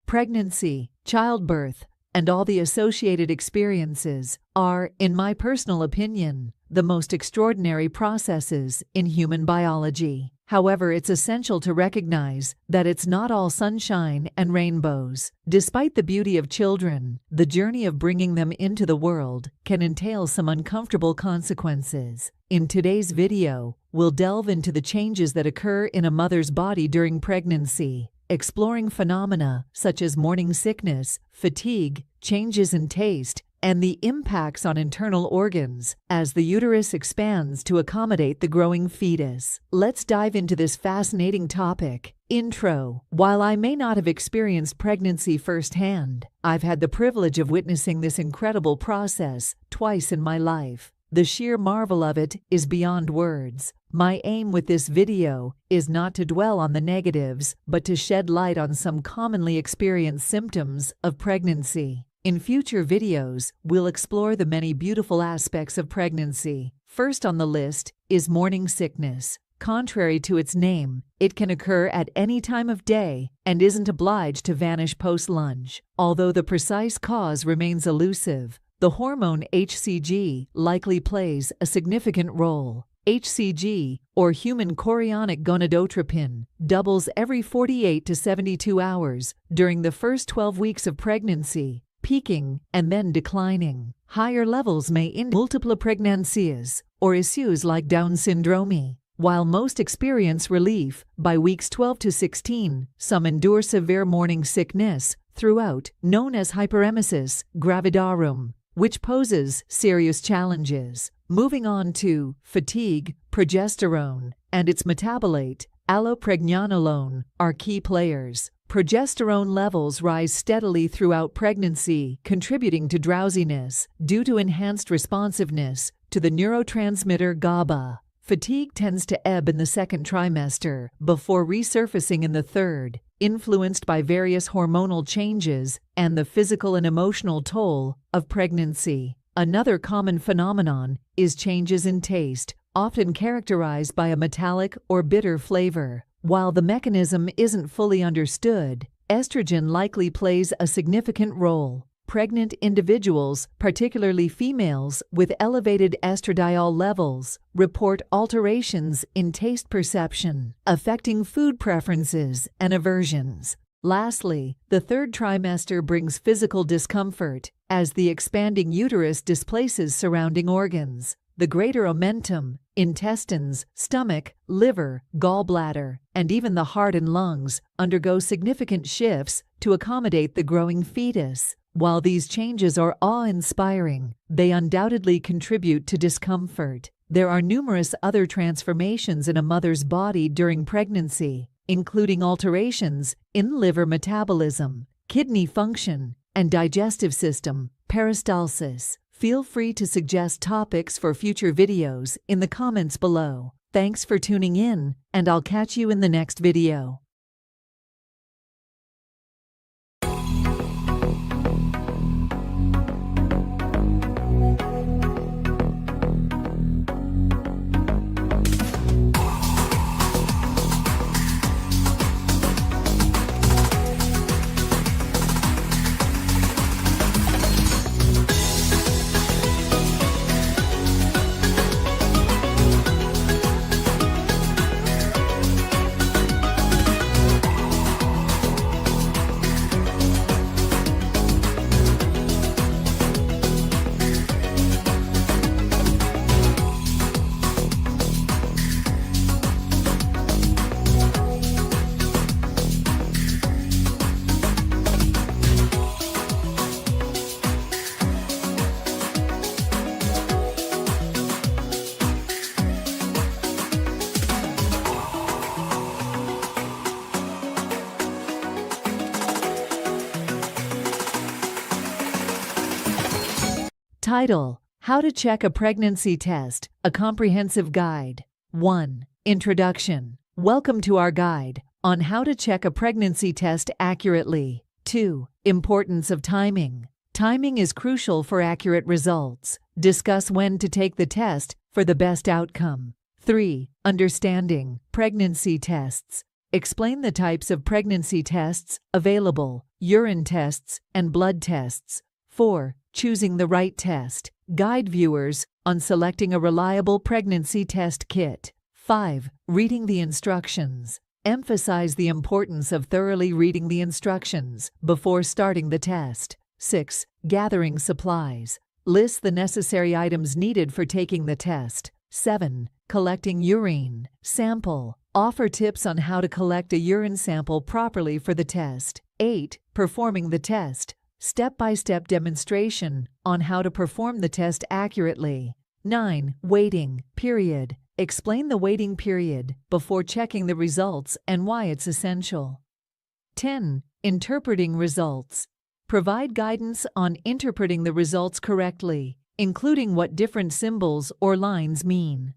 Pregnancy, childbirth, and all the associated experiences are, in my personal opinion, the most extraordinary processes in human biology. However, it's essential to recognize that it's not all sunshine and rainbows. Despite the beauty of children, the journey of bringing them into the world can entail some uncomfortable consequences. In today's video, we'll delve into the changes that occur in a mother's body during pregnancy, exploring phenomena such as morning sickness, fatigue, changes in taste, and the impacts on internal organs as the uterus expands to accommodate the growing fetus. Let's dive into this fascinating topic. Intro. While I may not have experienced pregnancy firsthand, I've had the privilege of witnessing this incredible process twice in my life. The sheer marvel of it is beyond words. My aim with this video is not to dwell on the negatives, but to shed light on some commonly experienced symptoms of pregnancy. In future videos, we'll explore the many beautiful aspects of pregnancy. First on the list is morning sickness. Contrary to its name, it can occur at any time of day and isn't obliged to vanish post-lunch. Although the precise cause remains elusive, the hormone HCG likely plays a significant role. HCG, or human chorionic gonadotropin, doubles every 48 to 72 hours during the first 12 weeks of pregnancy, peaking and then declining. Higher levels may indicate multiple pregnancies or issues like Down syndrome. While most experience relief by weeks 12 to 16, some endure severe morning sickness throughout, known as hyperemesis gravidarum, which poses serious challenges. Moving on to fatigue, progesterone, and its metabolite, allopregnanolone, are key players. Progesterone levels rise steadily throughout pregnancy, contributing to drowsiness due to enhanced responsiveness to the neurotransmitter GABA. Fatigue tends to ebb in the second trimester before resurfacing in the third, influenced by various hormonal changes and the physical and emotional toll of pregnancy. Another common phenomenon is changes in taste, often characterized by a metallic or bitter flavor. While the mechanism isn't fully understood, estrogen likely plays a significant role. Pregnant individuals, particularly females with elevated estradiol levels, report alterations in taste perception, affecting food preferences and aversions. Lastly, the third trimester brings physical discomfort as the expanding uterus displaces surrounding organs. The greater omentum, intestines, stomach, liver, gallbladder, and even the heart and lungs undergo significant shifts to accommodate the growing fetus. While these changes are awe-inspiring, they undoubtedly contribute to discomfort. There are numerous other transformations in a mother's body during pregnancy, including alterations in liver metabolism, kidney function, and digestive system, peristalsis. Feel free to suggest topics for future videos in the comments below. Thanks for tuning in, and I'll catch you in the next video. Title: How to Check a Pregnancy Test, a Comprehensive Guide. 1. Introduction. Welcome to our guide on how to check a pregnancy test accurately. 2. Importance of timing. Timing is crucial for accurate results. Discuss when to take the test for the best outcome. 3. Understanding pregnancy tests. Explain the types of pregnancy tests available, urine tests, and blood tests. 4. Choosing the right test. Guide viewers on selecting a reliable pregnancy test kit. 5. Reading the instructions. Emphasize the importance of thoroughly reading the instructions before starting the test. 6. Gathering supplies. List the necessary items needed for taking the test. 7. Collecting urine sample. Offer tips on how to collect a urine sample properly for the test. 8. Performing the test. Step-by-step demonstration on how to perform the test accurately. 9. Waiting period. Explain the waiting period before checking the results and why it's essential. 10. Interpreting results. Provide guidance on interpreting the results correctly, including what different symbols or lines mean.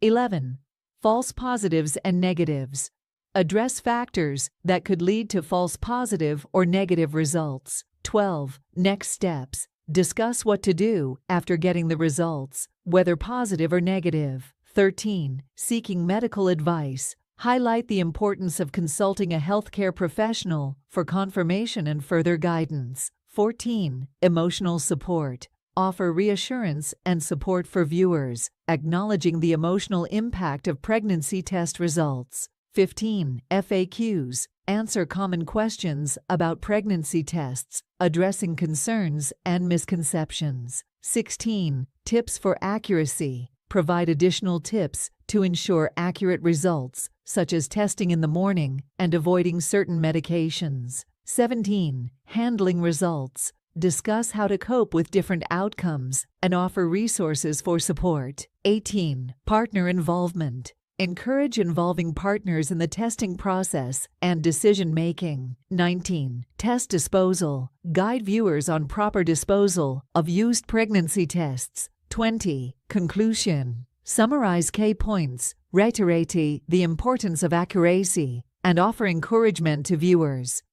11. False positives and negatives. Address factors that could lead to false positive or negative results. 12. Next steps. Discuss what to do after getting the results, whether positive or negative. 13. Seeking medical advice. Highlight the importance of consulting a healthcare professional for confirmation and further guidance. 14. Emotional support. Offer reassurance and support for viewers, acknowledging the emotional impact of pregnancy test results. 15. FAQs. Answer common questions about pregnancy tests, addressing concerns and misconceptions. 16. Tips for accuracy. Provide additional tips to ensure accurate results, such as testing in the morning and avoiding certain medications. 17. Handling results. Discuss how to cope with different outcomes and offer resources for support. 18. Partner involvement. Encourage involving partners in the testing process and decision-making. 19. Test disposal. Guide viewers on proper disposal of used pregnancy tests. 20. Conclusion. Summarize key points, reiterate the importance of accuracy, and offer encouragement to viewers.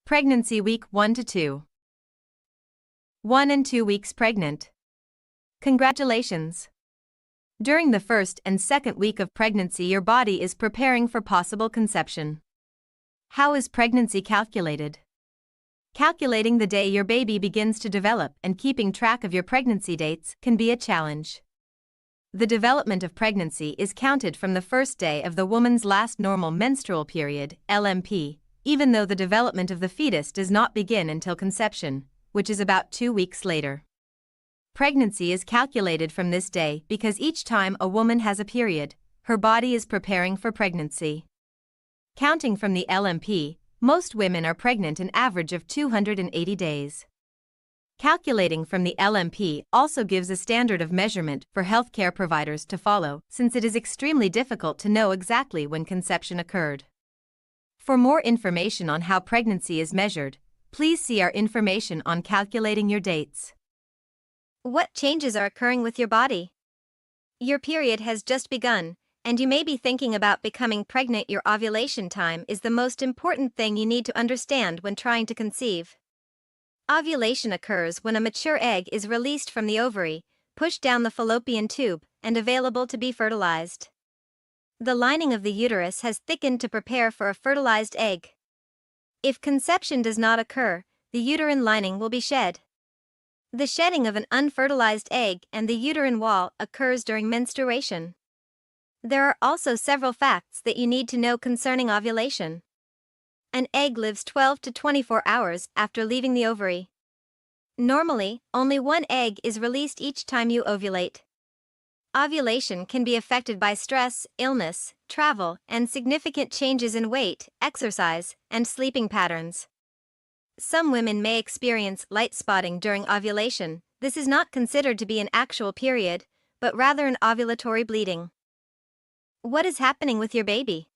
Pregnancy week 1 to 2. 1 and 2 weeks pregnant. Congratulations! During the first and second week of pregnancy, your body is preparing for possible conception. How is pregnancy calculated? Calculating the day your baby begins to develop and keeping track of your pregnancy dates can be a challenge. The development of pregnancy is counted from the first day of the woman's last normal menstrual period, LMP, even though the development of the fetus does not begin until conception, which is about 2 weeks later. Pregnancy is calculated from this day because each time a woman has a period, her body is preparing for pregnancy. Counting from the LMP, most women are pregnant an average of 280 days. Calculating from the LMP also gives a standard of measurement for healthcare providers to follow, since it is extremely difficult to know exactly when conception occurred. For more information on how pregnancy is measured, please see our information on calculating your dates. What changes are occurring with your body? Your period has just begun, and you may be thinking about becoming pregnant. Your ovulation time is the most important thing you need to understand when trying to conceive. Ovulation occurs when a mature egg is released from the ovary, pushed down the fallopian tube, and available to be fertilized. The lining of the uterus has thickened to prepare for a fertilized egg. If conception does not occur, the uterine lining will be shed. The shedding of an unfertilized egg and the uterine wall occurs during menstruation. There are also several facts that you need to know concerning ovulation. An egg lives 12 to 24 hours after leaving the ovary. Normally, only one egg is released each time you ovulate. Ovulation can be affected by stress, illness, travel, and significant changes in weight, exercise, and sleeping patterns. Some women may experience light spotting during ovulation. This is not considered to be an actual period, but rather an ovulatory bleeding. What is happening with your baby?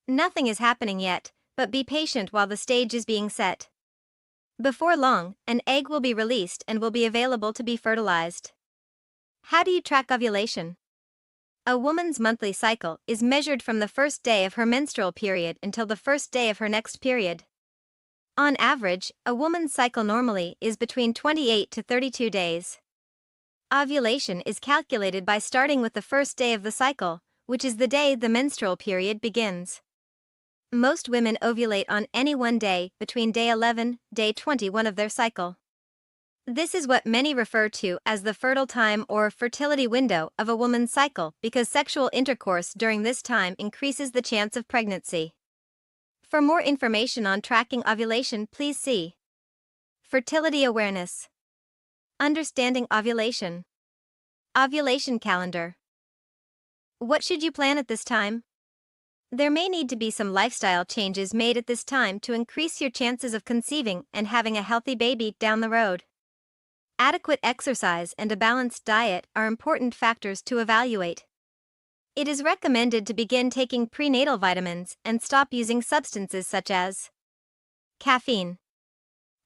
Nothing is happening yet, but be patient while the stage is being set. Before long, an egg will be released and will be available to be fertilized. How do you track ovulation? A woman's monthly cycle is measured from the first day of her menstrual period until the first day of her next period. On average, a woman's cycle normally is between 28 to 32 days. Ovulation is calculated by starting with the first day of the cycle, which is the day the menstrual period begins. Most women ovulate on any one day between day 11, day 21 of their cycle. This is what many refer to as the fertile time or fertility window of a woman's cycle because sexual intercourse during this time increases the chance of pregnancy. For more information on tracking ovulation, please see Fertility Awareness, Understanding Ovulation, Ovulation Calendar. What should you plan at this time? There may need to be some lifestyle changes made at this time to increase your chances of conceiving and having a healthy baby down the road. Adequate exercise and a balanced diet are important factors to evaluate. It is recommended to begin taking prenatal vitamins and stop using substances such as caffeine,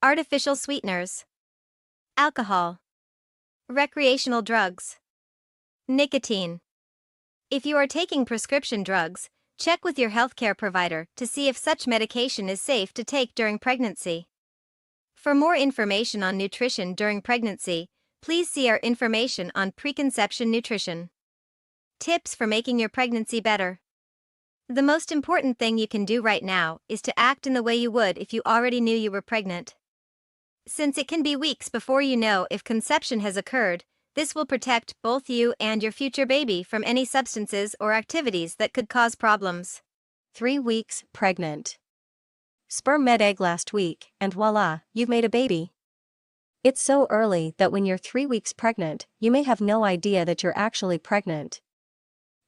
artificial sweeteners, alcohol, recreational drugs, nicotine. If you are taking prescription drugs, check with your healthcare provider to see if such medication is safe to take during pregnancy. For more information on nutrition during pregnancy, please see our information on preconception nutrition. Tips for making your pregnancy better. The most important thing you can do right now is to act in the way you would if you already knew you were pregnant. Since it can be weeks before you know if conception has occurred, this will protect both you and your future baby from any substances or activities that could cause problems. 3 weeks pregnant. Sperm met egg last week, and voila, you've made a baby. It's so early that when you're 3 weeks pregnant, you may have no idea that you're actually pregnant.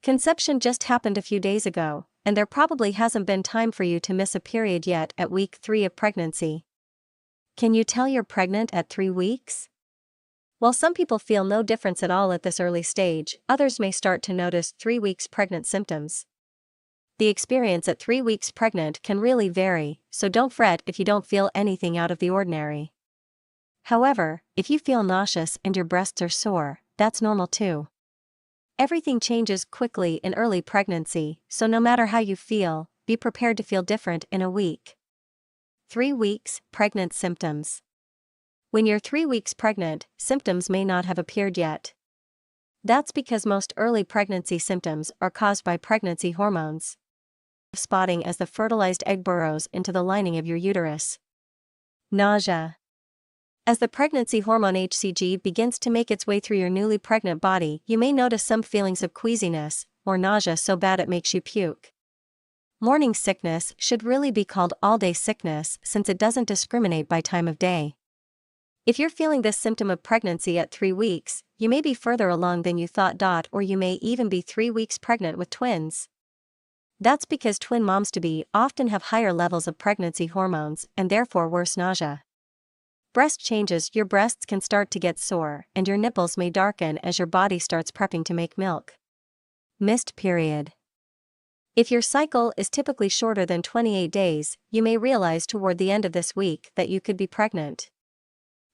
Conception just happened a few days ago, and there probably hasn't been time for you to miss a period yet at week 3 of pregnancy. Can you tell you're pregnant at 3 weeks? While some people feel no difference at all at this early stage, others may start to notice 3 weeks pregnant symptoms. The experience at 3 weeks pregnant can really vary, so don't fret if you don't feel anything out of the ordinary. However, if you feel nauseous and your breasts are sore, that's normal too. Everything changes quickly in early pregnancy, so no matter how you feel, be prepared to feel different in a week. 3 weeks pregnant symptoms. When you're 3 weeks pregnant, symptoms may not have appeared yet. That's because most early pregnancy symptoms are caused by pregnancy hormones. Spotting as the fertilized egg burrows into the lining of your uterus. Nausea. As the pregnancy hormone HCG begins to make its way through your newly pregnant body, you may notice some feelings of queasiness, or nausea so bad it makes you puke. Morning sickness should really be called all-day sickness since it doesn't discriminate by time of day. If you're feeling this symptom of pregnancy at 3 weeks, you may be further along than you thought, or you may even be 3 weeks pregnant with twins. That's because twin moms-to-be often have higher levels of pregnancy hormones and therefore worse nausea. Breast changes. Your breasts can start to get sore, and your nipples may darken as your body starts prepping to make milk. Missed period. If your cycle is typically shorter than 28 days, you may realize toward the end of this week that you could be pregnant.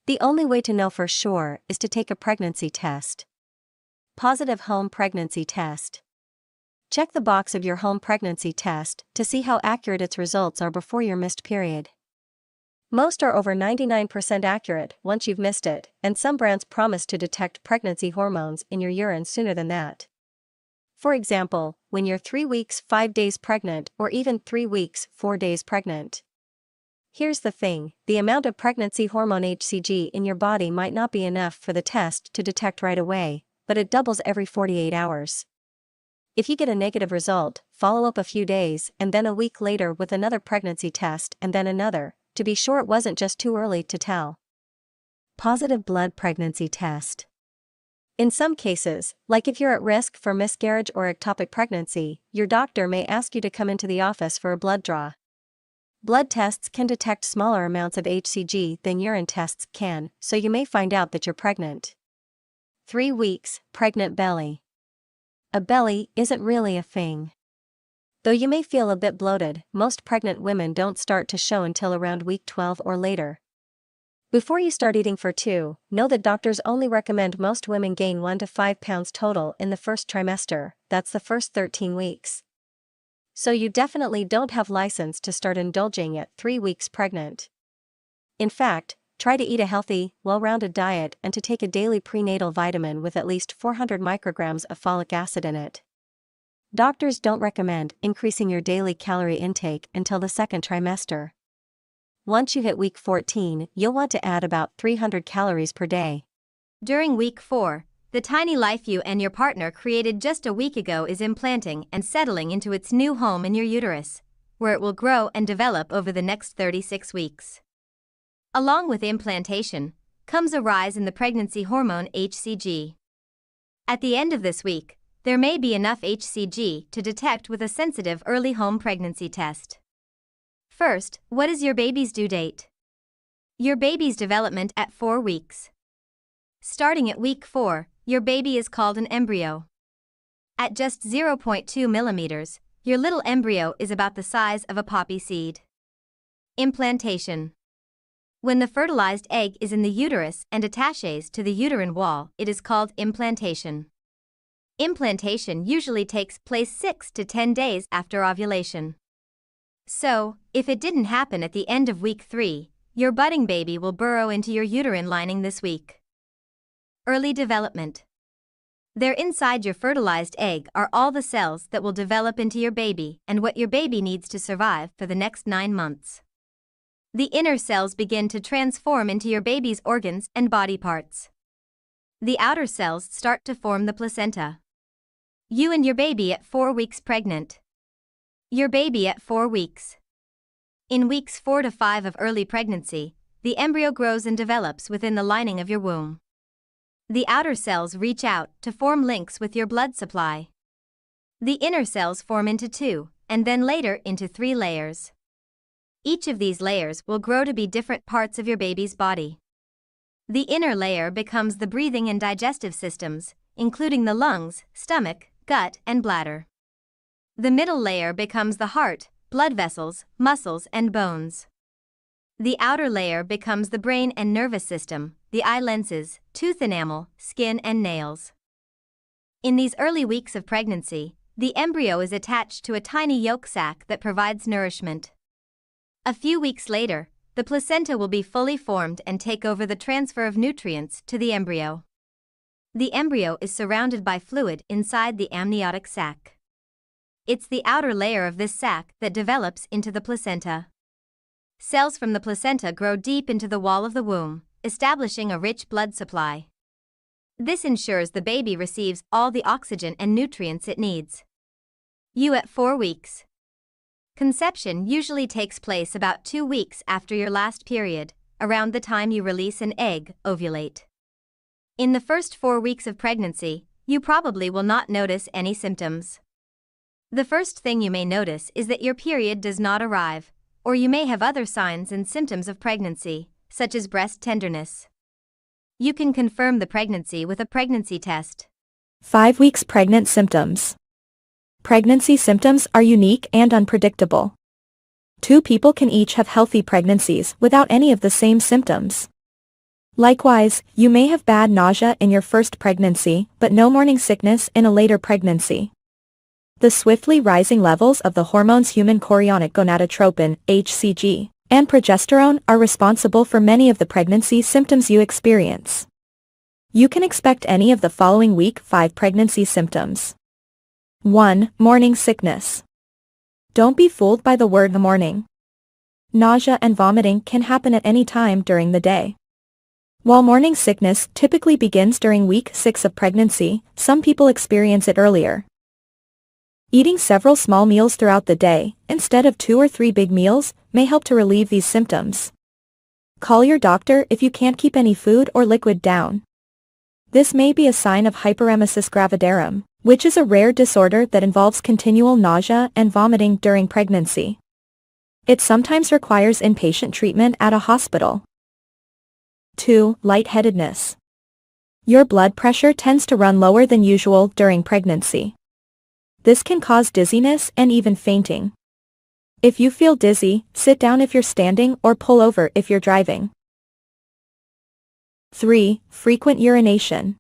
The only way to know for sure is to take a pregnancy test. Positive home pregnancy test. Check the box of your home pregnancy test to see how accurate its results are before your missed period. Most are over 99% accurate once you've missed it, and some brands promise to detect pregnancy hormones in your urine sooner than that. For example, when you're 3 weeks 5 days pregnant or even 3 weeks 4 days pregnant. Here's the thing, the amount of pregnancy hormone HCG in your body might not be enough for the test to detect right away, but it doubles every 48 hours. If you get a negative result, follow up a few days and then a week later with another pregnancy test and then another, to be sure it wasn't just too early to tell. Positive blood pregnancy test. In some cases, like if you're at risk for miscarriage or ectopic pregnancy, your doctor may ask you to come into the office for a blood draw. Blood tests can detect smaller amounts of HCG than urine tests can, so you may find out that you're pregnant. 3 weeks, pregnant belly. A belly isn't really a thing. Though you may feel a bit bloated, most pregnant women don't start to show until around week 12 or later. Before you start eating for 2, know that doctors only recommend most women gain 1 to 5 pounds total in the first trimester, that's the first 13 weeks. So you definitely don't have license to start indulging at 3 weeks pregnant. In fact, Try to eat a healthy, well-rounded diet and to take a daily prenatal vitamin with at least 400 micrograms of folic acid in it. Doctors don't recommend increasing your daily calorie intake until the second trimester. Once you hit week 14, you'll want to add about 300 calories per day. During week 4, the tiny life you and your partner created just a week ago is implanting and settling into its new home in your uterus, where it will grow and develop over the next 36 weeks. Along with implantation, comes a rise in the pregnancy hormone HCG. At the end of this week, there may be enough HCG to detect with a sensitive early home pregnancy test. First, what is your baby's due date? Your baby's development at 4 weeks. Starting at week 4, your baby is called an embryo. At just 0.2 millimeters, your little embryo is about the size of a poppy seed. Implantation. When the fertilized egg is in the uterus and attaches to the uterine wall, it is called implantation. Implantation usually takes place 6 to 10 days after ovulation. So, if it didn't happen at the end of week 3, your budding baby will burrow into your uterine lining this week. Early development. There inside your fertilized egg are all the cells that will develop into your baby and what your baby needs to survive for the next 9 months. The inner cells begin to transform into your baby's organs and body parts. The outer cells start to form the placenta. You and your baby at 4 weeks pregnant. Your baby at 4 weeks. In weeks 4 to 5 of early pregnancy, the embryo grows and develops within the lining of your womb. The outer cells reach out to form links with your blood supply. The inner cells form into 2, and then later into 3 layers. Each of these layers will grow to be different parts of your baby's body. The inner layer becomes the breathing and digestive systems, including the lungs, stomach, gut, and bladder. The middle layer becomes the heart, blood vessels, muscles, and bones. The outer layer becomes the brain and nervous system, the eye lenses, tooth enamel, skin, and nails. In these early weeks of pregnancy, the embryo is attached to a tiny yolk sac that provides nourishment. A few weeks later, the placenta will be fully formed and take over the transfer of nutrients to the embryo. The embryo is surrounded by fluid inside the amniotic sac. It's the outer layer of this sac that develops into the placenta. Cells from the placenta grow deep into the wall of the womb, establishing a rich blood supply. This ensures the baby receives all the oxygen and nutrients it needs. You at 4 weeks. Conception usually takes place about 2 weeks after your last period, around the time you release an egg, ovulate. In the first 4 weeks of pregnancy, you probably will not notice any symptoms. The first thing you may notice is that your period does not arrive, or you may have other signs and symptoms of pregnancy, such as breast tenderness. You can confirm the pregnancy with a pregnancy test. 5 weeks pregnant symptoms. Pregnancy symptoms are unique and unpredictable. 2 people can each have healthy pregnancies without any of the same symptoms. Likewise, you may have bad nausea in your first pregnancy, but no morning sickness in a later pregnancy. The swiftly rising levels of the hormones human chorionic gonadotropin, HCG, and progesterone are responsible for many of the pregnancy symptoms you experience. You can expect any of the following week 5 pregnancy symptoms. 1. Morning sickness. Don't be fooled by the word morning. Nausea and vomiting can happen at any time during the day. While morning sickness typically begins during week 6 of pregnancy, some people experience it earlier. Eating several small meals throughout the day, instead of 2 or 3 big meals, may help to relieve these symptoms. Call your doctor if you can't keep any food or liquid down. This may be a sign of hyperemesis gravidarum, which is a rare disorder that involves continual nausea and vomiting during pregnancy. It sometimes requires inpatient treatment at a hospital. 2. Lightheadedness. Your blood pressure tends to run lower than usual during pregnancy. This can cause dizziness and even fainting. If you feel dizzy, sit down if you're standing or pull over if you're driving. 3. Frequent urination.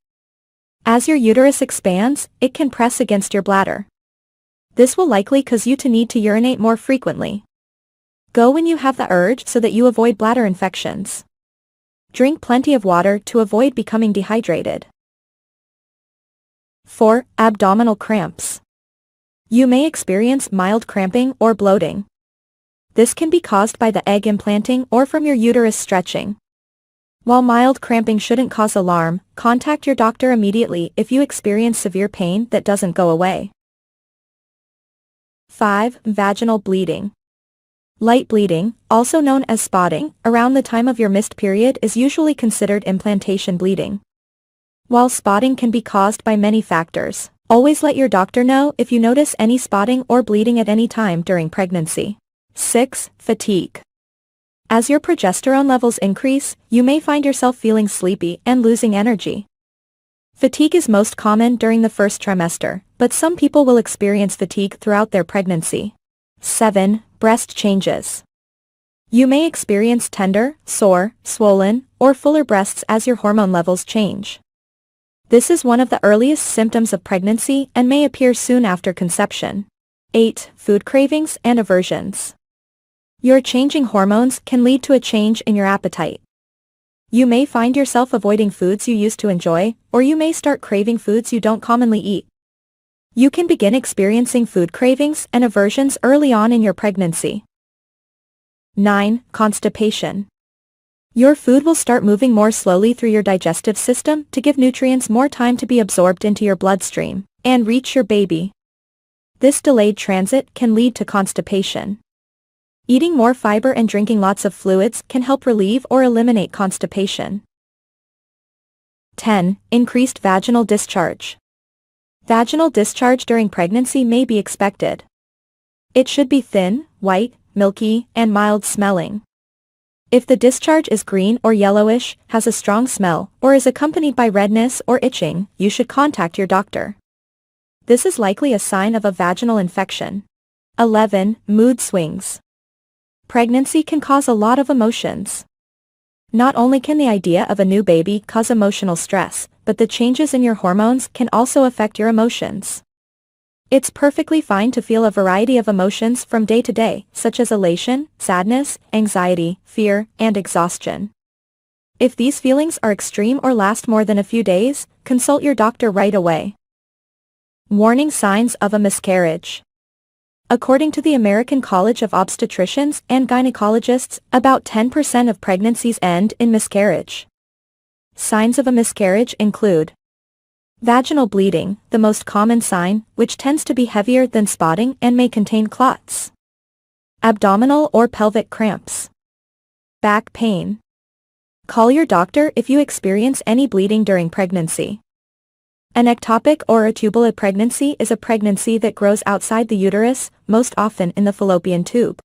As your uterus expands, it can press against your bladder. This will likely cause you to need to urinate more frequently. Go when you have the urge so that you avoid bladder infections. Drink plenty of water to avoid becoming dehydrated. 4. Abdominal cramps. You may experience mild cramping or bloating. This can be caused by the egg implanting or from your uterus stretching. While mild cramping shouldn't cause alarm, contact your doctor immediately if you experience severe pain that doesn't go away. 5. Vaginal bleeding. Light bleeding, also known as spotting, around the time of your missed period is usually considered implantation bleeding. While spotting can be caused by many factors, always let your doctor know if you notice any spotting or bleeding at any time during pregnancy. 6. Fatigue. As your progesterone levels increase, you may find yourself feeling sleepy and losing energy. Fatigue is most common during the first trimester, but some people will experience fatigue throughout their pregnancy. 7. Breast changes. You may experience tender, sore, swollen, or fuller breasts as your hormone levels change. This is one of the earliest symptoms of pregnancy and may appear soon after conception. 8. Food cravings and aversions. Your changing hormones can lead to a change in your appetite. You may find yourself avoiding foods you used to enjoy, or you may start craving foods you don't commonly eat. You can begin experiencing food cravings and aversions early on in your pregnancy. 9. Constipation. Your food will start moving more slowly through your digestive system to give nutrients more time to be absorbed into your bloodstream and reach your baby. This delayed transit can lead to constipation. Eating more fiber and drinking lots of fluids can help relieve or eliminate constipation. 10. Increased vaginal discharge. Vaginal discharge during pregnancy may be expected. It should be thin, white, milky, and mild smelling. If the discharge is green or yellowish, has a strong smell, or is accompanied by redness or itching, you should contact your doctor. This is likely a sign of a vaginal infection. 11. Mood swings. Pregnancy can cause a lot of emotions. Not only can the idea of a new baby cause emotional stress, but the changes in your hormones can also affect your emotions. It's perfectly fine to feel a variety of emotions from day to day, such as elation, sadness, anxiety, fear, and exhaustion. If these feelings are extreme or last more than a few days, consult your doctor right away. Warning signs of a miscarriage. According to the American College of Obstetricians and Gynecologists, about 10% of pregnancies end in miscarriage. Signs of a miscarriage include vaginal bleeding, the most common sign, which tends to be heavier than spotting and may contain clots. Abdominal or pelvic cramps. Back pain. Call your doctor if you experience any bleeding during pregnancy. An ectopic or a tubulid pregnancy is a pregnancy that grows outside the uterus, most often in the fallopian tube.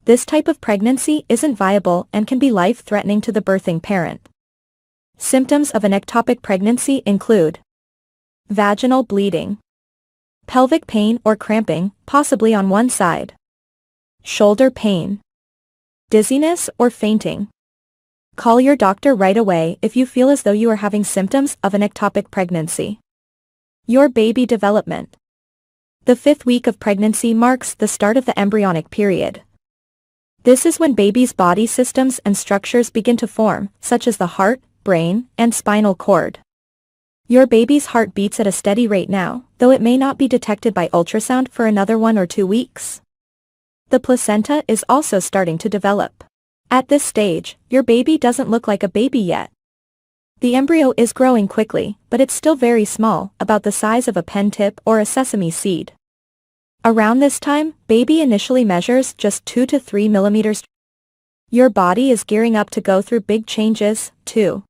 This type of pregnancy isn't viable and can be life-threatening to the birthing parent. Symptoms of an ectopic pregnancy include vaginal bleeding, pelvic pain or cramping, possibly on one side, shoulder pain, dizziness or fainting. Call your doctor right away if you feel as though you are having symptoms of an ectopic pregnancy. Your baby development. The 5th week of pregnancy marks the start of the embryonic period. This is when baby's body systems and structures begin to form, such as the heart, brain, and spinal cord. Your baby's heart beats at a steady rate now, though it may not be detected by ultrasound for another 1 or 2 weeks. The placenta is also starting to develop. At this stage, your baby doesn't look like a baby yet. The embryo is growing quickly, but it's still very small, about the size of a pen tip or a sesame seed. Around this time, baby initially measures just 2 to 3 millimeters. Your body is gearing up to go through big changes, too.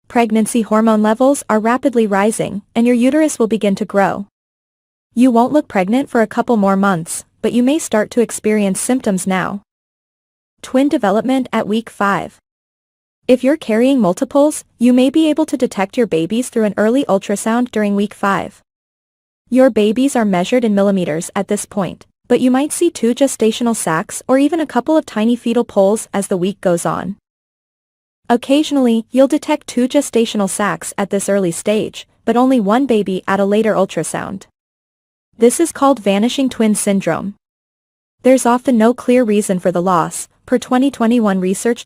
Pregnancy hormone levels are rapidly rising, and your uterus will begin to grow. You won't look pregnant for a couple more months, but you may start to experience symptoms now. Twin development at week 5. If you're carrying multiples, you may be able to detect your babies through an early ultrasound during week 5. Your babies are measured in millimeters at this point, but you might see 2 gestational sacs or even a couple of tiny fetal poles as the week goes on. Occasionally, you'll detect 2 gestational sacs at this early stage, but only 1 baby at a later ultrasound. This is called vanishing twin syndrome. There's often no clear reason for the loss, per 2021 research.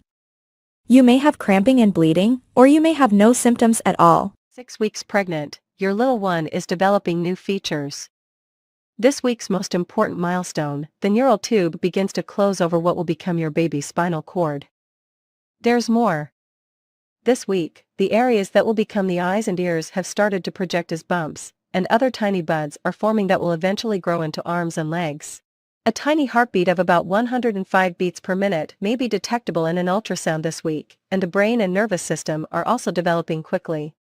You may have cramping and bleeding, or you may have no symptoms at all. 6 weeks pregnant, your little one is developing new features. This week's most important milestone, the neural tube begins to close over what will become your baby's spinal cord. There's more. This week, the areas that will become the eyes and ears have started to project as bumps, and other tiny buds are forming that will eventually grow into arms and legs. A tiny heartbeat of about 105 beats per minute may be detectable in an ultrasound this week, and the brain and nervous system are also developing quickly.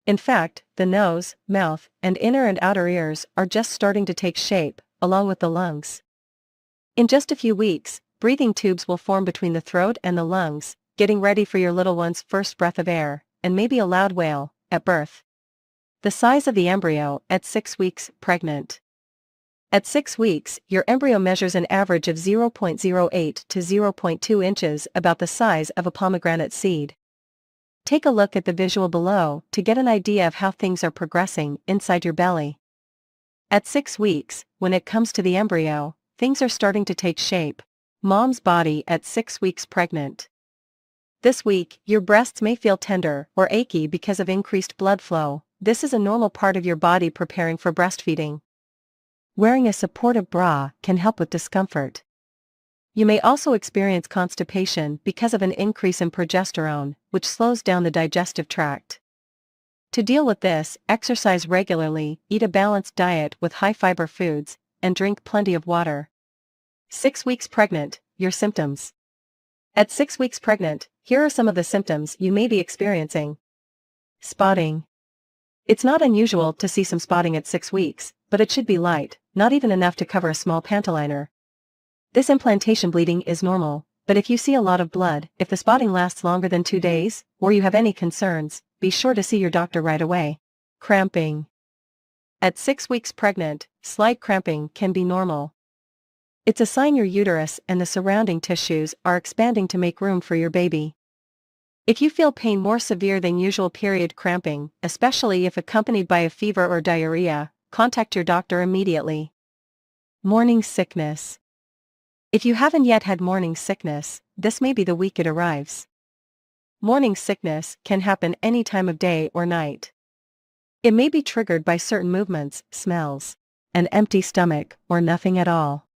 In fact, the nose, mouth, and inner and outer ears are just starting to take shape, along with the lungs. In just a few weeks, breathing tubes will form between the throat and the lungs, getting ready for your little one's first breath of air, and maybe a loud wail, at birth. The size of the embryo at 6 weeks pregnant. At 6 weeks, your embryo measures an average of 0.08 to 0.2 inches, about the size of a pomegranate seed. Take a look at the visual below to get an idea of how things are progressing inside your belly. At 6 weeks, when it comes to the embryo, things are starting to take shape. Mom's body at 6 weeks pregnant. This week, your breasts may feel tender or achy because of increased blood flow. This is a normal part of your body preparing for breastfeeding. Wearing a supportive bra can help with discomfort. You may also experience constipation because of an increase in progesterone, which slows down the digestive tract. To deal with this, exercise regularly, eat a balanced diet with high-fiber foods, and drink plenty of water. 6 weeks pregnant, your symptoms. At 6 weeks pregnant, here are some of the symptoms you may be experiencing. Spotting. It's not unusual to see some spotting at 6 weeks, but it should be light, not even enough to cover a small pantyliner. This implantation bleeding is normal, but if you see a lot of blood, if the spotting lasts longer than 2 days, or you have any concerns, be sure to see your doctor right away. Cramping. At 6 weeks pregnant, slight cramping can be normal. It's a sign your uterus and the surrounding tissues are expanding to make room for your baby. If you feel pain more severe than usual period cramping, especially if accompanied by a fever or diarrhea, contact your doctor immediately. Morning sickness. If you haven't yet had morning sickness, this may be the week it arrives. Morning sickness can happen any time of day or night. It may be triggered by certain movements, smells, an empty stomach, or nothing at all.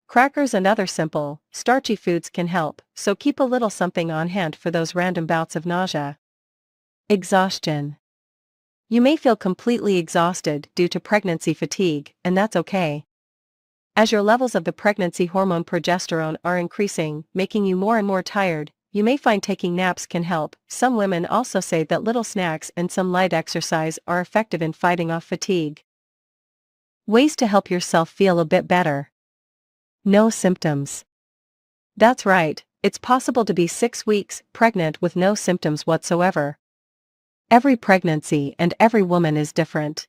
Crackers and other simple, starchy foods can help, so keep a little something on hand for those random bouts of nausea. Exhaustion. You may feel completely exhausted due to pregnancy fatigue, and that's okay. As your levels of the pregnancy hormone progesterone are increasing, making you more and more tired, you may find taking naps can help. Some women also say that little snacks and some light exercise are effective in fighting off fatigue. Ways to help yourself feel a bit better. No symptoms. That's right, it's possible to be 6 weeks pregnant with no symptoms whatsoever. Every pregnancy and every woman is different.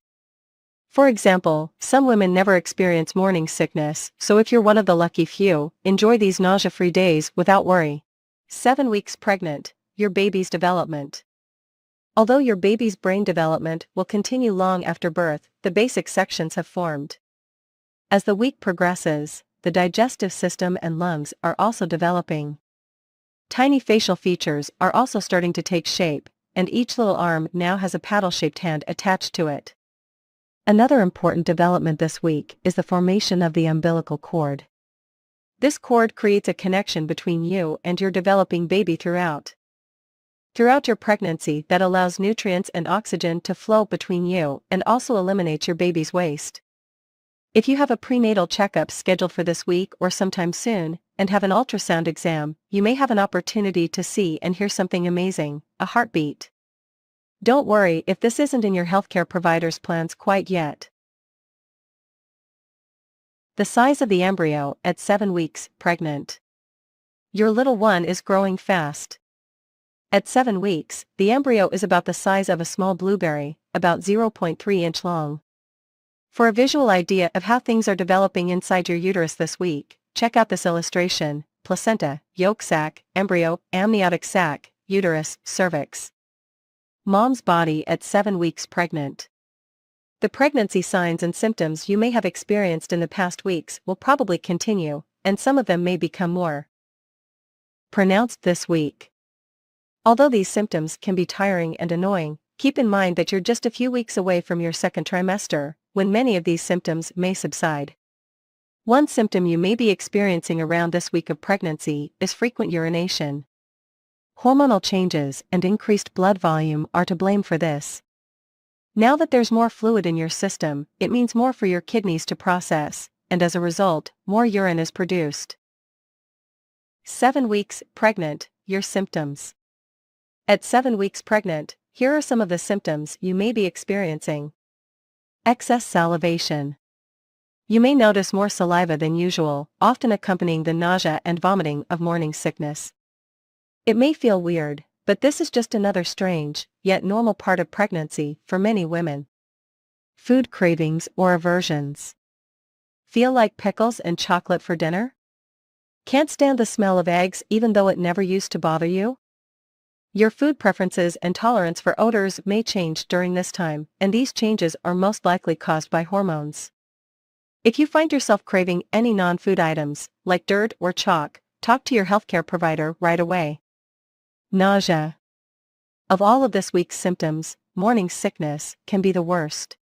For example, some women never experience morning sickness, so if you're one of the lucky few, enjoy these nausea-free days without worry. 7 weeks pregnant, your baby's development. Although your baby's brain development will continue long after birth, the basic sections have formed. As the week progresses, the digestive system and lungs are also developing. Tiny facial features are also starting to take shape, and each little arm now has a paddle-shaped hand attached to it. Another important development this week is the formation of the umbilical cord. This cord creates a connection between you and your developing baby throughout your pregnancy that allows nutrients and oxygen to flow between you and also eliminates your baby's waste. If you have a prenatal checkup scheduled for this week or sometime soon, and have an ultrasound exam, you may have an opportunity to see and hear something amazing, a heartbeat. Don't worry if this isn't in your healthcare provider's plans quite yet. The size of the embryo at 7 weeks pregnant. Your little one is growing fast. At 7 weeks, the embryo is about the size of a small blueberry, about 0.3 inch long. For a visual idea of how things are developing inside your uterus this week, check out this illustration: placenta, yolk sac, embryo, amniotic sac, uterus, cervix. Mom's body at 7 weeks pregnant. The pregnancy signs and symptoms you may have experienced in the past weeks will probably continue, and some of them may become more pronounced this week. Although these symptoms can be tiring and annoying, keep in mind that you're just a few weeks away from your second trimester, when many of these symptoms may subside. One symptom you may be experiencing around this week of pregnancy is frequent urination. Hormonal changes and increased blood volume are to blame for this. Now that there's more fluid in your system, it means more for your kidneys to process, and as a result, more urine is produced. 7 weeks pregnant, your symptoms. At 7 weeks pregnant, here are some of the symptoms you may be experiencing. Excess salivation. You may notice more saliva than usual, often accompanying the nausea and vomiting of morning sickness. It may feel weird, but this is just another strange, yet normal part of pregnancy for many women. Food cravings or aversions. Feel like pickles and chocolate for dinner? Can't stand the smell of eggs even though it never used to bother you? Your food preferences and tolerance for odors may change during this time, and these changes are most likely caused by hormones. If you find yourself craving any non-food items, like dirt or chalk, talk to your healthcare provider right away. Nausea. Of all of this week's symptoms, morning sickness can be the worst.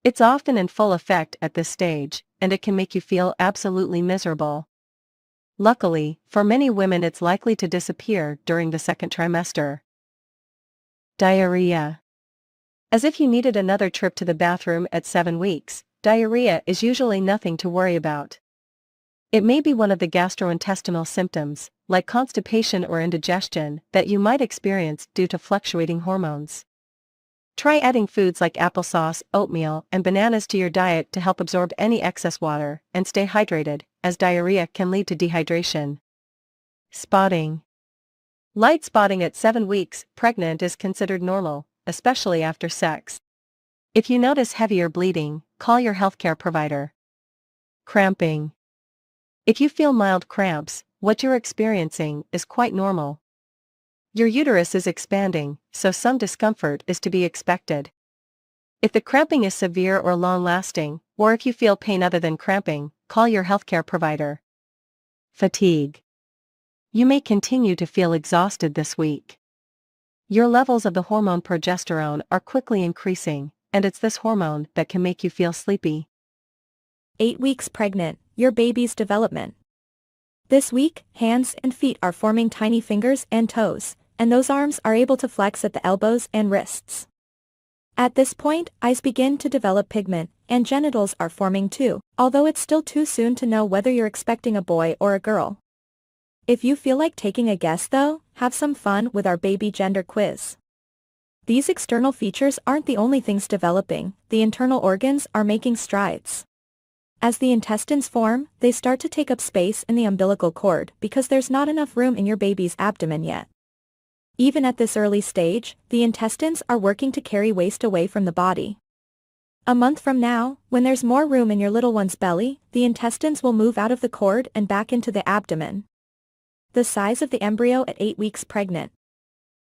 It's often in full effect at this stage, and it can make you feel absolutely miserable. Luckily, for many women it's likely to disappear during the second trimester. Diarrhea. As if you needed another trip to the bathroom at 7 weeks, diarrhea is usually nothing to worry about. It may be one of the gastrointestinal symptoms, like constipation or indigestion, that you might experience due to fluctuating hormones. Try adding foods like applesauce, oatmeal, and bananas to your diet to help absorb any excess water, and stay hydrated, as diarrhea can lead to dehydration. Spotting. Light spotting at 7 weeks pregnant is considered normal, especially after sex. If you notice heavier bleeding, call your healthcare provider. Cramping. If you feel mild cramps, what you're experiencing is quite normal. Your uterus is expanding, so some discomfort is to be expected. If the cramping is severe or long-lasting, or if you feel pain other than cramping, call your healthcare provider. Fatigue. You may continue to feel exhausted this week. Your levels of the hormone progesterone are quickly increasing, and it's this hormone that can make you feel sleepy. 8 weeks pregnant, your baby's development. This week, hands and feet are forming tiny fingers and toes, and those arms are able to flex at the elbows and wrists. At this point, eyes begin to develop pigment, and genitals are forming too, although it's still too soon to know whether you're expecting a boy or a girl. If you feel like taking a guess though, have some fun with our baby gender quiz. These external features aren't the only things developing, the internal organs are making strides. As the intestines form, they start to take up space in the umbilical cord because there's not enough room in your baby's abdomen yet. Even at this early stage, the intestines are working to carry waste away from the body. A month from now, when there's more room in your little one's belly, the intestines will move out of the cord and back into the abdomen. The size of the embryo at 8 weeks pregnant.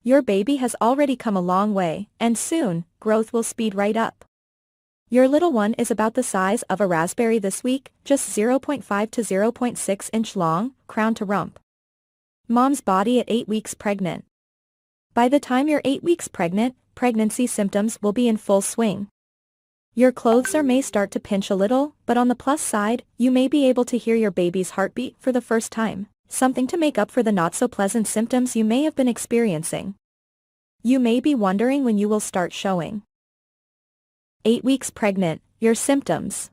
Your baby has already come a long way, and soon, growth will speed right up. Your little one is about the size of a raspberry this week, just 0.5 to 0.6 inch long, crown to rump. Mom's body at 8 weeks pregnant. By the time you're 8 weeks pregnant, pregnancy symptoms will be in full swing. Your clothes may start to pinch a little, but on the plus side, you may be able to hear your baby's heartbeat for the first time, something to make up for the not-so-pleasant symptoms you may have been experiencing. You may be wondering when you will start showing. 8 weeks pregnant, your symptoms.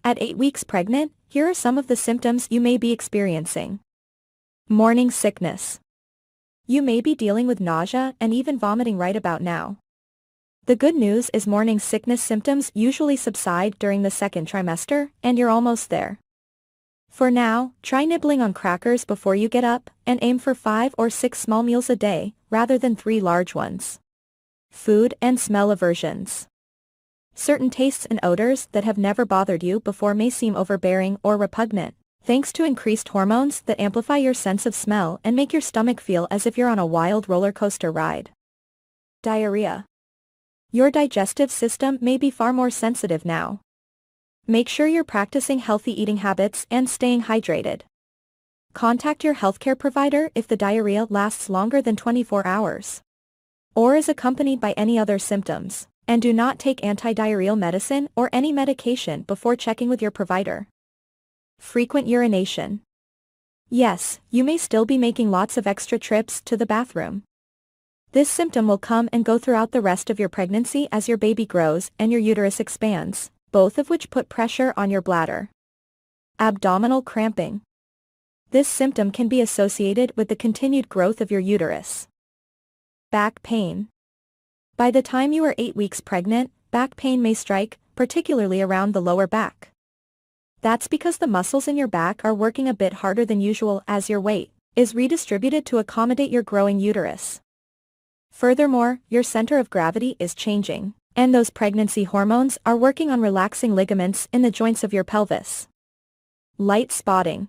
At 8 weeks pregnant, here are some of the symptoms you may be experiencing. Morning sickness. You may be dealing with nausea and even vomiting right about now. The good news is morning sickness symptoms usually subside during the second trimester, and you're almost there. For now, try nibbling on crackers before you get up, and aim for 5 or 6 small meals a day, rather than 3 large ones. Food and smell aversions. Certain tastes and odors that have never bothered you before may seem overbearing or repugnant, thanks to increased hormones that amplify your sense of smell and make your stomach feel as if you're on a wild roller coaster ride. Diarrhea. Your digestive system may be far more sensitive now. Make sure you're practicing healthy eating habits and staying hydrated. Contact your healthcare provider if the diarrhea lasts longer than 24 hours or is accompanied by any other symptoms, and do not take anti-diarrheal medicine or any medication before checking with your provider. Frequent urination. Yes, you may still be making lots of extra trips to the bathroom. This symptom will come and go throughout the rest of your pregnancy as your baby grows and your uterus expands, both of which put pressure on your bladder. Abdominal cramping. This symptom can be associated with the continued growth of your uterus. Back pain. By the time you are 8 weeks pregnant, back pain may strike, particularly around the lower back. That's because the muscles in your back are working a bit harder than usual as your weight is redistributed to accommodate your growing uterus. Furthermore, your center of gravity is changing, and those pregnancy hormones are working on relaxing ligaments in the joints of your pelvis. Light spotting.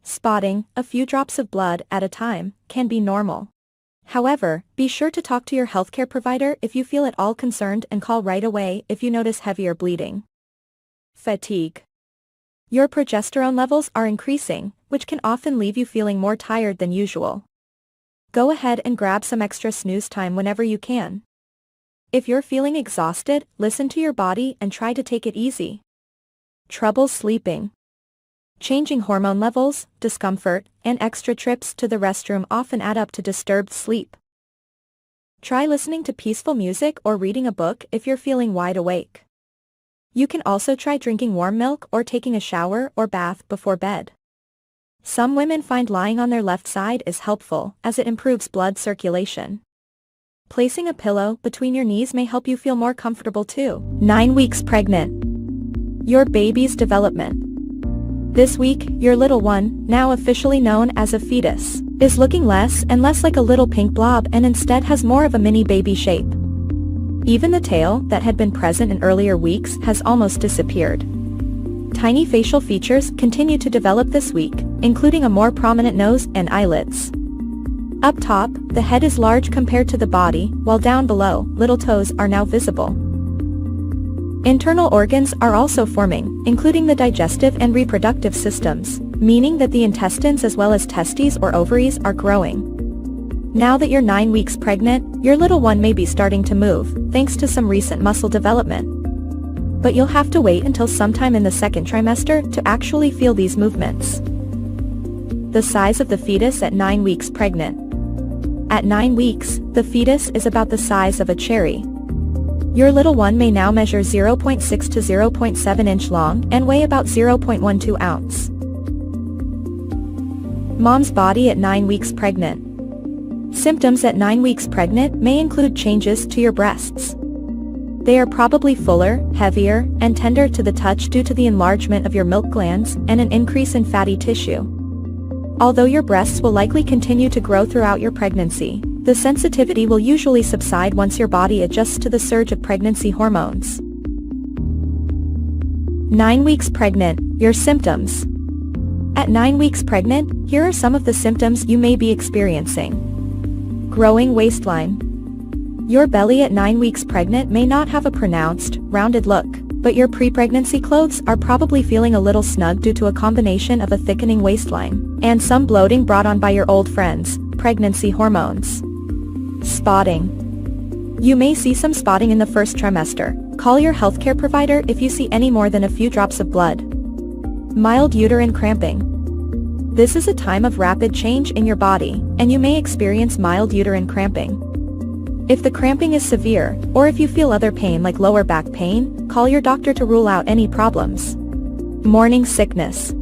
Spotting, a few drops of blood at a time, can be normal. However, be sure to talk to your healthcare provider if you feel at all concerned and call right away if you notice heavier bleeding. Fatigue. Your progesterone levels are increasing, which can often leave you feeling more tired than usual. Go ahead and grab some extra snooze time whenever you can. If you're feeling exhausted, listen to your body and try to take it easy. Trouble sleeping. Changing hormone levels, discomfort, and extra trips to the restroom often add up to disturbed sleep. Try listening to peaceful music or reading a book if you're feeling wide awake. You can also try drinking warm milk or taking a shower or bath before bed. Some women find lying on their left side is helpful as it improves blood circulation. Placing a pillow between your knees may help you feel more comfortable too. 9 weeks pregnant. Your baby's development. This week, your little one, now officially known as a fetus, is looking less and less like a little pink blob and instead has more of a mini baby shape. Even the tail that had been present in earlier weeks has almost disappeared. Tiny facial features continue to develop this week, including a more prominent nose and eyelids. Up top, the head is large compared to the body, while down below, little toes are now visible. Internal organs are also forming, including the digestive and reproductive systems, meaning that the intestines as well as testes or ovaries are growing. Now that you're 9 weeks pregnant, your little one may be starting to move, thanks to some recent muscle development. But you'll have to wait until sometime in the second trimester to actually feel these movements. The size of the fetus at 9 weeks pregnant. At 9 weeks, the fetus is about the size of a cherry. Your little one may now measure 0.6 to 0.7 inch long and weigh about 0.12 ounce. Mom's body at 9 weeks pregnant. Symptoms at 9 weeks pregnant may include changes to your breasts. They are probably fuller, heavier, and tender to the touch due to the enlargement of your milk glands and an increase in fatty tissue. Although your breasts will likely continue to grow throughout your pregnancy, the sensitivity will usually subside once your body adjusts to the surge of pregnancy hormones. 9 weeks pregnant, your symptoms. At 9 weeks pregnant, here are some of the symptoms you may be experiencing. Growing waistline. Your belly at 9 weeks pregnant may not have a pronounced, rounded look, but your pre-pregnancy clothes are probably feeling a little snug due to a combination of a thickening waistline and some bloating brought on by your old friends, pregnancy hormones. Spotting. You may see some spotting in the first trimester. Call your healthcare provider if you see any more than a few drops of blood. Mild uterine cramping. This is a time of rapid change in your body, and you may experience mild uterine cramping. If the cramping is severe, or if you feel other pain like lower back pain, call your doctor to rule out any problems. Morning sickness.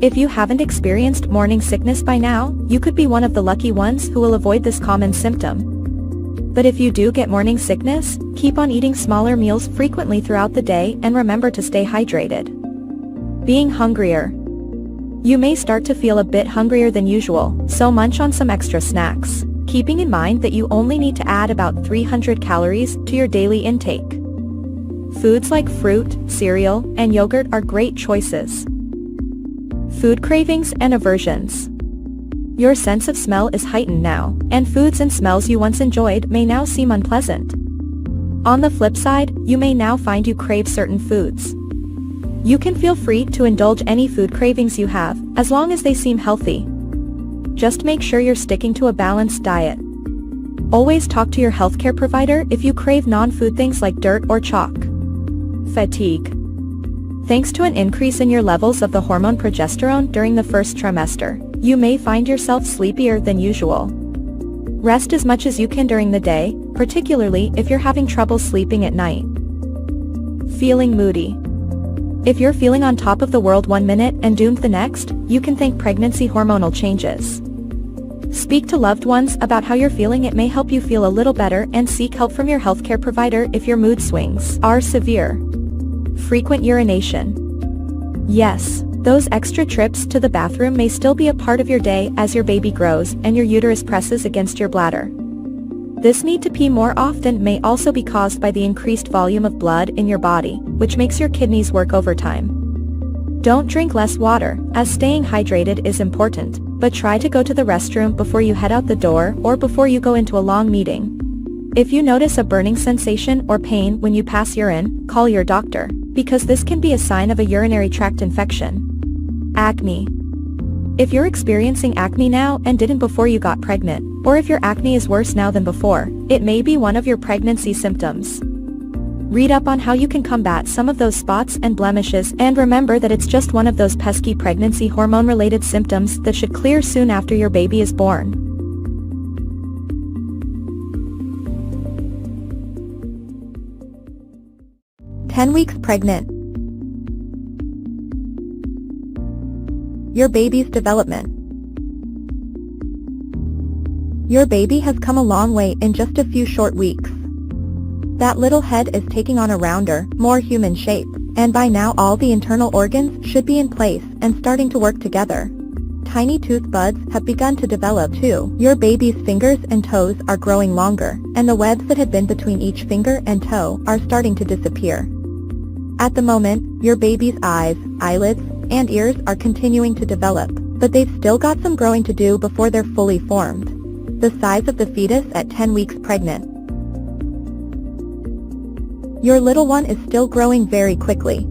If you haven't experienced morning sickness by now, you could be one of the lucky ones who will avoid this common symptom. But if you do get morning sickness, keep on eating smaller meals frequently throughout the day and remember to stay hydrated. Being hungrier. You may start to feel a bit hungrier than usual, so munch on some extra snacks, keeping in mind that you only need to add about 300 calories to your daily intake. Foods like fruit, cereal, and yogurt are great choices. Food cravings and aversions. Your sense of smell is heightened now, and foods and smells you once enjoyed may now seem unpleasant. On the flip side, you may now find you crave certain foods. You can feel free to indulge any food cravings you have, as long as they seem healthy. Just make sure you're sticking to a balanced diet. Always talk to your healthcare provider if you crave non-food things like dirt or chalk. Fatigue. Thanks to an increase in your levels of the hormone progesterone during the first trimester, you may find yourself sleepier than usual. Rest as much as you can during the day, particularly if you're having trouble sleeping at night. Feeling moody. If you're feeling on top of the world one minute and doomed the next, you can thank pregnancy hormonal changes. Speak to loved ones about how you're feeling. It may help you feel a little better, and seek help from your healthcare provider if your mood swings are severe. Frequent urination. Yes, those extra trips to the bathroom may still be a part of your day as your baby grows and your uterus presses against your bladder. This need to pee more often may also be caused by the increased volume of blood in your body, which makes your kidneys work overtime. Don't drink less water, as staying hydrated is important, but try to go to the restroom before you head out the door or before you go into a long meeting. If you notice a burning sensation or pain when you pass urine, call your doctor, because this can be a sign of a urinary tract infection. Acne. If you're experiencing acne now and didn't before you got pregnant, or if your acne is worse now than before, it may be one of your pregnancy symptoms. Read up on how you can combat some of those spots and blemishes, and remember that it's just one of those pesky pregnancy hormone-related symptoms that should clear soon after your baby is born. "10 weeks pregnant. Your baby's development. Your baby has come a long way in just a few short weeks. That little head is taking on a rounder, more human shape, and by now all the internal organs should be in place and starting to work together. Tiny tooth buds have begun to develop too. Your baby's fingers and toes are growing longer, and the webs that had been between each finger and toe are starting to disappear. At the moment, your baby's eyes, eyelids, and ears are continuing to develop, but they've still got some growing to do before they're fully formed. The size of the fetus at 10 weeks pregnant. Your little one is still growing very quickly.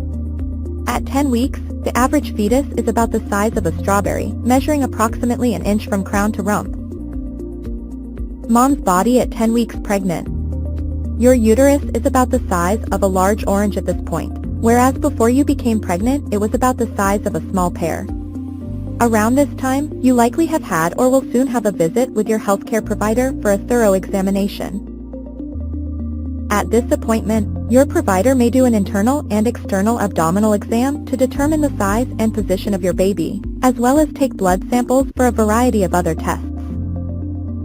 At 10 weeks, the average fetus is about the size of a strawberry, measuring approximately an inch from crown to rump. Mom's body at 10 weeks pregnant. Your uterus is about the size of a large orange at this point, whereas before you became pregnant it was about the size of a small pear. Around this time, you likely have had or will soon have a visit with your healthcare provider for a thorough examination. At this appointment, your provider may do an internal and external abdominal exam to determine the size and position of your baby, as well as take blood samples for a variety of other tests.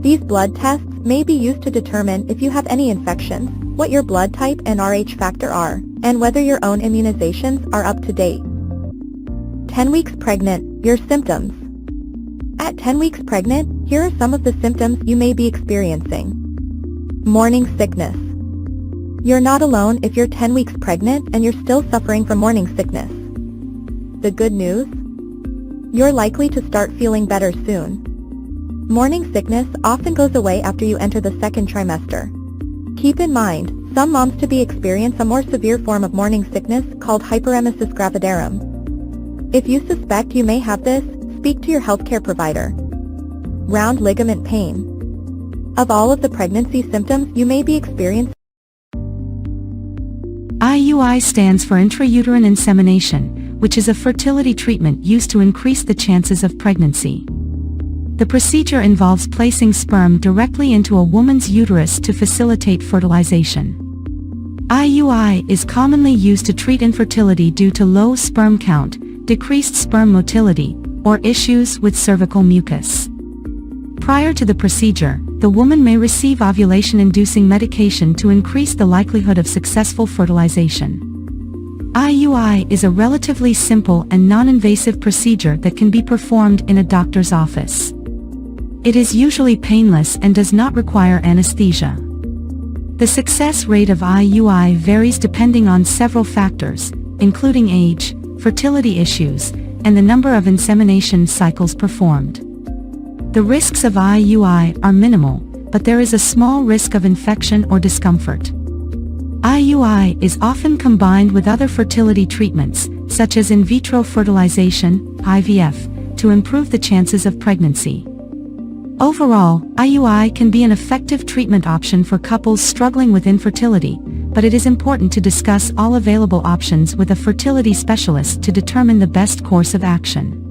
These blood tests may be used to determine if you have any infections, what your blood type and Rh factor are, and whether your own immunizations are up to date. 10 weeks pregnant, your symptoms. At 10 weeks pregnant, here are some of the symptoms you may be experiencing. Morning sickness. You're not alone if you're 10 weeks pregnant and you're still suffering from morning sickness. The good news? You're likely to start feeling better soon. Morning sickness often goes away after you enter the second trimester. Keep in mind, some moms to be experience a more severe form of morning sickness called hyperemesis gravidarum. If you suspect you may have this, speak to your healthcare provider. Round ligament pain. Of all of the pregnancy symptoms you may be experiencing, IUI stands for intrauterine insemination, which is a fertility treatment used to increase the chances of pregnancy. The procedure involves placing sperm directly into a woman's uterus to facilitate fertilization. IUI is commonly used to treat infertility due to low sperm count, decreased sperm motility, or issues with cervical mucus. Prior to the procedure, the woman may receive ovulation-inducing medication to increase the likelihood of successful fertilization. IUI is a relatively simple and non-invasive procedure that can be performed in a doctor's office. It is usually painless and does not require anesthesia. The success rate of IUI varies depending on several factors, including age, fertility issues, and the number of insemination cycles performed. The risks of IUI are minimal, but there is a small risk of infection or discomfort. IUI is often combined with other fertility treatments, such as in vitro fertilization, IVF, to improve the chances of pregnancy. Overall, IUI can be an effective treatment option for couples struggling with infertility, but it is important to discuss all available options with a fertility specialist to determine the best course of action.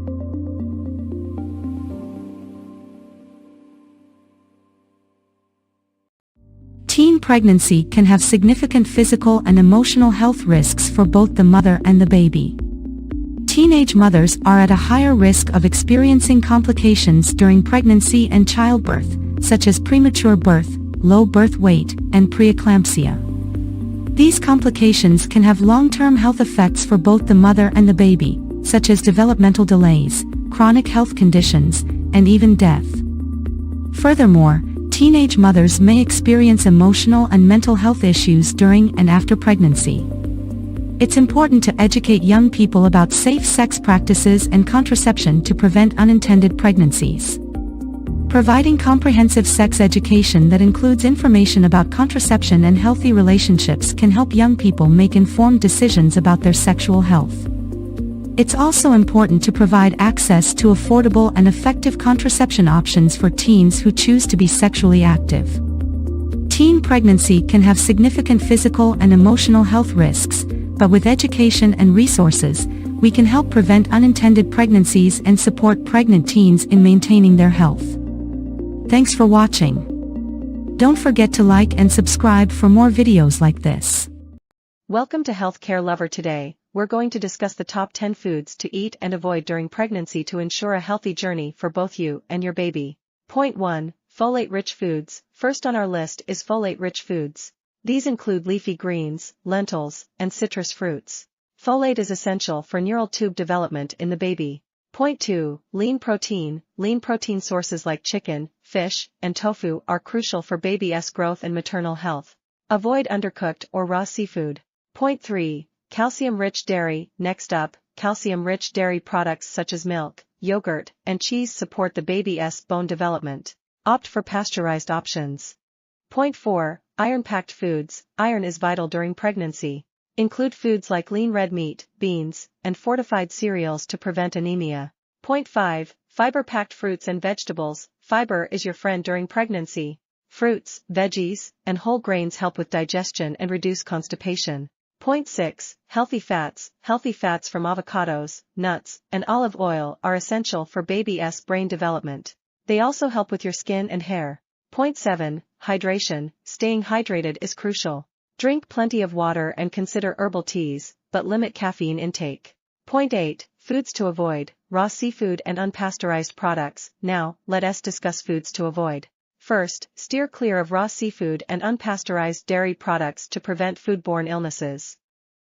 Teen pregnancy can have significant physical and emotional health risks for both the mother and the baby. Teenage mothers are at a higher risk of experiencing complications during pregnancy and childbirth, such as premature birth, low birth weight, and preeclampsia. These complications can have long-term health effects for both the mother and the baby, such as developmental delays, chronic health conditions, and even death. Furthermore, teenage mothers may experience emotional and mental health issues during and after pregnancy. It's important to educate young people about safe sex practices and contraception to prevent unintended pregnancies. Providing comprehensive sex education that includes information about contraception and healthy relationships can help young people make informed decisions about their sexual health. It's also important to provide access to affordable and effective contraception options for teens who choose to be sexually active. Teen pregnancy can have significant physical and emotional health risks, but with education and resources, we can help prevent unintended pregnancies and support pregnant teens in maintaining their health. Thanks for watching. Don't forget to like and subscribe for more videos like this. Welcome to Healthcare Lover. Today, we're going to discuss the top 10 foods to eat and avoid during pregnancy to ensure a healthy journey for both you and your baby. Point 1. Folate-rich foods. First on our list is folate-rich foods. These include leafy greens, lentils, and citrus fruits. Folate is essential for neural tube development in the baby. Point 2. Lean protein. Lean protein sources like chicken, fish, and tofu are crucial for baby's growth and maternal health. Avoid undercooked or raw seafood. Point 3. Calcium-rich dairy. Next up, calcium-rich dairy products such as milk, yogurt, and cheese support the baby's bone development. Opt for pasteurized options. Point 4. Iron-packed foods. Iron is vital during pregnancy. Include foods like lean red meat, beans, and fortified cereals to prevent anemia. Point 5. Fiber-packed fruits and vegetables. Fiber is your friend during pregnancy. Fruits, veggies, and whole grains help with digestion and reduce constipation. Point 6. Healthy fats. Healthy fats from avocados, nuts, and olive oil are essential for baby's brain development. They also help with your skin and hair. Point 7. Hydration. Staying hydrated is crucial. Drink plenty of water and consider herbal teas, but limit caffeine intake. Point 8. Foods to avoid. Raw seafood and unpasteurized products. Now, let us discuss foods to avoid. First, steer clear of raw seafood and unpasteurized dairy products to prevent foodborne illnesses.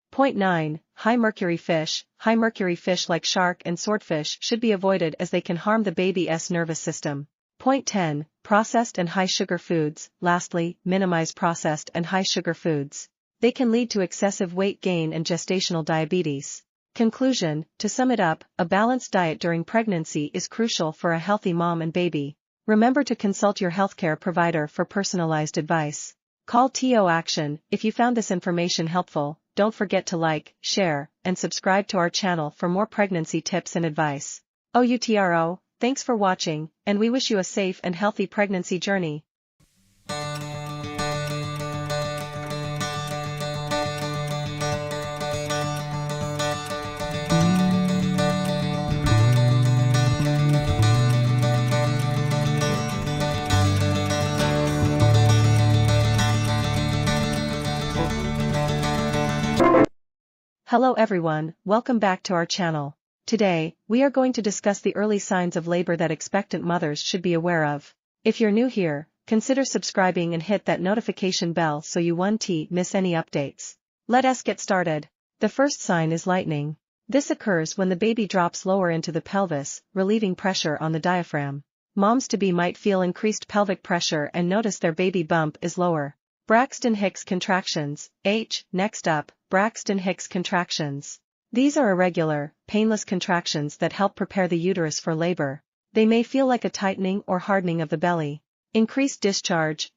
Point 9. High mercury fish. High mercury fish like shark and swordfish should be avoided as they can harm the baby's nervous system. Point 10. Processed and high sugar foods. Lastly, minimize processed and high sugar foods. They can lead to excessive weight gain and gestational diabetes. Conclusion: to sum it up, a balanced diet during pregnancy is crucial for a healthy mom and baby. Remember to consult your healthcare provider for personalized advice. Call TO Action. If you found this information helpful, don't forget to like, share, and subscribe to our channel for more pregnancy tips and advice. OUTRO, thanks for watching, and we wish you a safe and healthy pregnancy journey. Hello everyone, welcome back to our channel. Today, we are going to discuss the early signs of labor that expectant mothers should be aware of. If you're new here, consider subscribing and hit that notification bell so you won't miss any updates. Let us get started. The first sign is lightening. This occurs when the baby drops lower into the pelvis, relieving pressure on the diaphragm. Moms-to-be might feel increased pelvic pressure and notice their baby bump is lower. Braxton Hicks contractions. Next up, Braxton Hicks contractions. These are irregular, painless contractions that help prepare the uterus for labor. They may feel like a tightening or hardening of the belly. Increased discharge.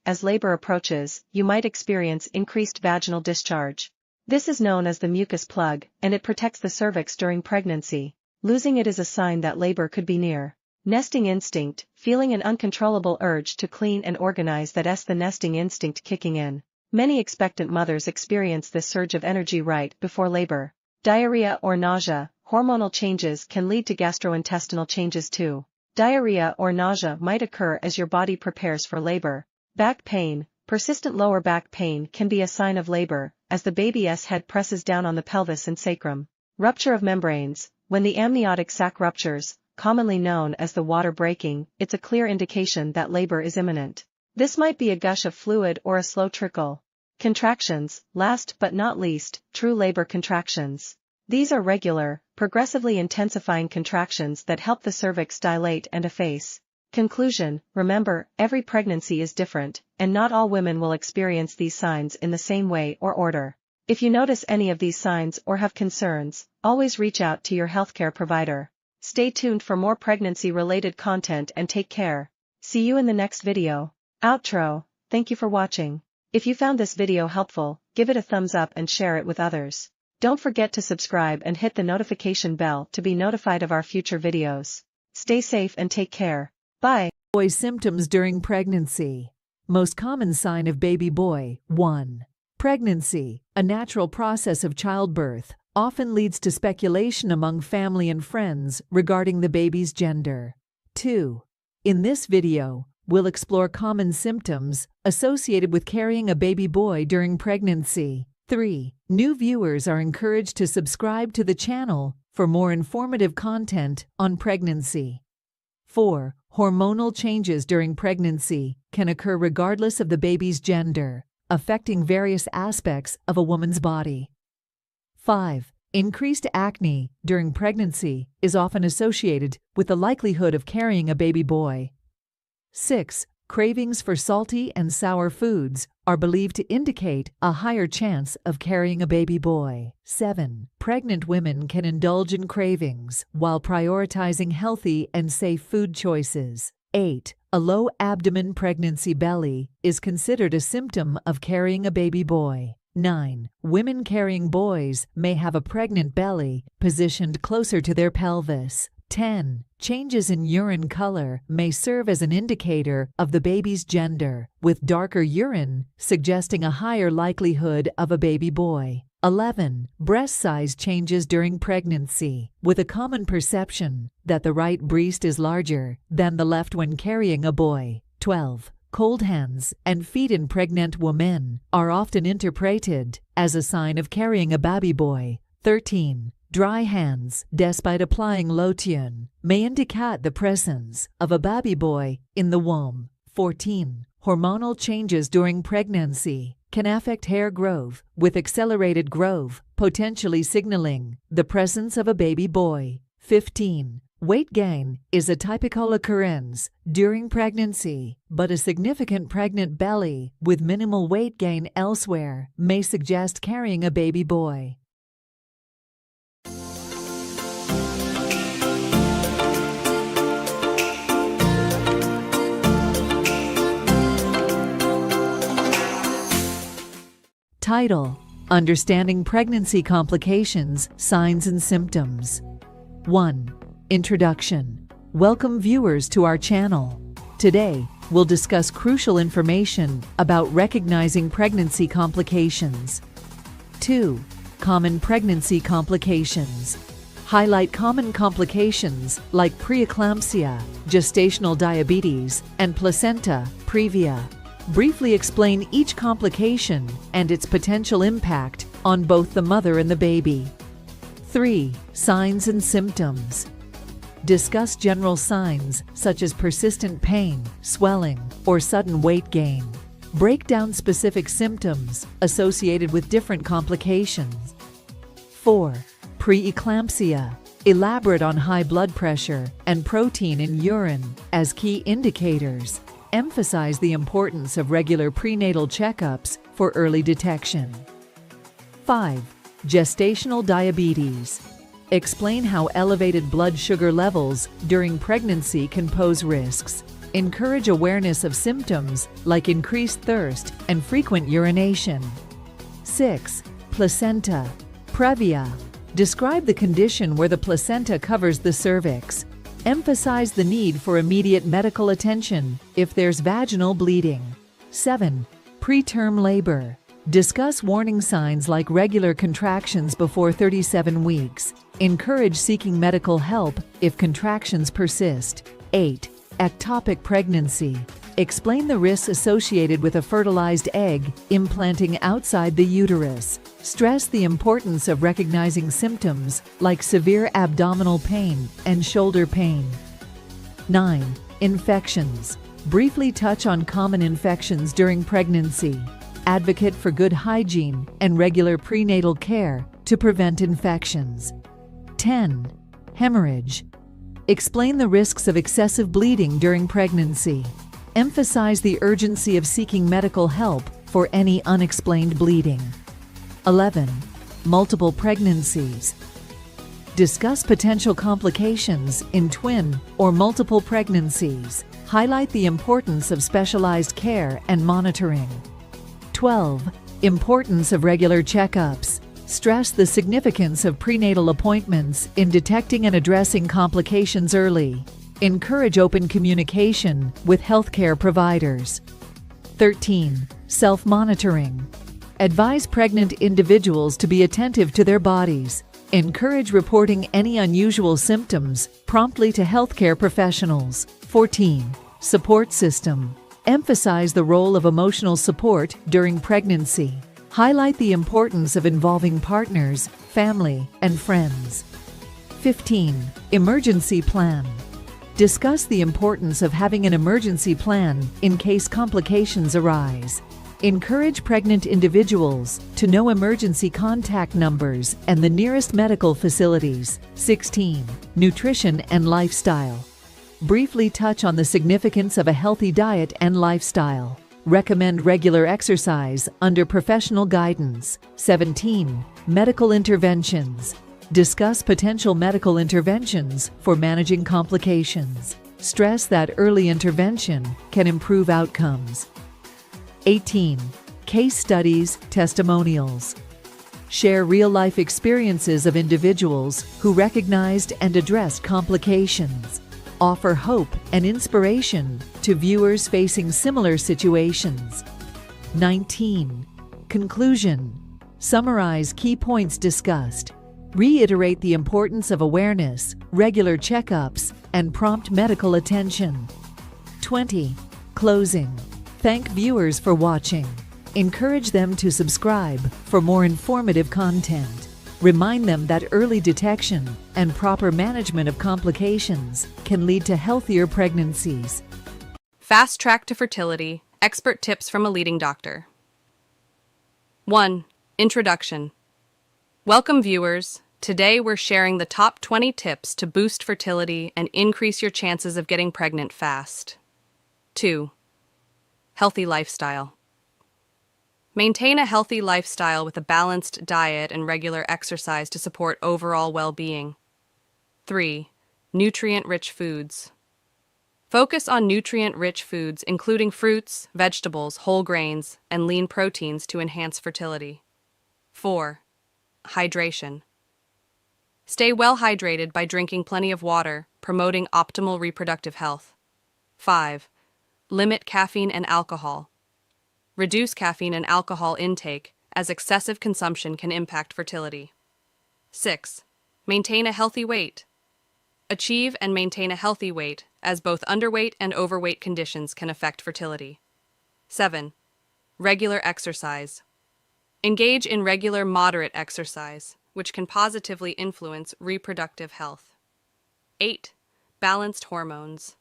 As labor approaches, you might experience increased vaginal discharge. This is known as the mucus plug, and it protects the cervix during pregnancy. Losing it is a sign that labor could be near. Nesting instinct, feeling an uncontrollable urge to clean and organize, that's the nesting instinct kicking in. Many expectant mothers experience this surge of energy right before labor. Diarrhea or nausea, hormonal changes can lead to gastrointestinal changes too. Diarrhea or nausea might occur as your body prepares for labor. Back pain, persistent lower back pain can be a sign of labor, as the baby's head presses down on the pelvis and sacrum. Rupture of membranes, when the amniotic sac ruptures, commonly known as the water breaking, it's a clear indication that labor is imminent. This might be a gush of fluid or a slow trickle. Contractions, last but not least, true labor contractions. These are regular, progressively intensifying contractions that help the cervix dilate and efface. Conclusion: remember, every pregnancy is different, and not all women will experience these signs in the same way or order. If you notice any of these signs or have concerns, always reach out to your healthcare provider. Stay tuned for more pregnancy-related content and take care. See you in the next video. Outro. Thank you for watching. If you found this video helpful, give it a thumbs up and share it with others. Don't forget to subscribe and hit the notification bell to be notified of our future videos. Stay safe and take care. Bye. Boy symptoms during pregnancy. Most common sign of baby boy. 1. Pregnancy, a natural process of childbirth, often leads to speculation among family and friends regarding the baby's gender. 2. In this video, we'll explore common symptoms associated with carrying a baby boy during pregnancy. 3. New viewers are encouraged to subscribe to the channel for more informative content on pregnancy. 4. Hormonal changes during pregnancy can occur regardless of the baby's gender, affecting various aspects of a woman's body. 5. Increased acne during pregnancy is often associated with the likelihood of carrying a baby boy. 6. Cravings for salty and sour foods are believed to indicate a higher chance of carrying a baby boy. 7. Pregnant women can indulge in cravings while prioritizing healthy and safe food choices. 8. A low abdomen pregnancy belly is considered a symptom of carrying a baby boy. 9. Women carrying boys may have a pregnant belly positioned closer to their pelvis. 10. Changes in urine color may serve as an indicator of the baby's gender, with darker urine suggesting a higher likelihood of a baby boy. 11. Breast size changes during pregnancy, with a common perception that the right breast is larger than the left when carrying a boy. 12. Cold hands and feet in pregnant women are often interpreted as a sign of carrying a baby boy. 13. Dry hands, despite applying lotion, may indicate the presence of a baby boy in the womb. 14. Hormonal changes during pregnancy can affect hair growth, with accelerated growth potentially signaling the presence of a baby boy. 15. Weight gain is a typical occurrence during pregnancy, but a significant pregnant belly with minimal weight gain elsewhere may suggest carrying a baby boy. Title: Understanding Pregnancy Complications, Signs and Symptoms. 1. Introduction. Welcome viewers to our channel. Today, we'll discuss crucial information about recognizing pregnancy complications. 2. Common pregnancy complications. Highlight common complications like preeclampsia, gestational diabetes, and placenta previa. Briefly explain each complication and its potential impact on both the mother and the baby. 3. Signs and symptoms. Discuss general signs such as persistent pain, swelling, or sudden weight gain. Break down specific symptoms associated with different complications. 4. Preeclampsia. Elaborate on high blood pressure and protein in urine as key indicators. Emphasize the importance of regular prenatal checkups for early detection. 5. Gestational diabetes. Explain how elevated blood sugar levels during pregnancy can pose risks. Encourage awareness of symptoms like increased thirst and frequent urination. 6. Placenta. Previa. Describe the condition where the placenta covers the cervix. Emphasize the need for immediate medical attention if there's vaginal bleeding. 7. Preterm labor. Discuss warning signs like regular contractions before 37 weeks. Encourage seeking medical help if contractions persist. 8. Ectopic pregnancy. Explain the risks associated with a fertilized egg implanting outside the uterus. Stress the importance of recognizing symptoms like severe abdominal pain and shoulder pain. 9. Infections. Briefly touch on common infections during pregnancy. Advocate for good hygiene and regular prenatal care to prevent infections. 10. Hemorrhage. Explain the risks of excessive bleeding during pregnancy. Emphasize the urgency of seeking medical help for any unexplained bleeding. 11. Multiple pregnancies. Discuss potential complications in twin or multiple pregnancies. Highlight the importance of specialized care and monitoring. 12. Importance of regular checkups. Stress the significance of prenatal appointments in detecting and addressing complications early. Encourage open communication with healthcare providers. 13. Self-monitoring. Advise pregnant individuals to be attentive to their bodies. Encourage reporting any unusual symptoms promptly to healthcare professionals. 14. Support system. Emphasize the role of emotional support during pregnancy. Highlight the importance of involving partners, family, and friends. 15. Emergency plan. Discuss the importance of having an emergency plan in case complications arise. Encourage pregnant individuals to know emergency contact numbers and the nearest medical facilities. 16. Nutrition and lifestyle. Briefly touch on the significance of a healthy diet and lifestyle. Recommend regular exercise under professional guidance. 17. Medical interventions. Discuss potential medical interventions for managing complications. Stress that early intervention can improve outcomes. 18. Case studies, testimonials. Share real-life experiences of individuals who recognized and addressed complications. Offer hope and inspiration to viewers facing similar situations. 19. Conclusion. Summarize key points discussed. Reiterate the importance of awareness, regular checkups, and prompt medical attention. 20. Closing. Thank viewers for watching. Encourage them to subscribe for more informative content. Remind them that early detection and proper management of complications can lead to healthier pregnancies. Fast track to fertility. Expert tips from a leading doctor. 1. Introduction. Welcome viewers. Today we're sharing the top 20 tips to boost fertility and increase your chances of getting pregnant fast. 2. Healthy lifestyle. Maintain a healthy lifestyle with a balanced diet and regular exercise to support overall well-being. 3. Nutrient-rich foods. Focus on nutrient-rich foods, including fruits, vegetables, whole grains, and lean proteins to enhance fertility. 4. Hydration. Stay well hydrated by drinking plenty of water, promoting optimal reproductive health. 5. Limit caffeine and alcohol. Reduce caffeine and alcohol intake, as excessive consumption can impact fertility. 6. Maintain a healthy weight. Achieve and maintain a healthy weight, as both underweight and overweight conditions can affect fertility. 7. Regular exercise. Engage in regular moderate exercise, which can positively influence reproductive health. 8. Balanced hormones.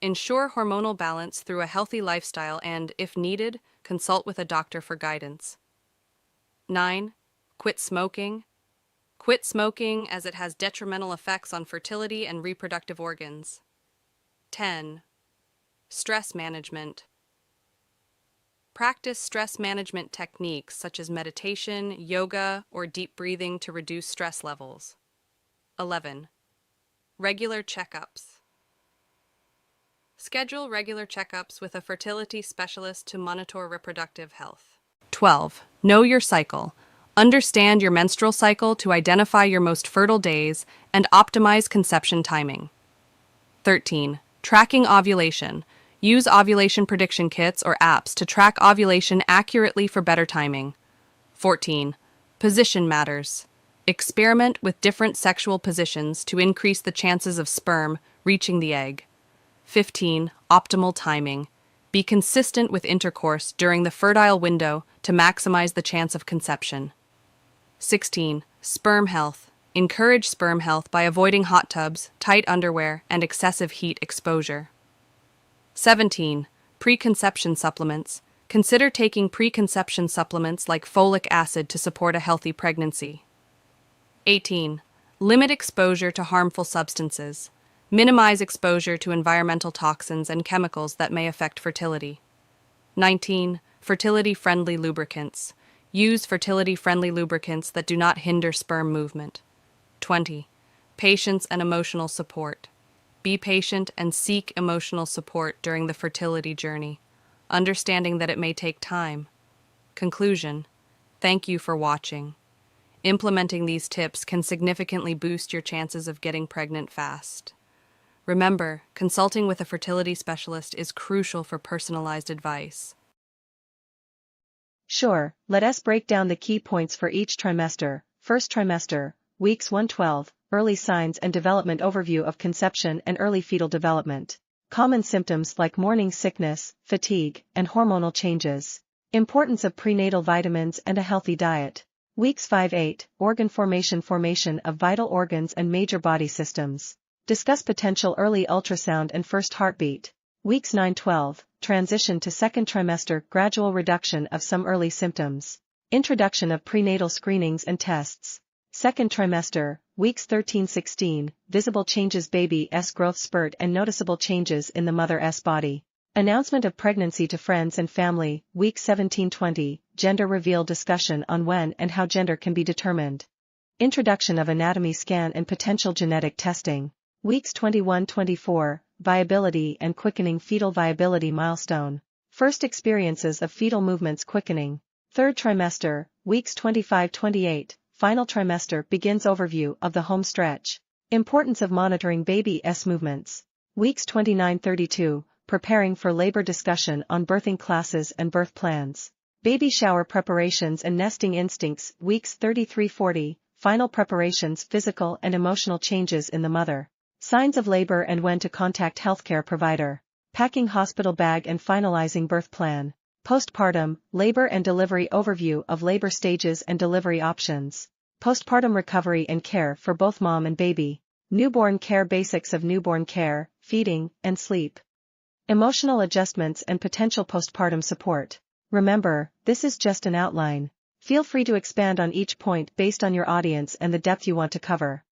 Ensure hormonal balance through a healthy lifestyle and, if needed, consult with a doctor for guidance. 9. Quit smoking. Quit smoking as it has detrimental effects on fertility and reproductive organs. 10. Stress management. Practice stress management techniques such as meditation, yoga, or deep breathing to reduce stress levels. 11. Regular checkups. Schedule regular checkups with a fertility specialist to monitor reproductive health. 12. Know your cycle. Understand your menstrual cycle to identify your most fertile days and optimize conception timing. 13. Tracking ovulation. Use ovulation prediction kits or apps to track ovulation accurately for better timing. 14. Position matters. Experiment with different sexual positions to increase the chances of sperm reaching the egg. 15. Optimal timing. Be consistent with intercourse during the fertile window to maximize the chance of conception. 16. Sperm health. Encourage sperm health by avoiding hot tubs, tight underwear, and excessive heat exposure. 17. Preconception supplements. Consider taking preconception supplements like folic acid to support a healthy pregnancy. 18. Limit exposure to harmful substances. Minimize exposure to environmental toxins and chemicals that may affect fertility. 19. Fertility-friendly lubricants. Use fertility-friendly lubricants that do not hinder sperm movement. 20. Patience and emotional support. Be patient and seek emotional support during the fertility journey, understanding that it may take time. Conclusion. Thank you for watching. Implementing these tips can significantly boost your chances of getting pregnant fast. Remember, consulting with a fertility specialist is crucial for personalized advice. Sure, let us break down the key points for each trimester. First trimester, weeks 1-12, early signs and development overview of conception and early fetal development. Common symptoms like morning sickness, fatigue, and hormonal changes. Importance of prenatal vitamins and a healthy diet. Weeks 5-8, organ formation of vital organs and major body systems. Discuss potential early ultrasound and first heartbeat. Weeks 9-12, transition to second trimester, gradual reduction of some early symptoms. Introduction of prenatal screenings and tests. Second trimester, weeks 13-16, visible changes, baby's growth spurt and noticeable changes in the mother's body. Announcement of pregnancy to friends and family, weeks 17-20, gender reveal, discussion on when and how gender can be determined. Introduction of anatomy scan and potential genetic testing. Weeks 21-24, viability and quickening, fetal viability milestone. First experiences of fetal movements quickening. Third trimester, weeks 25-28, final trimester, begins overview of the home stretch. Importance of monitoring baby's movements. Weeks 29-32, preparing for labor, discussion on birthing classes and birth plans. Baby shower preparations and nesting instincts. Weeks 33-40, final preparations, physical and emotional changes in the mother. Signs of labor and when to contact healthcare provider. Packing hospital bag and finalizing birth plan. Postpartum, labor and delivery overview of labor stages and delivery options. Postpartum recovery and care for both mom and baby. Newborn care, basics of newborn care, feeding, and sleep. Emotional adjustments and potential postpartum support. Remember, this is just an outline. Feel free to expand on each point based on your audience and the depth you want to cover.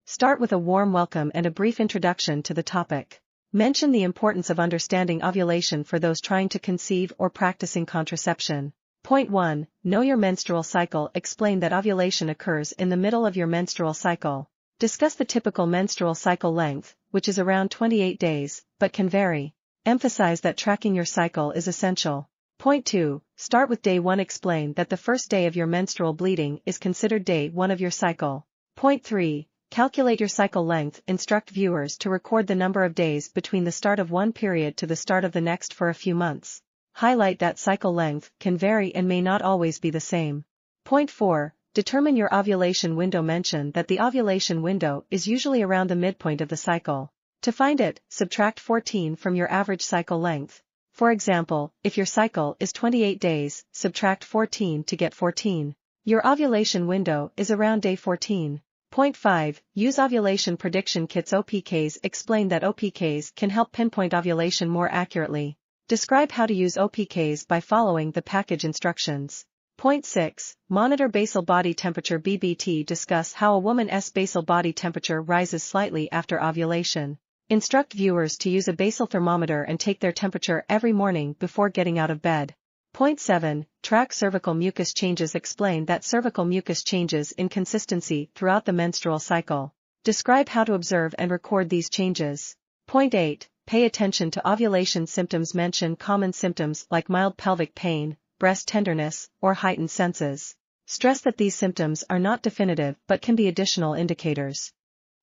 Start with a warm welcome and a brief introduction to the topic. Mention the importance of understanding ovulation for those trying to conceive or practicing contraception. Point 1. Know your menstrual cycle. Explain that ovulation occurs in the middle of your menstrual cycle. Discuss the typical menstrual cycle length, which is around 28 days, but can vary. Emphasize that tracking your cycle is essential. Point 2. Start with day 1. Explain that the first day of your menstrual bleeding is considered day 1 of your cycle. Point 3. Calculate your cycle length. Instruct viewers to record the number of days between the start of one period to the start of the next for a few months. Highlight that cycle length can vary and may not always be the same. Point 4. Determine your ovulation window. Mention that the ovulation window is usually around the midpoint of the cycle. To find it, subtract 14 from your average cycle length. For example, if your cycle is 28 days, subtract 14 to get 14. Your ovulation window is around day 14. Point 5. Use ovulation prediction kits. OPKs. Explain that OPKs can help pinpoint ovulation more accurately. Describe how to use OPKs by following the package instructions. Point 6. Monitor basal body temperature. BBT. Discuss how a woman's basal body temperature rises slightly after ovulation. Instruct viewers to use a basal thermometer and take their temperature every morning before getting out of bed. Point 7. Track cervical mucus changes. Explain that cervical mucus changes in consistency throughout the menstrual cycle. Describe how to observe and record these changes. Point 8. Pay attention to ovulation symptoms. Mention common symptoms like mild pelvic pain, breast tenderness, or heightened senses. Stress that these symptoms are not definitive but can be additional indicators.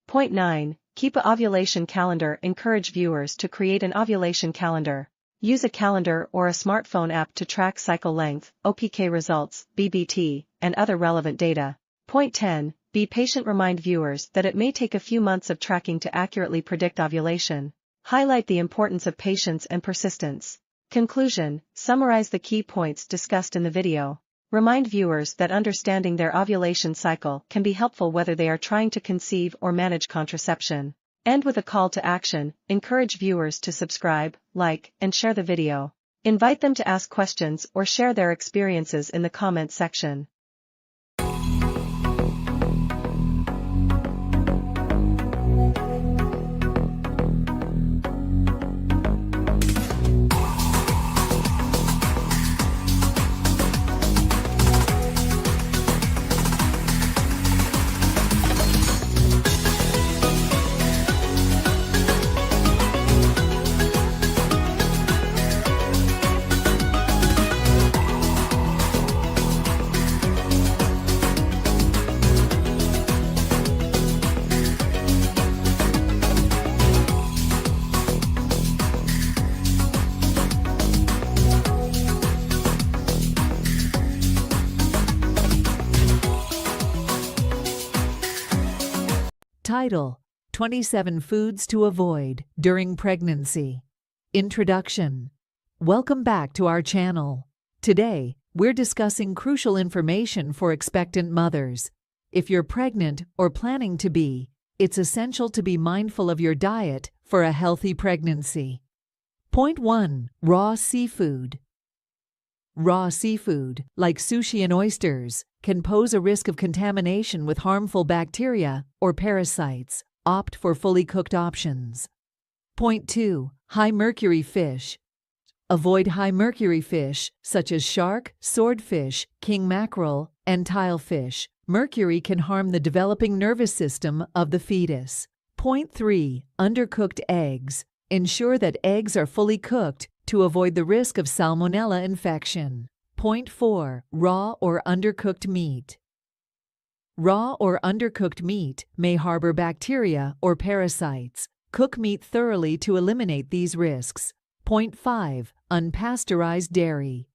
Point 9. Keep a ovulation calendar. Encourage viewers to create an ovulation calendar. Use a calendar or a smartphone app to track cycle length, OPK results, BBT, and other relevant data. Point 10. Be patient. Remind viewers that it may take a few months of tracking to accurately predict ovulation. Highlight the importance of patience and persistence. Conclusion. Summarize the key points discussed in the video. Remind viewers that understanding their ovulation cycle can be helpful whether they are trying to conceive or manage contraception. End with a call to action. Encourage viewers to subscribe, like, and share the video. Invite them to ask questions or share their experiences in the comments section. Title: 27 Foods to Avoid During Pregnancy. Introduction. Welcome back to our channel. Today, we're discussing crucial information for expectant mothers. If you're pregnant or planning to be, it's essential to be mindful of your diet for a healthy pregnancy. Point 1. Raw seafood. Raw seafood, like sushi and oysters, can pose a risk of contamination with harmful bacteria or parasites. Opt for fully cooked options. Point 2. High mercury fish. Avoid high mercury fish, such as shark, swordfish, king mackerel, and tilefish. Mercury can harm the developing nervous system of the fetus. Point 3. Undercooked eggs. Ensure that eggs are fully cooked to avoid the risk of salmonella infection. Point 4. Raw or undercooked meat. Raw or undercooked meat may harbor bacteria or parasites. Cook meat thoroughly to eliminate these risks. Point 5. Unpasteurized dairy.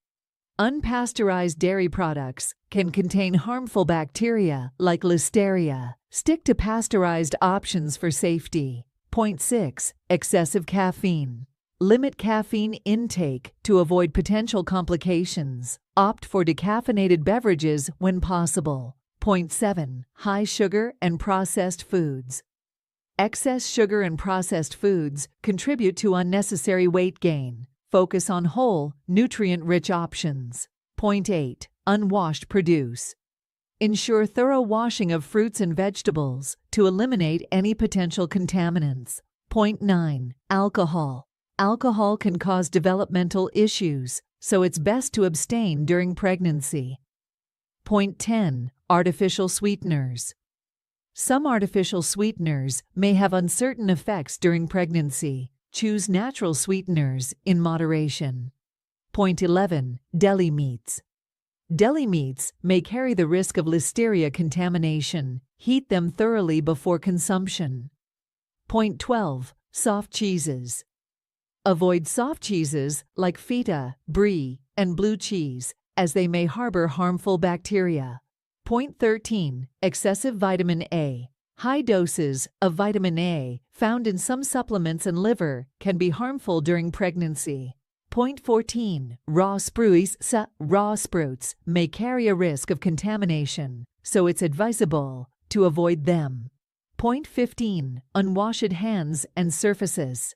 Unpasteurized dairy products can contain harmful bacteria like Listeria. Stick to pasteurized options for safety. Point 6. Excessive caffeine. Limit caffeine intake to avoid potential complications. Opt for decaffeinated beverages when possible. Point 7. High sugar and processed foods. Excess sugar and processed foods contribute to unnecessary weight gain. Focus on whole, nutrient-rich options. Point 8. Unwashed produce. Ensure thorough washing of fruits and vegetables to eliminate any potential contaminants. Point 9. Alcohol. Alcohol can cause developmental issues, so it's best to abstain during pregnancy. Point 10. Artificial sweeteners. Some artificial sweeteners may have uncertain effects during pregnancy. Choose natural sweeteners in moderation. Point 11. Deli meats. Deli meats may carry the risk of Listeria contamination. Heat them thoroughly before consumption. Point 12. Soft cheeses. Avoid soft cheeses like feta, brie, and blue cheese, as they may harbor harmful bacteria. Point 13. Excessive vitamin A. High doses of vitamin A found in some supplements and liver can be harmful during pregnancy. Point 14. Raw spruce. Raw sprouts may carry a risk of contamination, so it's advisable to avoid them. Point 15. Unwashed hands and surfaces.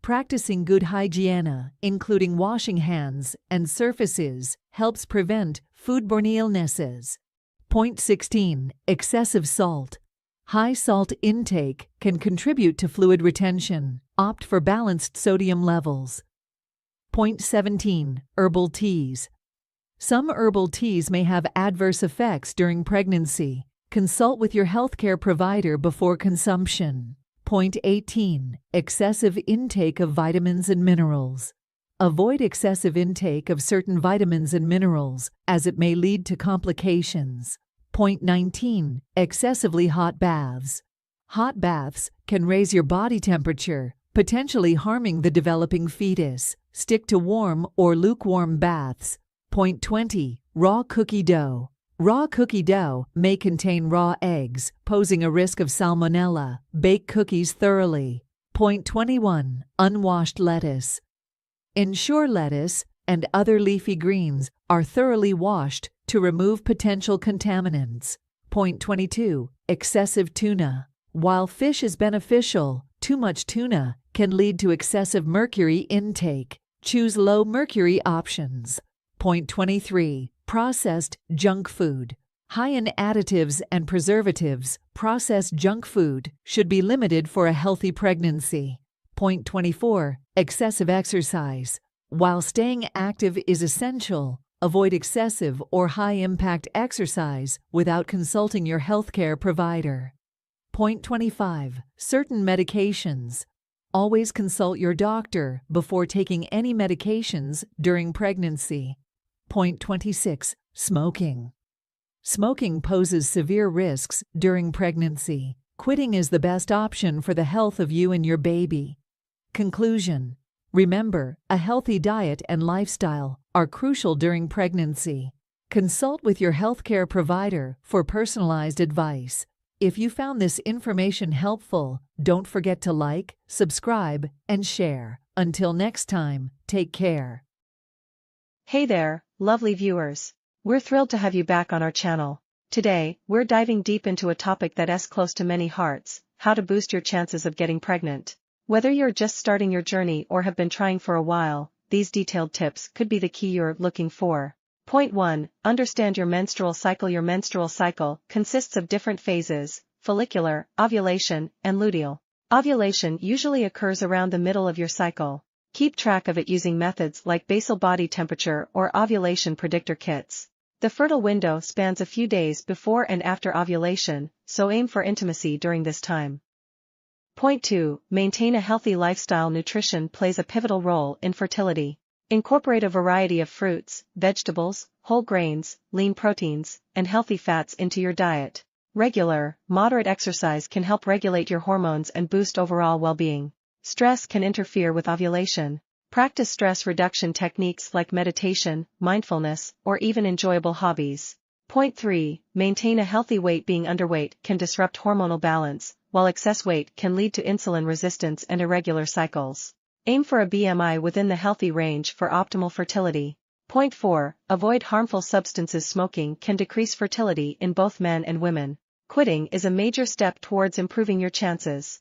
Practicing good hygiene, including washing hands and surfaces, helps prevent foodborne illnesses. Point 16. Excessive salt. High salt intake can contribute to fluid retention. Opt for balanced sodium levels. Point 17. Herbal teas. Some herbal teas may have adverse effects during pregnancy. Consult with your healthcare provider before consumption. Point 18. Excessive intake of vitamins and minerals. Avoid excessive intake of certain vitamins and minerals, as it may lead to complications. Point 19. Excessively hot baths. Hot baths can raise your body temperature, potentially harming the developing fetus. Stick to warm or lukewarm baths. Point 20. Raw cookie dough. Raw cookie dough may contain raw eggs, posing a risk of salmonella. Bake cookies thoroughly. Point 21. Unwashed lettuce. Ensure lettuce and other leafy greens are thoroughly washed to remove potential contaminants. Point 22. Excessive tuna. While fish is beneficial, too much tuna can lead to excessive mercury intake. Choose low mercury options. Point 23. Processed junk food. High in additives and preservatives, processed junk food should be limited for a healthy pregnancy. Point 24. Excessive exercise. While staying active is essential, avoid excessive or high-impact exercise without consulting your healthcare provider. Point 25. Certain medications. Always consult your doctor before taking any medications during pregnancy. Point 26. Smoking. Smoking poses severe risks during pregnancy. Quitting is the best option for the health of you and your baby. Conclusion. Remember, a healthy diet and lifestyle are crucial during pregnancy. Consult with your healthcare provider for personalized advice. If you found this information helpful, don't forget to like, subscribe, and share. Until next time, take care. Hey there, lovely viewers. We're thrilled to have you back on our channel. Today, we're diving deep into a topic that's close to many hearts: how to boost your chances of getting pregnant. Whether you're just starting your journey or have been trying for a while, these detailed tips could be the key you're looking for. Point 1. Understand your menstrual cycle. Your menstrual cycle consists of different phases: follicular, ovulation, and luteal. Ovulation usually occurs around the middle of your cycle. Keep track of it using methods like basal body temperature or ovulation predictor kits. The fertile window spans a few days before and after ovulation, so aim for intimacy during this time. Point 2. Maintain a healthy lifestyle. Nutrition plays a pivotal role in fertility. Incorporate a variety of fruits, vegetables, whole grains, lean proteins, and healthy fats into your diet. Regular, moderate exercise can help regulate your hormones and boost overall well-being. Stress can interfere with ovulation. Practice stress reduction techniques like meditation, mindfulness, or even enjoyable hobbies. Point 3. Maintain a healthy weight. Being underweight can disrupt hormonal balance, while excess weight can lead to insulin resistance and irregular cycles. Aim for a BMI within the healthy range for optimal fertility. Point 4. Avoid harmful substances. Smoking can decrease fertility in both men and women. Quitting is a major step towards improving your chances.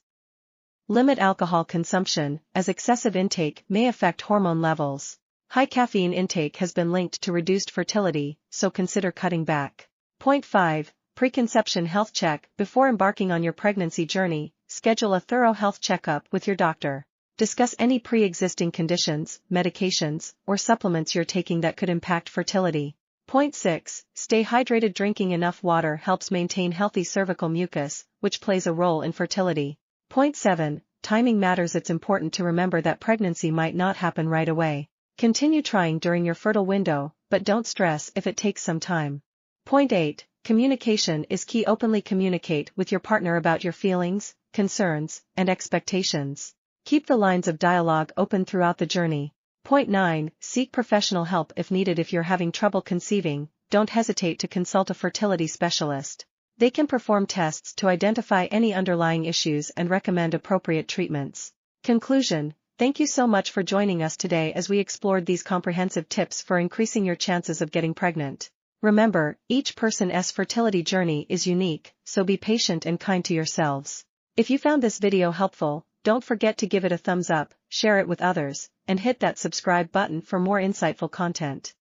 Limit alcohol consumption, as excessive intake may affect hormone levels. High caffeine intake has been linked to reduced fertility, so consider cutting back. Point 5. Preconception health check. Before embarking on your pregnancy journey, schedule a thorough health checkup with your doctor. Discuss any pre-existing conditions, medications, or supplements you're taking that could impact fertility. Point 6. Stay hydrated. Drinking enough water helps maintain healthy cervical mucus, which plays a role in fertility. Point 7. Timing matters. It's important to remember that pregnancy might not happen right away. Continue trying during your fertile window, but don't stress if it takes some time. Point 8. Communication is key. Openly communicate with your partner about your feelings, concerns, and expectations. Keep the lines of dialogue open throughout the journey. Point 9. Seek professional help if needed. If you're having trouble conceiving, don't hesitate to consult a fertility specialist. They can perform tests to identify any underlying issues and recommend appropriate treatments. Conclusion. Thank you so much for joining us today as we explored these comprehensive tips for increasing your chances of getting pregnant. Remember, each person's fertility journey is unique, so be patient and kind to yourselves. If you found this video helpful, don't forget to give it a thumbs up, share it with others, and hit that subscribe button for more insightful content.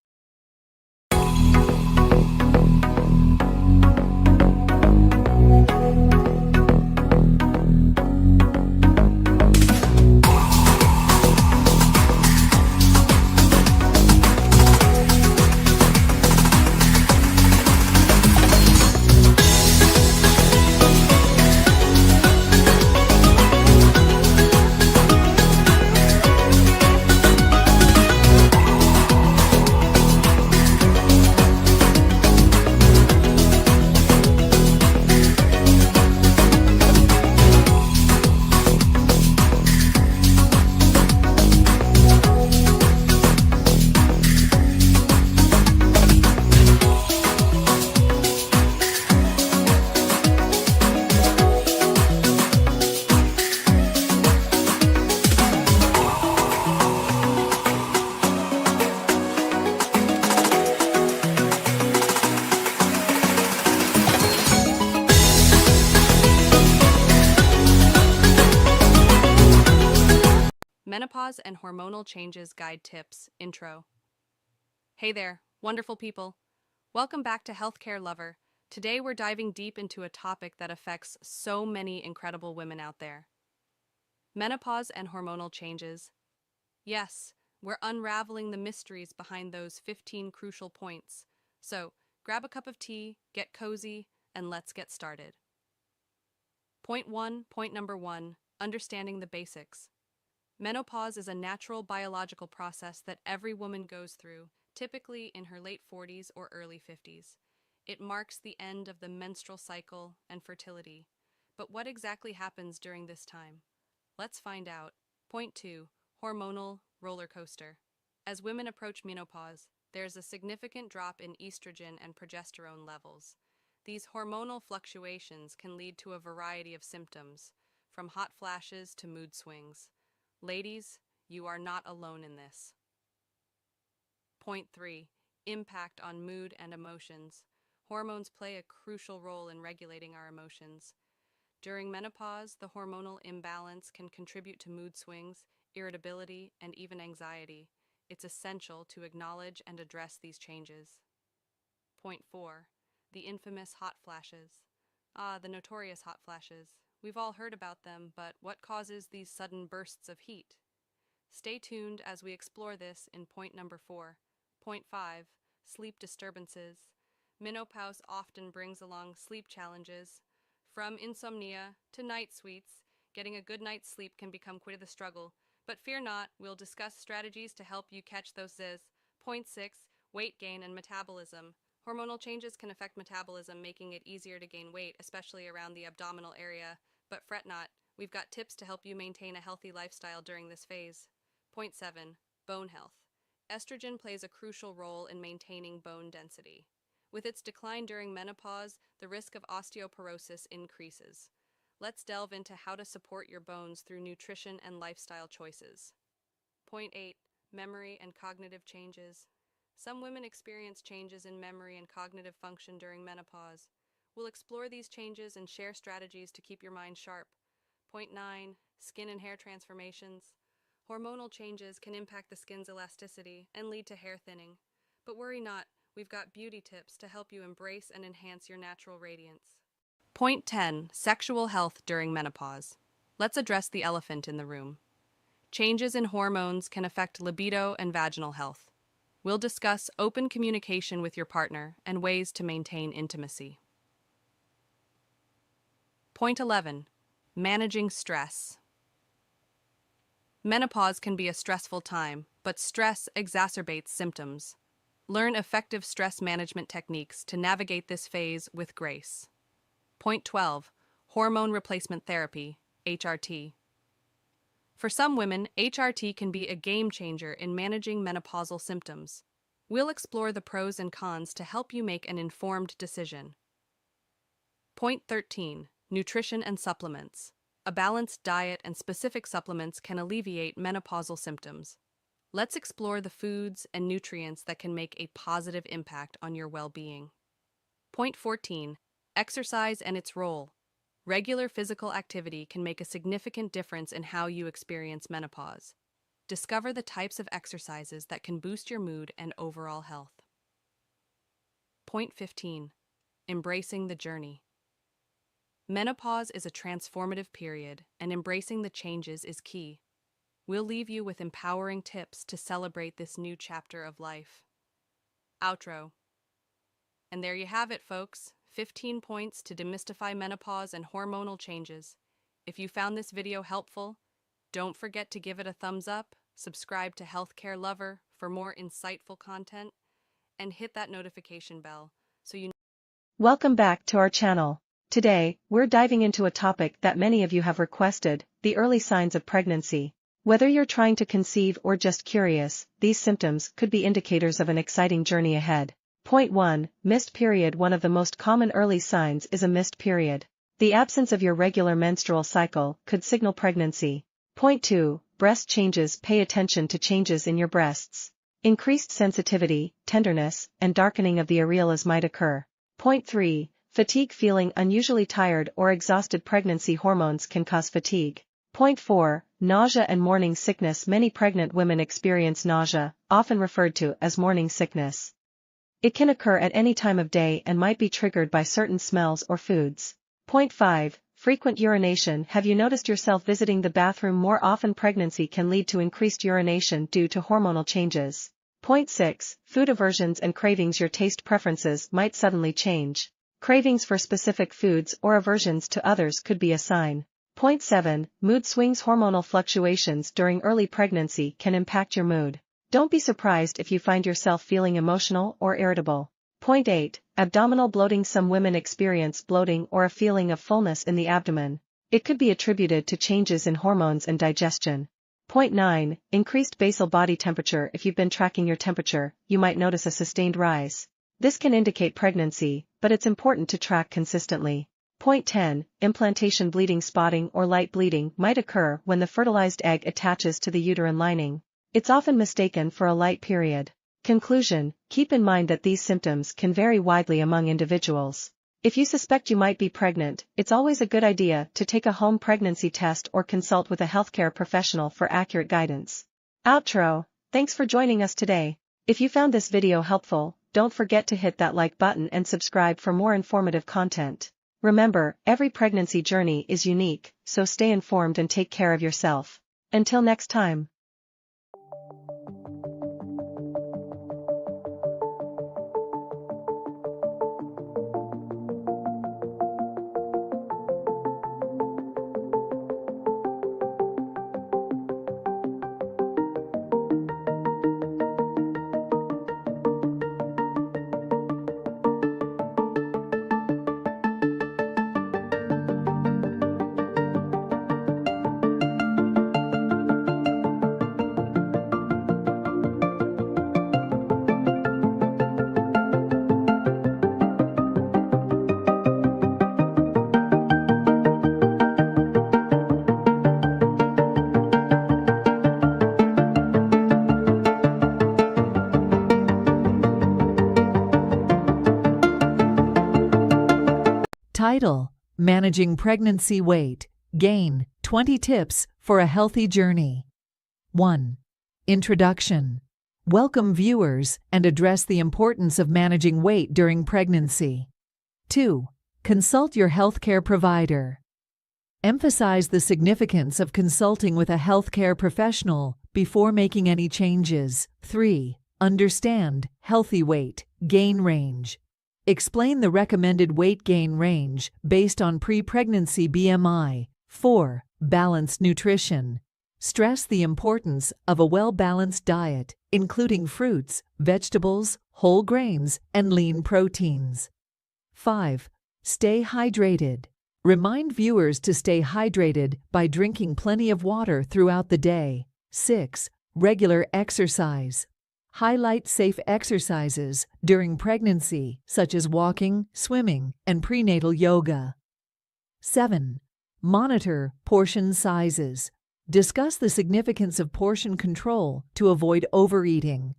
Menopause and Hormonal Changes Guide Tips Intro. Hey there, wonderful people. Welcome back to Healthcare Lover. Today we're diving deep into a topic that affects so many incredible women out there. Menopause and hormonal changes. Yes, we're unraveling the mysteries behind those 15 crucial points. So, grab a cup of tea, get cozy, and let's get started. Point number one, understanding the basics. Menopause is a natural biological process that every woman goes through, typically in her late 40s or early 50s. It marks the end of the menstrual cycle and fertility. But what exactly happens during this time? Let's find out. Point 2. Hormonal roller coaster. As women approach menopause, there's a significant drop in estrogen and progesterone levels. These hormonal fluctuations can lead to a variety of symptoms, from hot flashes to mood swings. Ladies, you are not alone in this. Point 3. Impact on mood and emotions. Hormones play a crucial role in regulating our emotions. During menopause, the hormonal imbalance can contribute to mood swings, irritability, and even anxiety. It's essential to acknowledge and address these changes. Point 4. The infamous hot flashes. The notorious hot flashes. We've all heard about them, but what causes these sudden bursts of heat? Stay tuned as we explore this in point number 4. Point 5. Sleep disturbances. Menopause often brings along sleep challenges. From insomnia to night sweats, getting a good night's sleep can become quite the struggle. But fear not, we'll discuss strategies to help you catch those ziz. Point 6. Weight gain and metabolism. Hormonal changes can affect metabolism, making it easier to gain weight, especially around the abdominal area. But fret not, we've got tips to help you maintain a healthy lifestyle during this phase. Point 7. Bone health. Estrogen plays a crucial role in maintaining bone density. With its decline during menopause, the risk of osteoporosis increases. Let's delve into how to support your bones through nutrition and lifestyle choices. Point 8. Memory and cognitive changes. Some women experience changes in memory and cognitive function during menopause. We'll explore these changes and share strategies to keep your mind sharp. Point 9. Skin and hair transformations. Hormonal changes can impact the skin's elasticity and lead to hair thinning. But worry not, we've got beauty tips to help you embrace and enhance your natural radiance. Point 10. Sexual health during menopause. Let's address the elephant in the room. Changes in hormones can affect libido and vaginal health. We'll discuss open communication with your partner and ways to maintain intimacy. Point 11. Managing stress. Menopause can be a stressful time, but stress exacerbates symptoms. Learn effective stress management techniques to navigate this phase with grace. Point 12. Hormone replacement therapy, HRT. For some women, HRT can be a game changer in managing menopausal symptoms. We'll explore the pros and cons to help you make an informed decision. Point 13. Nutrition and supplements. A balanced diet and specific supplements can alleviate menopausal symptoms. Let's explore the foods and nutrients that can make a positive impact on your well-being. Point 14. Exercise and its role. Regular physical activity can make a significant difference in how you experience menopause. Discover the types of exercises that can boost your mood and overall health. Point 15. Embracing the journey. Menopause is a transformative period, and embracing the changes is key. We'll leave you with empowering tips to celebrate this new chapter of life. Outro. And there you have it, folks. 15 points to demystify menopause and hormonal changes. If you found this video helpful, don't forget to give it a thumbs up, subscribe to Healthcare Lover for more insightful content, and hit that notification bell so you know. Welcome back to our channel. Today, we're diving into a topic that many of you have requested, the early signs of pregnancy. Whether you're trying to conceive or just curious, these symptoms could be indicators of an exciting journey ahead. Point 1. Missed period. One of the most common early signs is a missed period. The absence of your regular menstrual cycle could signal pregnancy. Point 2. Breast changes. Pay attention to changes in your breasts. Increased sensitivity, tenderness, and darkening of the areolas might occur. Point 3. Fatigue. Feeling unusually tired or exhausted. Pregnancy hormones can cause fatigue. Point 4. Nausea and morning sickness. Many pregnant women experience nausea, often referred to as morning sickness. It can occur at any time of day and might be triggered by certain smells or foods. Point 5. Frequent urination. Have you noticed yourself visiting the bathroom more often? Pregnancy can lead to increased urination due to hormonal changes. Point 6. Food aversions and cravings. Your taste preferences might suddenly change. Cravings for specific foods or aversions to others could be a sign. Point 7. Mood swings. Hormonal fluctuations during early pregnancy can impact your mood. Don't be surprised if you find yourself feeling emotional or irritable. Point 8. Abdominal bloating. Some women experience bloating or a feeling of fullness in the abdomen. It could be attributed to changes in hormones and digestion. Point 9. Increased basal body temperature. If you've been tracking your temperature, you might notice a sustained rise. This can indicate pregnancy, but it's important to track consistently. Point 10. Implantation. Bleeding. Spotting or light bleeding might occur when the fertilized egg attaches to the uterine lining. It's often mistaken for a light period. Conclusion. Keep in mind that these symptoms can vary widely among individuals. If you suspect you might be pregnant, it's always a good idea to take a home pregnancy test or consult with a healthcare professional for accurate guidance. Outro. Thanks for joining us today. If you found this video helpful, don't forget to hit that like button and subscribe for more informative content. Remember, every pregnancy journey is unique, so stay informed and take care of yourself. Until next time. Title: Managing Pregnancy Weight Gain 20 Tips for a Healthy Journey. 1. Introduction. Welcome viewers and address the importance of managing weight during pregnancy. 2. Consult your healthcare provider. Emphasize the significance of consulting with a healthcare professional before making any changes. 3. Understand healthy weight gain range. Explain the recommended weight gain range based on pre-pregnancy BMI. 4. Balanced nutrition. Stress the importance of a well-balanced diet, including fruits, vegetables, whole grains, and lean proteins. 5. Stay hydrated. Remind viewers to stay hydrated by drinking plenty of water throughout the day. 6. Regular exercise. Highlight safe exercises during pregnancy, such as walking, swimming, and prenatal yoga. 7. Monitor portion sizes. Discuss the significance of portion control to avoid overeating.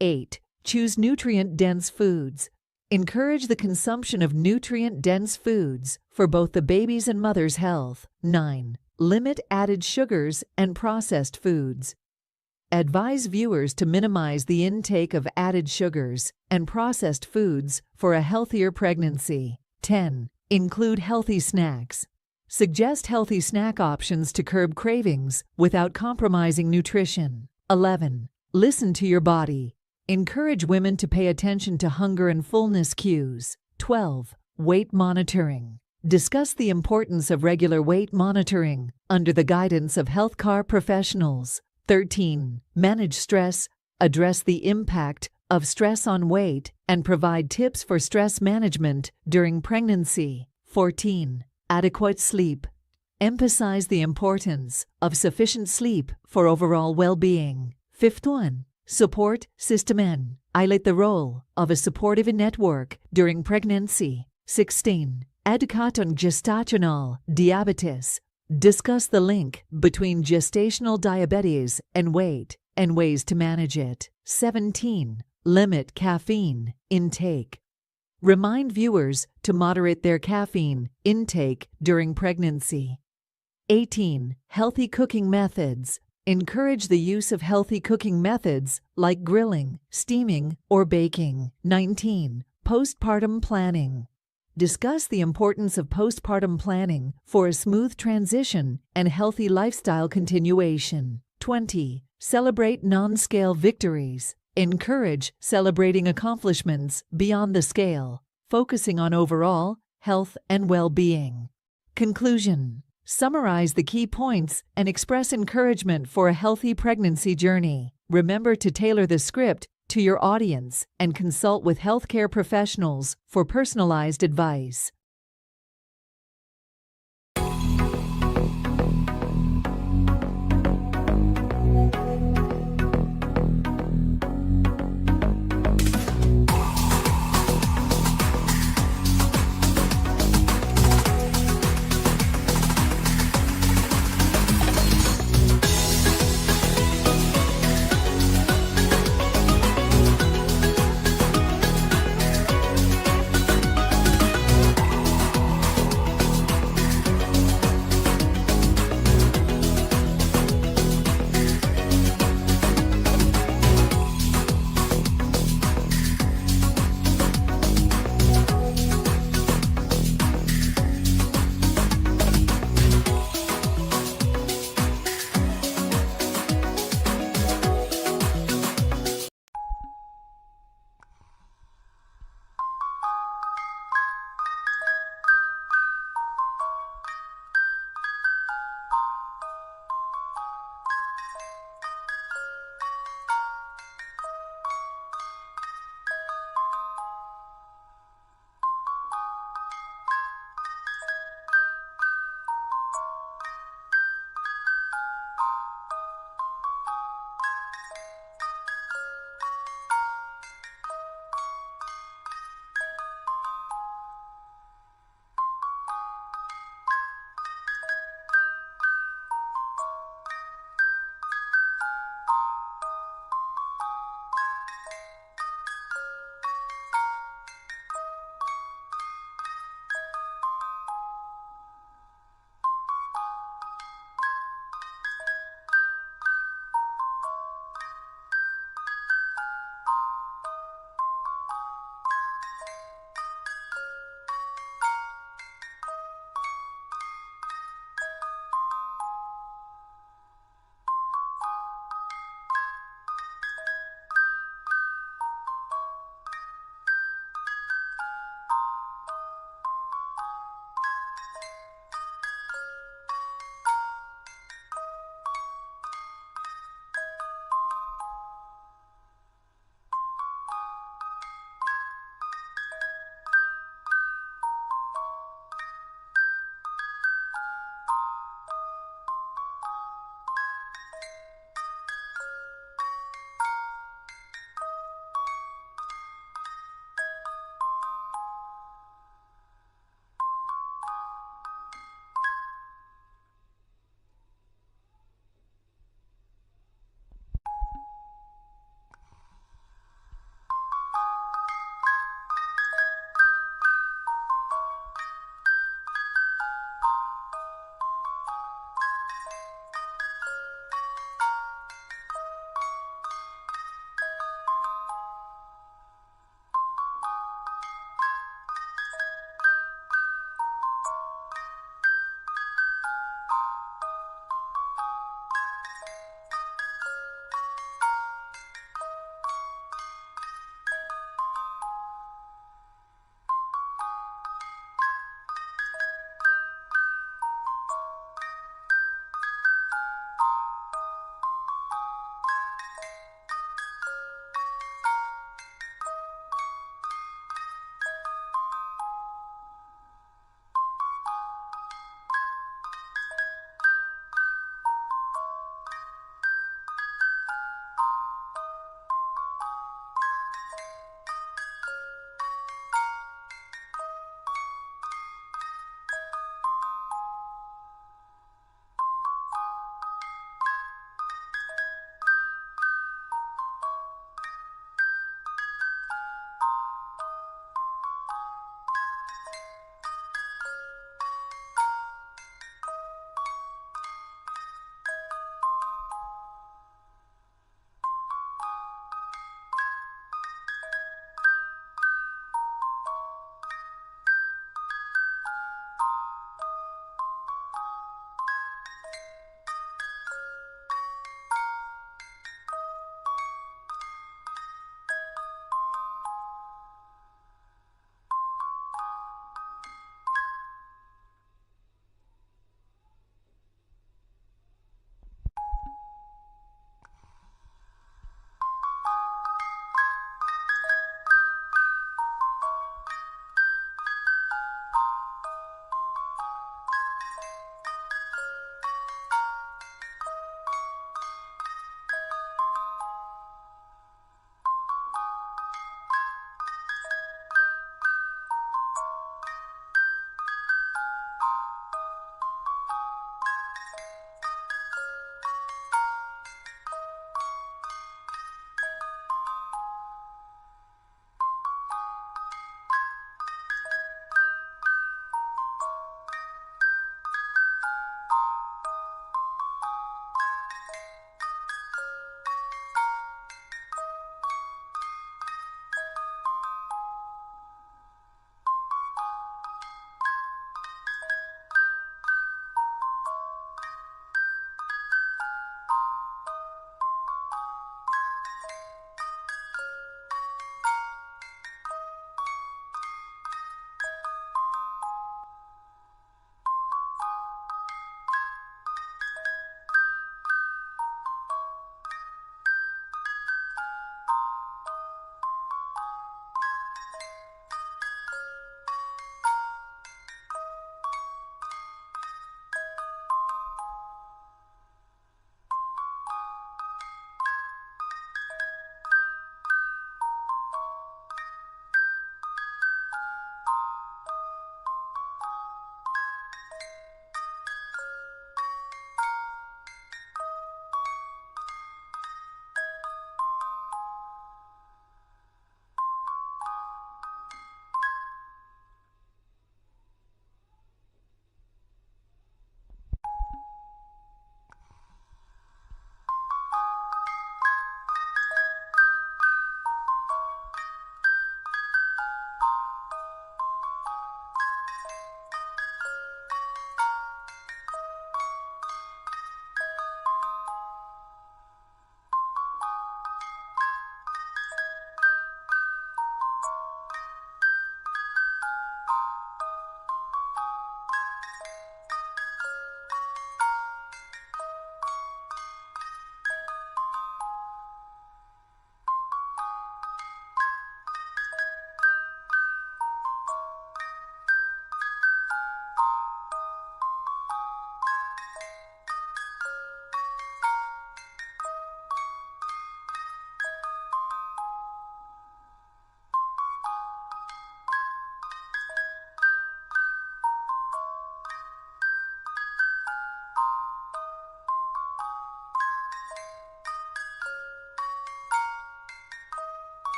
8. Choose nutrient-dense foods. Encourage the consumption of nutrient-dense foods for both the baby's and mother's health. 9. Limit added sugars and processed foods. Advise viewers to minimize the intake of added sugars and processed foods for a healthier pregnancy. 10. Include healthy snacks. Suggest healthy snack options to curb cravings without compromising nutrition. 11. Listen to your body. Encourage women to pay attention to hunger and fullness cues. 12. Weight monitoring. Discuss the importance of regular weight monitoring under the guidance of healthcare professionals. 13. Manage stress. Address the impact of stress on weight and provide tips for stress management during pregnancy. 14. Adequate sleep. Emphasize the importance of sufficient sleep for overall well-being. 15. Support system. Highlight the role of a supportive network during pregnancy. 16. Education gestational diabetes. Discuss the link between gestational diabetes and weight and ways to manage it. 17. Limit caffeine intake. Remind viewers to moderate their caffeine intake during pregnancy. 18. Healthy cooking methods. Encourage the use of healthy cooking methods like grilling, steaming, or baking. 19. Postpartum planning. Discuss the importance of postpartum planning for a smooth transition and healthy lifestyle continuation. 20. Celebrate non-scale victories. Encourage celebrating accomplishments beyond the scale, focusing on overall health and well-being. Conclusion. Summarize the key points and express encouragement for a healthy pregnancy journey. Remember to tailor the script to your audience and consult with healthcare professionals for personalized advice.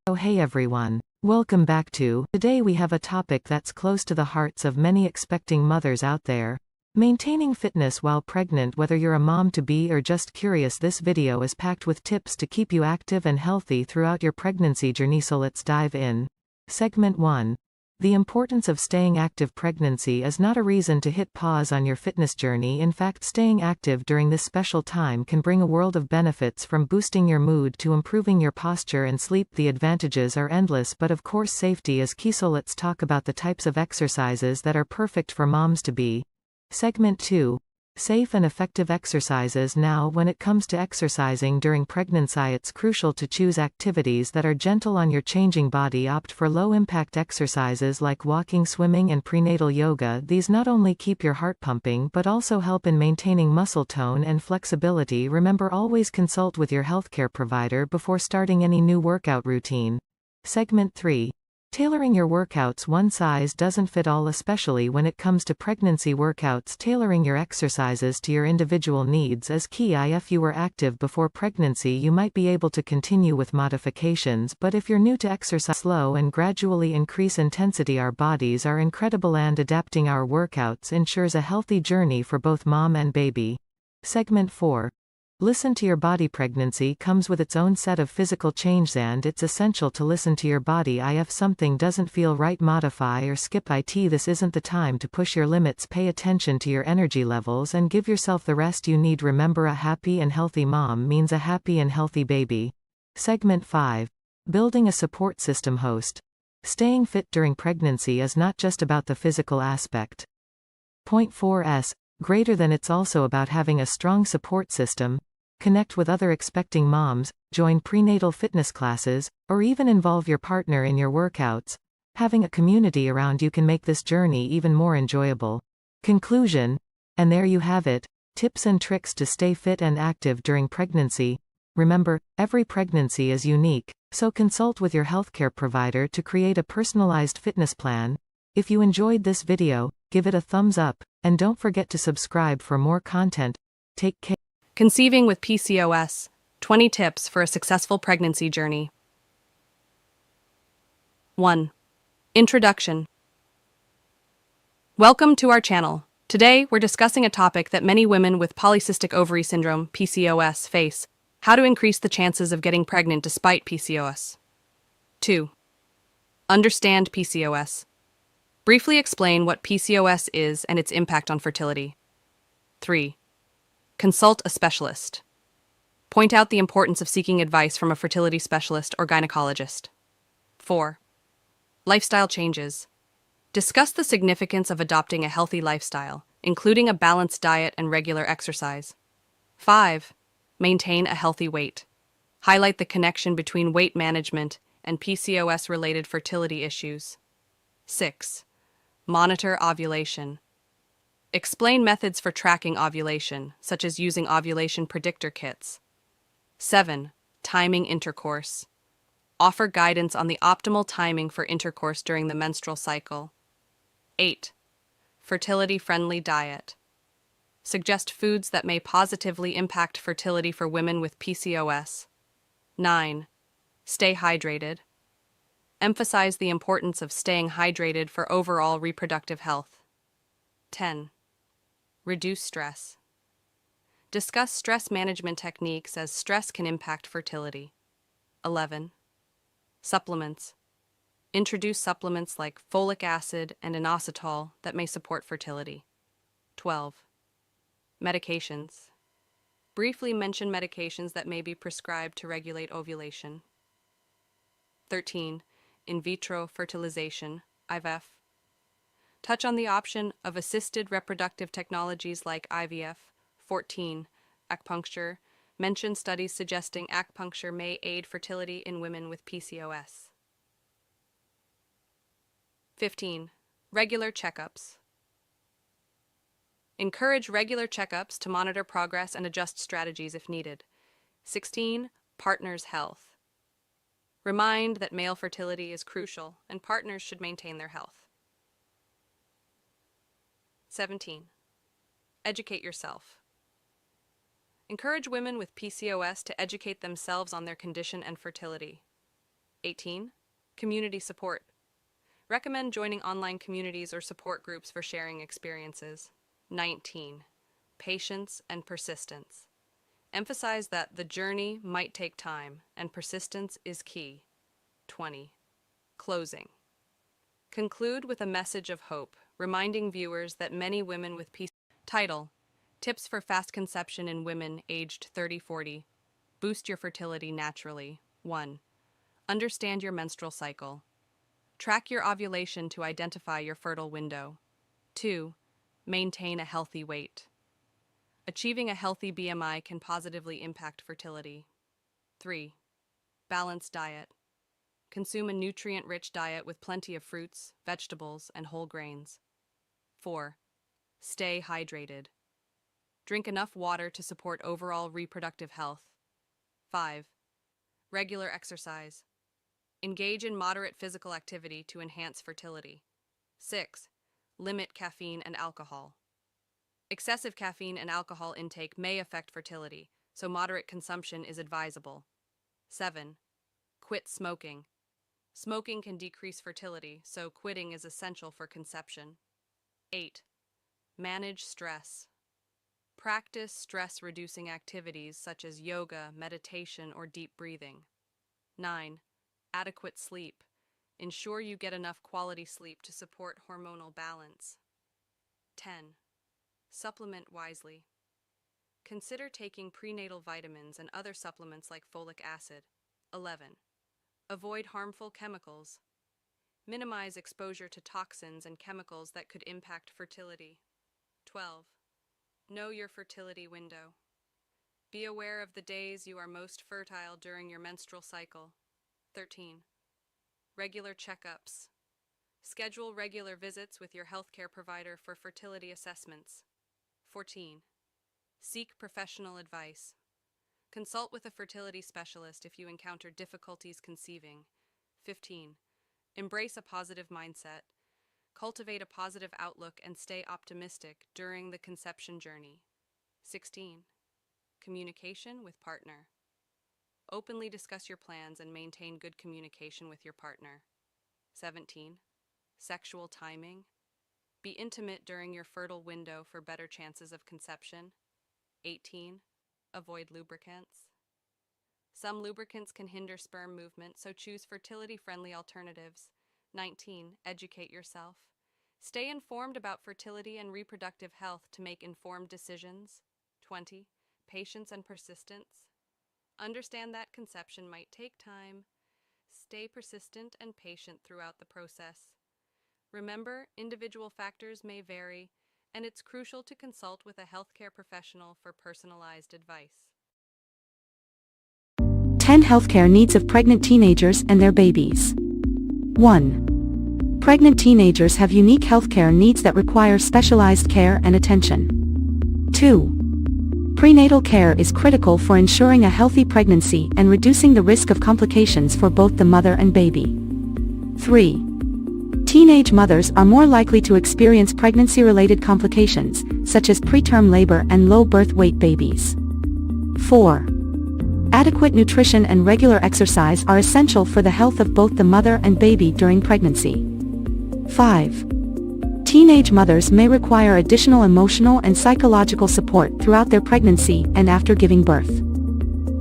Oh hey everyone. Welcome back to. Today we have a topic that's close to the hearts of many expecting mothers out there. Maintaining fitness while pregnant. Whether you're a mom-to-be or just curious, this video is packed with tips to keep you active and healthy throughout your pregnancy journey, so let's dive in. Segment 1. The importance of staying active. Pregnancy is not a reason to hit pause on your fitness journey. In fact, staying active during this special time can bring a world of benefits, from boosting your mood to improving your posture and sleep. The advantages are endless, but of course safety is key, so let's talk about the types of exercises that are perfect for moms-to-be. Segment 2. Safe and effective exercises. Now, when it comes to exercising during pregnancy, it's crucial to choose activities that are gentle on your changing body. Opt for low-impact exercises like walking, swimming, and prenatal yoga. These not only keep your heart pumping but also help in maintaining muscle tone and flexibility. Remember, always consult with your healthcare provider before starting any new workout routine. Segment 3. Tailoring your workouts. One size doesn't fit all, especially when it comes to pregnancy workouts. Tailoring your exercises to your individual needs is key. If you were active before pregnancy, you might be able to continue with modifications, but if you're new to exercise, slow and gradually increase intensity. Our bodies are incredible, and adapting our workouts ensures a healthy journey for both mom and baby. Segment 4. Listen to your body. Pregnancy comes with its own set of physical changes, and it's essential to listen to your body. If something doesn't feel right, modify or skip it. This isn't the time to push your limits. Pay attention to your energy levels and give yourself the rest you need. Remember, a happy and healthy mom means a happy and healthy baby. Segment 5. Building a support system. Host. Staying fit during pregnancy is not just about the physical aspect. Point 4s. Greater than. It's also about having a strong support system. Connect with other expecting moms, join prenatal fitness classes, or even involve your partner in your workouts. Having a community around you can make this journey even more enjoyable. Conclusion. And there you have it. Tips and tricks to stay fit and active during pregnancy. Remember, every pregnancy is unique, so consult with your healthcare provider to create a personalized fitness plan. If you enjoyed this video, give it a thumbs up, and don't forget to subscribe for more content. Take care. Conceiving with PCOS, 20 tips for a successful pregnancy journey. 1. Introduction. Welcome to our channel. Today, we're discussing a topic that many women with polycystic ovary syndrome, PCOS, face: how to increase the chances of getting pregnant despite PCOS. 2. Understand PCOS. Briefly explain what PCOS is and its impact on fertility. 3. Consult a specialist. Point out the importance of seeking advice from a fertility specialist or gynecologist. 4. Lifestyle changes. Discuss the significance of adopting a healthy lifestyle, including a balanced diet and regular exercise. 5. Maintain a healthy weight. Highlight the connection between weight management and PCOS-related fertility issues. 6. Monitor ovulation. Explain methods for tracking ovulation, such as using ovulation predictor kits. 7. Timing intercourse. Offer guidance on the optimal timing for intercourse during the menstrual cycle. 8. Fertility-friendly diet. Suggest foods that may positively impact fertility for women with PCOS. 9. Stay hydrated. Emphasize the importance of staying hydrated for overall reproductive health. 10. Reduce stress. Discuss stress management techniques, as stress can impact fertility. 11. Supplements. Introduce supplements like folic acid and inositol that may support fertility. 12. Medications. Briefly mention medications that may be prescribed to regulate ovulation. 13. In vitro fertilization, IVF. Touch on the option of assisted reproductive technologies like IVF. 14. Acupuncture. Mention studies suggesting acupuncture may aid fertility in women with PCOS. 15. Regular checkups. Encourage regular checkups to monitor progress and adjust strategies if needed. 16. Partners' health. Remind that male fertility is crucial and partners should maintain their health. 17. Educate yourself. Encourage women with PCOS to educate themselves on their condition and fertility. 18. Community support. Recommend joining online communities or support groups for sharing experiences. 19. Patience and persistence. Emphasize that the journey might take time and persistence is key. 20. Closing. Conclude with a message of hope, reminding viewers that many women with peace. Title: Tips for Fast Conception in Women Aged 30-40. Boost your fertility naturally. 1. Understand your menstrual cycle. Track your ovulation to identify your fertile window. 2. Maintain a healthy weight. Achieving a healthy BMI can positively impact fertility. 3. Balanced diet. Consume a nutrient-rich diet with plenty of fruits, vegetables, and whole grains. 4. Stay hydrated. Drink enough water to support overall reproductive health. 5. Regular exercise. Engage in moderate physical activity to enhance fertility. 6. Limit caffeine and alcohol. Excessive caffeine and alcohol intake may affect fertility, so moderate consumption is advisable. 7. Quit smoking. Smoking can decrease fertility, so quitting is essential for conception. 8. Manage stress. Practice stress-reducing activities such as yoga, meditation, or deep breathing. 9. Adequate sleep. Ensure you get enough quality sleep to support hormonal balance. 10. Supplement wisely. Consider taking prenatal vitamins and other supplements like folic acid. 11. Avoid harmful chemicals. Minimize exposure to toxins and chemicals that could impact fertility. 12. Know your fertility window. Be aware of the days you are most fertile during your menstrual cycle. 13. Regular checkups. Schedule regular visits with your healthcare provider for fertility assessments. 14. Seek professional advice. Consult with a fertility specialist if you encounter difficulties conceiving. 15. Embrace a positive mindset. Cultivate a positive outlook and stay optimistic during the conception journey. 16. Communication with partner. Openly discuss your plans and maintain good communication with your partner. 17. Sexual timing. Be intimate during your fertile window for better chances of conception. 18. Avoid lubricants. Some lubricants can hinder sperm movement, so choose fertility-friendly alternatives. 19. Educate yourself. Stay informed about fertility and reproductive health to make informed decisions. 20. Patience and persistence. Understand that conception might take time. Stay persistent and patient throughout the process. Remember, individual factors may vary, and it's crucial to consult with a healthcare professional for personalized advice. 10 healthcare needs of pregnant teenagers and their babies. 1. Pregnant teenagers have unique healthcare needs that require specialized care and attention. 2. Prenatal care is critical for ensuring a healthy pregnancy and reducing the risk of complications for both the mother and baby. 3. Teenage mothers are more likely to experience pregnancy-related complications, such as preterm labor and low birth weight babies. 4. Adequate nutrition and regular exercise are essential for the health of both the mother and baby during pregnancy. 5. Teenage mothers may require additional emotional and psychological support throughout their pregnancy and after giving birth.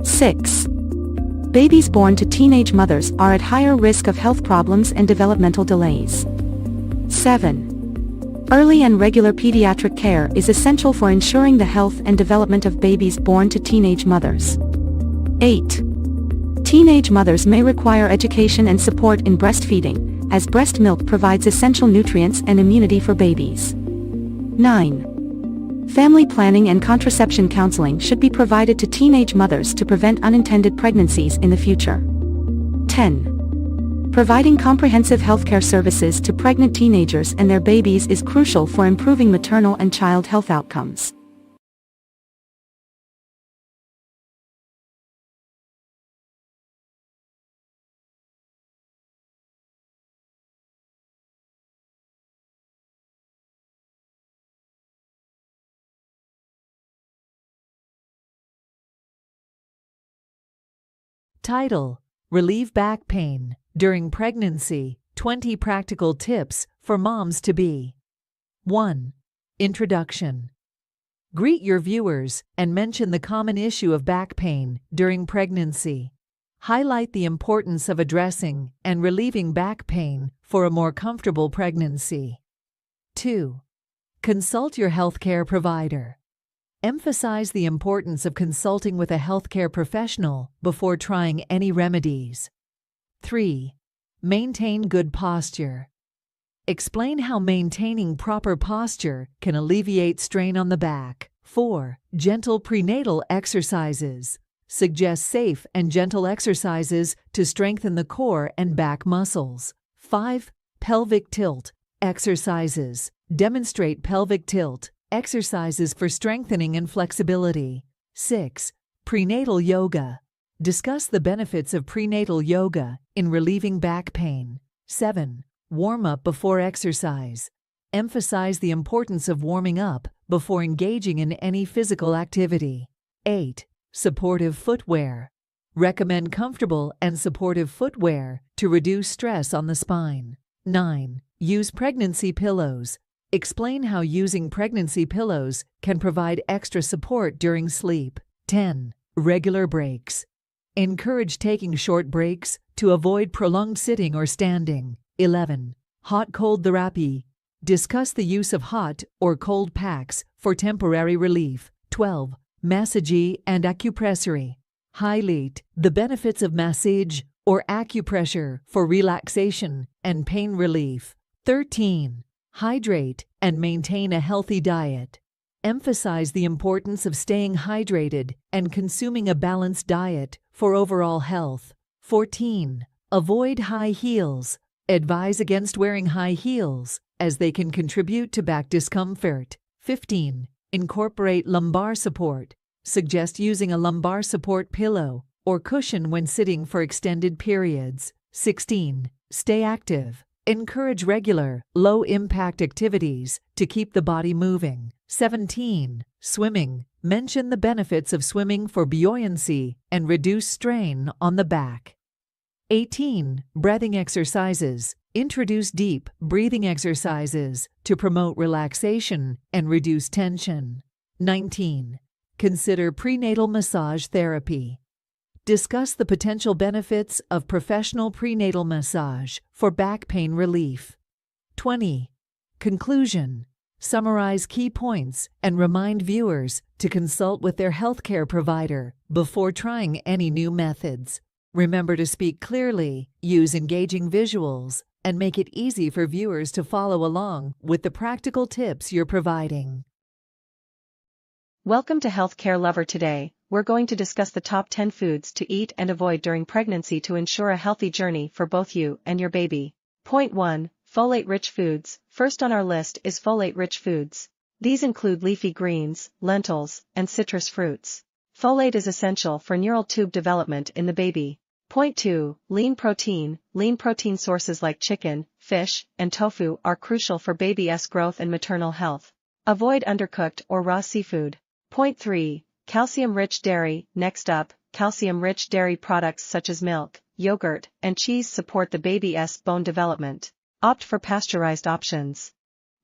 6. Babies born to teenage mothers are at higher risk of health problems and developmental delays. 7. Early and regular pediatric care is essential for ensuring the health and development of babies born to teenage mothers. 8. Teenage mothers may require education and support in breastfeeding, as breast milk provides essential nutrients and immunity for babies. 9. Family planning and contraception counseling should be provided to teenage mothers to prevent unintended pregnancies in the future. 10. Providing comprehensive healthcare services to pregnant teenagers and their babies is crucial for improving maternal and child health outcomes. Title: Relieve back pain during pregnancy. 20 practical tips for moms-to-be. 1. Introduction. Greet your viewers and mention the common issue of back pain during pregnancy. Highlight the importance of addressing and relieving back pain for a more comfortable pregnancy. 2. Consult your healthcare provider. Emphasize the importance of consulting with a healthcare professional before trying any remedies. 3. Maintain good posture. Explain how maintaining proper posture can alleviate strain on the back. 4. Gentle prenatal exercises. Suggest safe and gentle exercises to strengthen the core and back muscles. 5. Pelvic tilt exercises. Demonstrate pelvic tilt exercises for strengthening and flexibility. 6. Prenatal yoga. Discuss the benefits of prenatal yoga in relieving back pain. 7. Warm up before exercise. Emphasize the importance of warming up before engaging in any physical activity. 8. Supportive footwear. Recommend comfortable and supportive footwear to reduce stress on the spine. 9. Use pregnancy pillows. Explain how using pregnancy pillows can provide extra support during sleep. 10. Regular breaks. Encourage taking short breaks to avoid prolonged sitting or standing. 11. Hot-cold therapy. Discuss the use of hot or cold packs for temporary relief. 12. Massage and acupressory. Highlight the benefits of massage or acupressure for relaxation and pain relief. 13. Hydrate and maintain a healthy diet. Emphasize the importance of staying hydrated and consuming a balanced diet for overall health. 14. Avoid high heels. Advise against wearing high heels as they can contribute to back discomfort. 15. Incorporate lumbar support. Suggest using a lumbar support pillow or cushion when sitting for extended periods. 16. Stay active. Encourage regular, low-impact activities to keep the body moving. 17. Swimming. Mention the benefits of swimming for buoyancy and reduce strain on the back. 18. Breathing exercises. Introduce deep breathing exercises to promote relaxation and reduce tension. 19. Consider prenatal massage therapy. Discuss the potential benefits of professional prenatal massage for back pain relief. 20. Conclusion. Summarize key points and remind viewers to consult with their healthcare provider before trying any new methods. Remember to speak clearly, use engaging visuals, and make it easy for viewers to follow along with the practical tips you're providing. Welcome to Healthcare Lover. Today, we're going to discuss the top 10 foods to eat and avoid during pregnancy to ensure a healthy journey for both you and your baby. Point 1. Folate-rich foods. First on our list is folate-rich foods. These include leafy greens, lentils, and citrus fruits. Folate is essential for neural tube development in the baby. Point 2. Lean protein. Lean protein sources like chicken, fish, and tofu are crucial for baby's growth and maternal health. Avoid undercooked or raw seafood. Point 3. Calcium-rich dairy. Next up, calcium-rich dairy products such as milk, yogurt, and cheese support the baby's bone development. Opt for pasteurized options.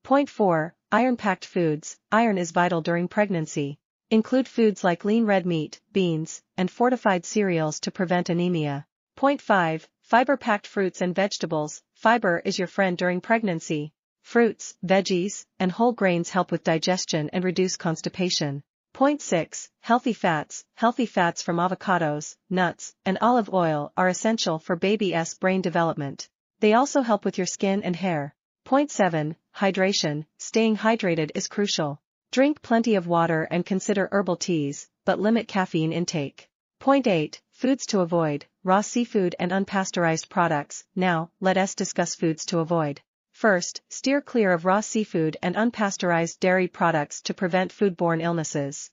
Point 4. Iron-packed foods. Iron is vital during pregnancy. Include foods like lean red meat, beans, and fortified cereals to prevent anemia. Point 5. Fiber-packed fruits and vegetables. Fiber is your friend during pregnancy. Fruits, veggies, and whole grains help with digestion and reduce constipation. Point 6. Healthy fats. Healthy fats from avocados, nuts, and olive oil are essential for baby's brain development. They also help with your skin and hair. Point 7. Hydration. Staying hydrated is crucial. Drink plenty of water and consider herbal teas, but limit caffeine intake. Point 8. Foods to avoid. Raw seafood and unpasteurized products. Now, let us discuss foods to avoid. First, steer clear of raw seafood and unpasteurized dairy products to prevent foodborne illnesses.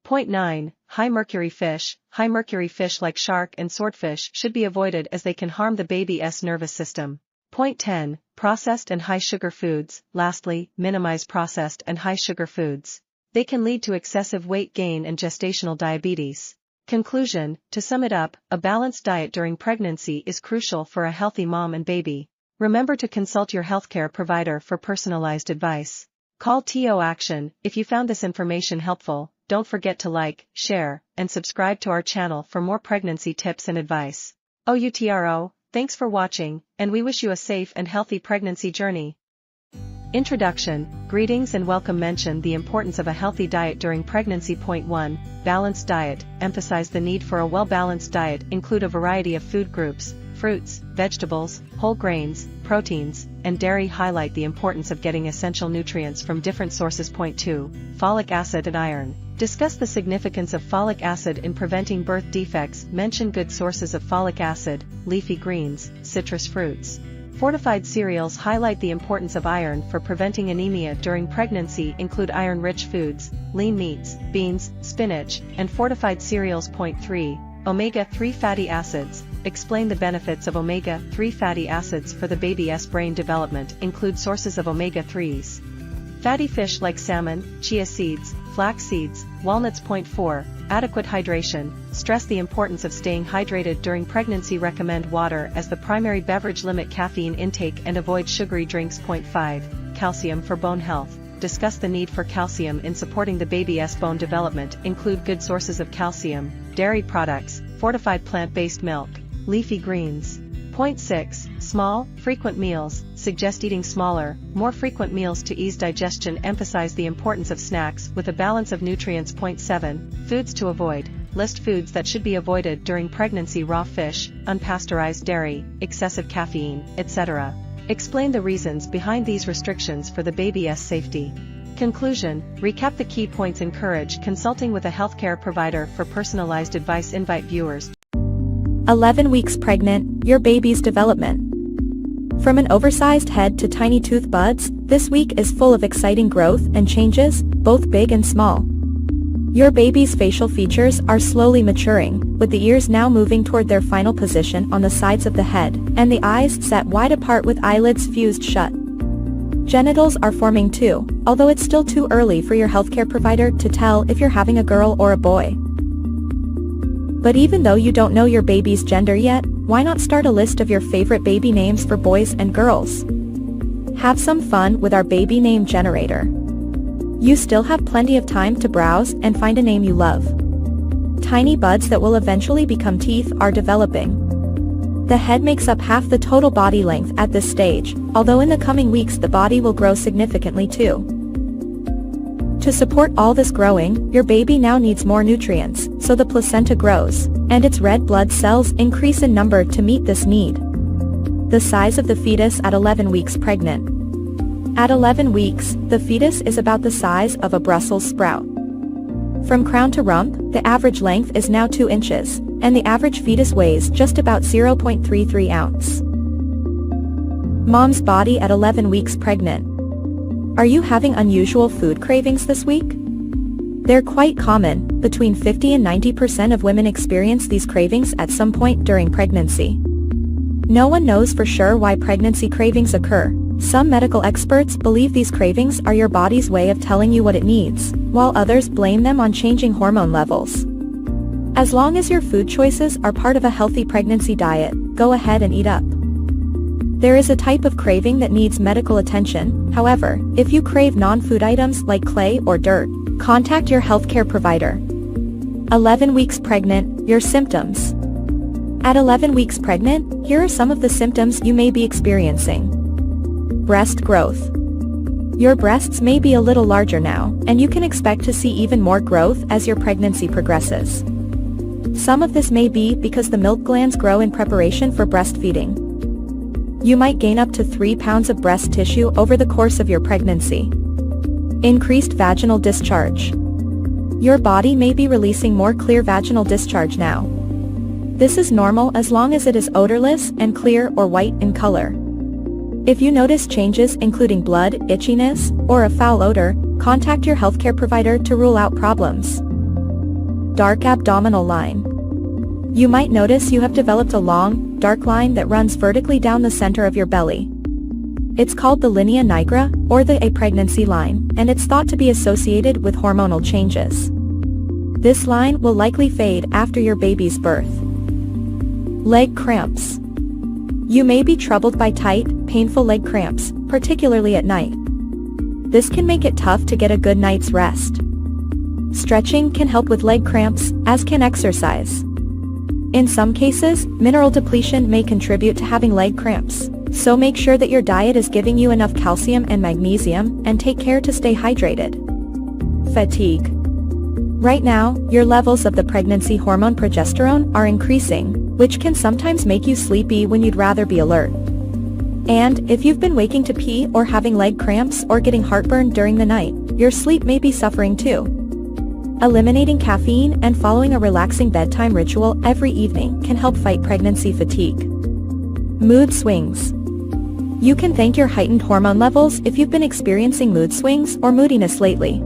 Point 9. High mercury fish. High mercury fish like shark and swordfish should be avoided as they can harm the baby's nervous system. Point 10. Processed and high sugar foods. Lastly, minimize processed and high sugar foods. They can lead to excessive weight gain and gestational diabetes. Conclusion: to sum it up, a balanced diet during pregnancy is crucial for a healthy mom and baby. Remember to consult your healthcare provider for personalized advice. Call TO Action. If you found this information helpful, don't forget to like, share, and subscribe to our channel for more pregnancy tips and advice. OUTRO, thanks for watching, and we wish you a safe and healthy pregnancy journey. Introduction, greetings and welcome. Mention the importance of a healthy diet during pregnancy. Point 1, balanced diet. Emphasize the need for a well-balanced diet. Include a variety of food groups, fruits, vegetables, whole grains, proteins, and dairy. Highlight the importance of getting essential nutrients from different sources. Point 2, folic acid and iron. Discuss the significance of folic acid in preventing birth defects. Mention good sources of folic acid, leafy greens, citrus fruits. Fortified cereals. Highlight the importance of iron for preventing anemia during pregnancy. Include iron-rich foods, lean meats, beans, spinach, and fortified cereals. Point 3, omega-3 fatty acids. Explain the benefits of omega-3 fatty acids for the baby's brain development. Include sources of omega-3s. Fatty fish like salmon, chia seeds, flax seeds, walnuts. Point 4, adequate hydration. Stress the importance of staying hydrated during pregnancy. Recommend water as the primary beverage. Limit caffeine intake and avoid sugary drinks. Point 5, calcium for bone health. Discuss the need for calcium in supporting the baby's bone development. Include good sources of calcium, dairy products, fortified plant-based milk, leafy greens. Point 6, small, frequent meals. Suggest eating smaller, more frequent meals to ease digestion. Emphasize the importance of snacks with a balance of nutrients. Point 7, foods to avoid. List foods that should be avoided during pregnancy: raw fish, unpasteurized dairy, excessive caffeine, etc. Explain the reasons behind these restrictions for the baby's safety. Conclusion, recap the key points. Encourage consulting with a healthcare provider for personalized advice. Invite viewers. 11 weeks pregnant, your baby's development. From an oversized head to tiny tooth buds, this week is full of exciting growth and changes, both big and small. Your baby's facial features are slowly maturing, with the ears now moving toward their final position on the sides of the head, and the eyes set wide apart with eyelids fused shut. Genitals are forming too, although it's still too early for your healthcare provider to tell if you're having a girl or a boy. But even though you don't know your baby's gender yet, why not start a list of your favorite baby names for boys and girls? Have some fun with our baby name generator. You still have plenty of time to browse and find a name you love. Tiny buds that will eventually become teeth are developing. The head makes up half the total body length at this stage, although in the coming weeks the body will grow significantly too. To support all this growing, your baby now needs more nutrients, so the placenta grows, and its red blood cells increase in number to meet this need. The size of the fetus at 11 weeks pregnant. At 11 weeks, the fetus is about the size of a Brussels sprout. From crown to rump, the average length is now 2 inches, and the average fetus weighs just about 0.33 ounce. Mom's body at 11 weeks pregnant. Are you having unusual food cravings this week? They're quite common. Between 50 and 90% of women experience these cravings at some point during pregnancy. No one knows for sure why pregnancy cravings occur. Some medical experts believe these cravings are your body's way of telling you what it needs, while others blame them on changing hormone levels. As long as your food choices are part of a healthy pregnancy diet, go ahead and eat up. There is a type of craving that needs medical attention. However, if you crave non-food items like clay or dirt, contact your healthcare provider. 11 weeks pregnant, your symptoms. At 11 weeks pregnant, here are some of the symptoms you may be experiencing. Breast growth. Your breasts may be a little larger now, and you can expect to see even more growth as your pregnancy progresses. Some of this may be because the milk glands grow in preparation for breastfeeding. You might gain up to 3 pounds of breast tissue over the course of your pregnancy. Increased vaginal discharge. Your body may be releasing more clear vaginal discharge now. This is normal as long as it is odorless and clear or white in color. If you notice changes including blood, itchiness, or a foul odor, contact your healthcare provider to rule out problems. Dark abdominal line. You might notice you have developed a long, dark line that runs vertically down the center of your belly. It's called the linea nigra, or the pregnancy line, and it's thought to be associated with hormonal changes. This line will likely fade after your baby's birth. Leg cramps. You may be troubled by tight, painful leg cramps, particularly at night. This can make it tough to get a good night's rest. Stretching can help with leg cramps, as can exercise. In some cases, mineral depletion may contribute to having leg cramps, so make sure that your diet is giving you enough calcium and magnesium, and take care to stay hydrated. Fatigue. Right now, your levels of the pregnancy hormone progesterone are increasing, which can sometimes make you sleepy when you'd rather be alert. And if you've been waking to pee or having leg cramps or getting heartburn during the night, your sleep may be suffering too. Eliminating caffeine and following a relaxing bedtime ritual every evening can help fight pregnancy fatigue. Mood swings. You can thank your heightened hormone levels if you've been experiencing mood swings or moodiness lately.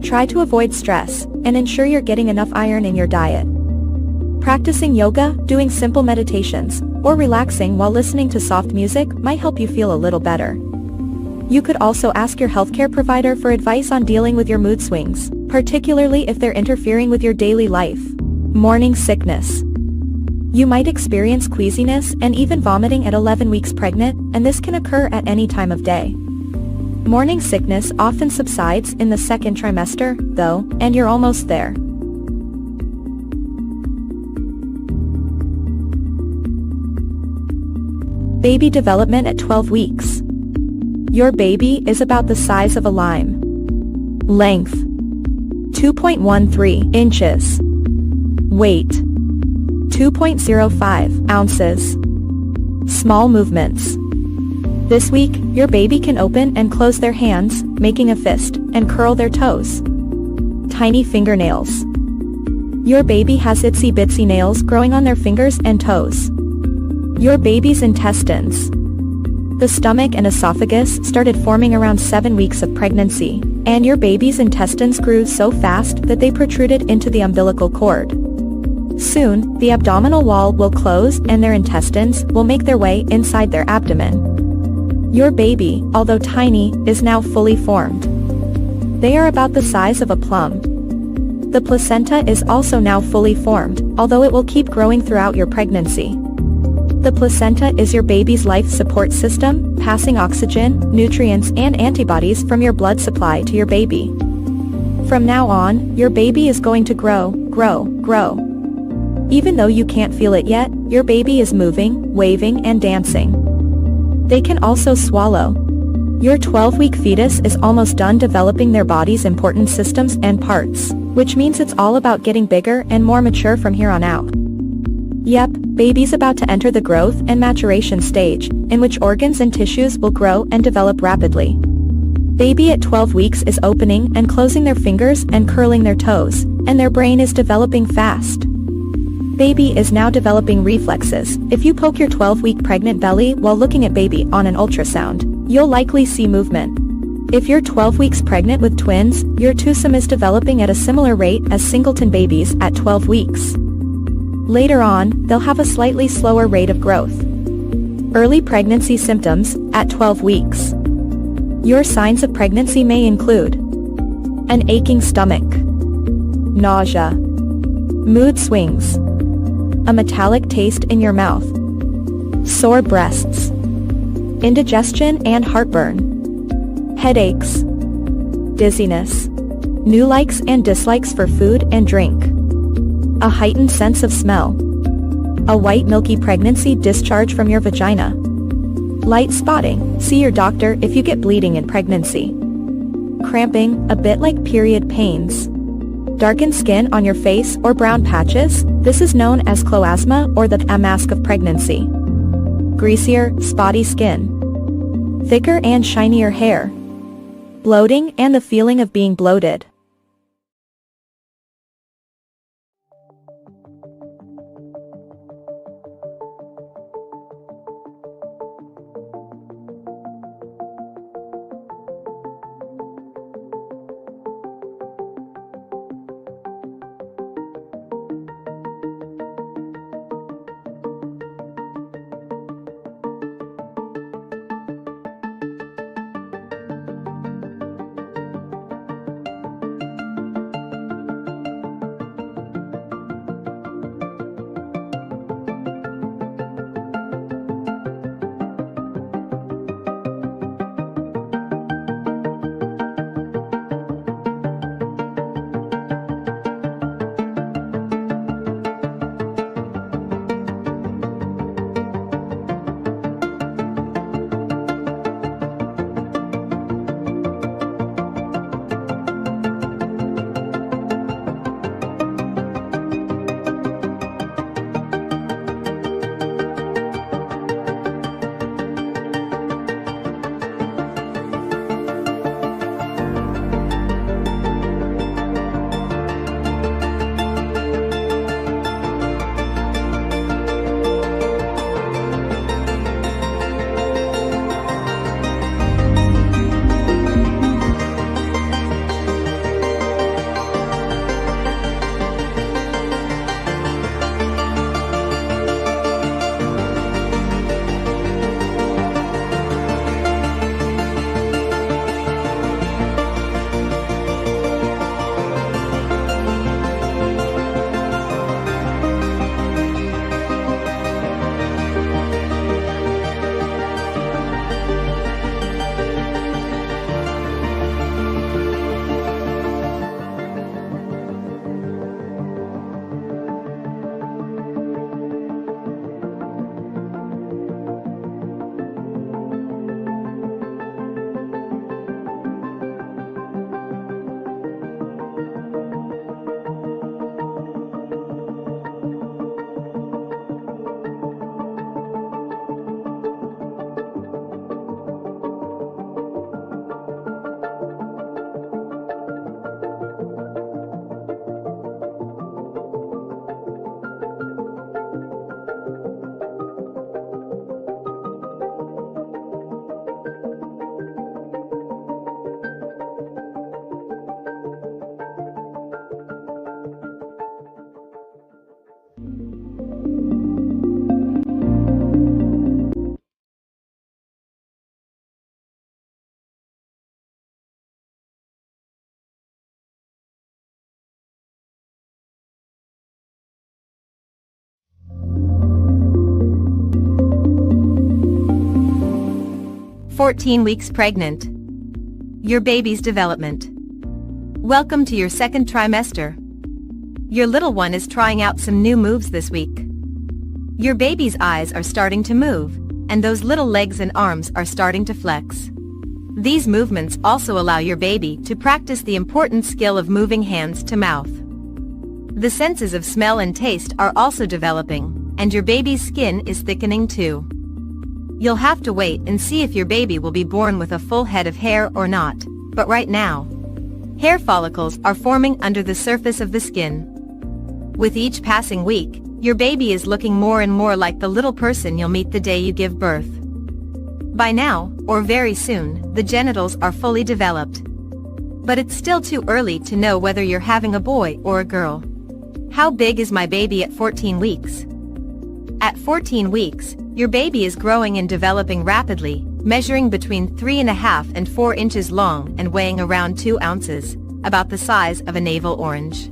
Try to avoid stress, and ensure you're getting enough iron in your diet. Practicing yoga, doing simple meditations, or relaxing while listening to soft music might help you feel a little better. You could also ask your healthcare provider for advice on dealing with your mood swings, particularly if they're interfering with your daily life. Morning sickness. You might experience queasiness and even vomiting at 11 weeks pregnant, and this can occur at any time of day. Morning sickness often subsides in the second trimester, though, and you're almost there. Baby development at 12 weeks. Your baby is about the size of a lime. Length: 2.13 inches. Weight: 2.05 ounces. Small movements. This week, your baby can open and close their hands, making a fist, and curl their toes. Tiny fingernails. Your baby has itsy bitsy nails growing on their fingers and toes. Your baby's intestines. The stomach and esophagus started forming around 7 weeks of pregnancy, and your baby's intestines grew so fast that they protruded into the umbilical cord. Soon, the abdominal wall will close and their intestines will make their way inside their abdomen. Your baby, although tiny, is now fully formed. They are about the size of a plum. The placenta is also now fully formed, although it will keep growing throughout your pregnancy. The placenta is your baby's life support system, passing oxygen, nutrients and antibodies from your blood supply to your baby. From now on, your baby is going to grow. Even though you can't feel it yet, your baby is moving, waving and dancing. They can also swallow. Your 12-week fetus is almost done developing their body's important systems and parts, which means it's all about getting bigger and more mature from here on out. Yep, baby's about to enter the growth and maturation stage, in which organs and tissues will grow and develop rapidly. Baby at 12 weeks is opening and closing their fingers and curling their toes, and their brain is developing fast. Baby is now developing reflexes. If you poke your 12-week pregnant belly while looking at baby on an ultrasound, you'll likely see movement. If you're 12 weeks pregnant with twins, your twosome is developing at a similar rate as singleton babies at 12 weeks. Later on, they'll have a slightly slower rate of growth. Early pregnancy symptoms at 12 weeks. Your signs of pregnancy may include an aching stomach, nausea, mood swings, a metallic taste in your mouth, sore breasts, indigestion and heartburn, headaches, dizziness, new likes and dislikes for food and drink, a heightened sense of smell, a white milky pregnancy discharge from your vagina, light spotting, see your doctor if you get bleeding in pregnancy, cramping, a bit like period pains, darkened skin on your face or brown patches, this is known as chloasma or the mask of pregnancy. Greasier, spotty skin. Thicker and shinier hair. Bloating and the feeling of being bloated. 14 weeks pregnant. Your baby's development. Welcome to your second trimester. Your little one is trying out some new moves this week. Your baby's eyes are starting to move, and those little legs and arms are starting to flex. These movements also allow your baby to practice the important skill of moving hands to mouth. The senses of smell and taste are also developing, and your baby's skin is thickening too. You'll have to wait and see if your baby will be born with a full head of hair or not, but right now, hair follicles are forming under the surface of the skin. With each passing week, your baby is looking more and more like the little person you'll meet the day you give birth. By now, or very soon, the genitals are fully developed. But it's still too early to know whether you're having a boy or a girl. How big is my baby at 14 weeks? At 14 weeks, your baby is growing and developing rapidly, measuring between 3.5 and 4 inches long and weighing around 2 ounces, about the size of a navel orange.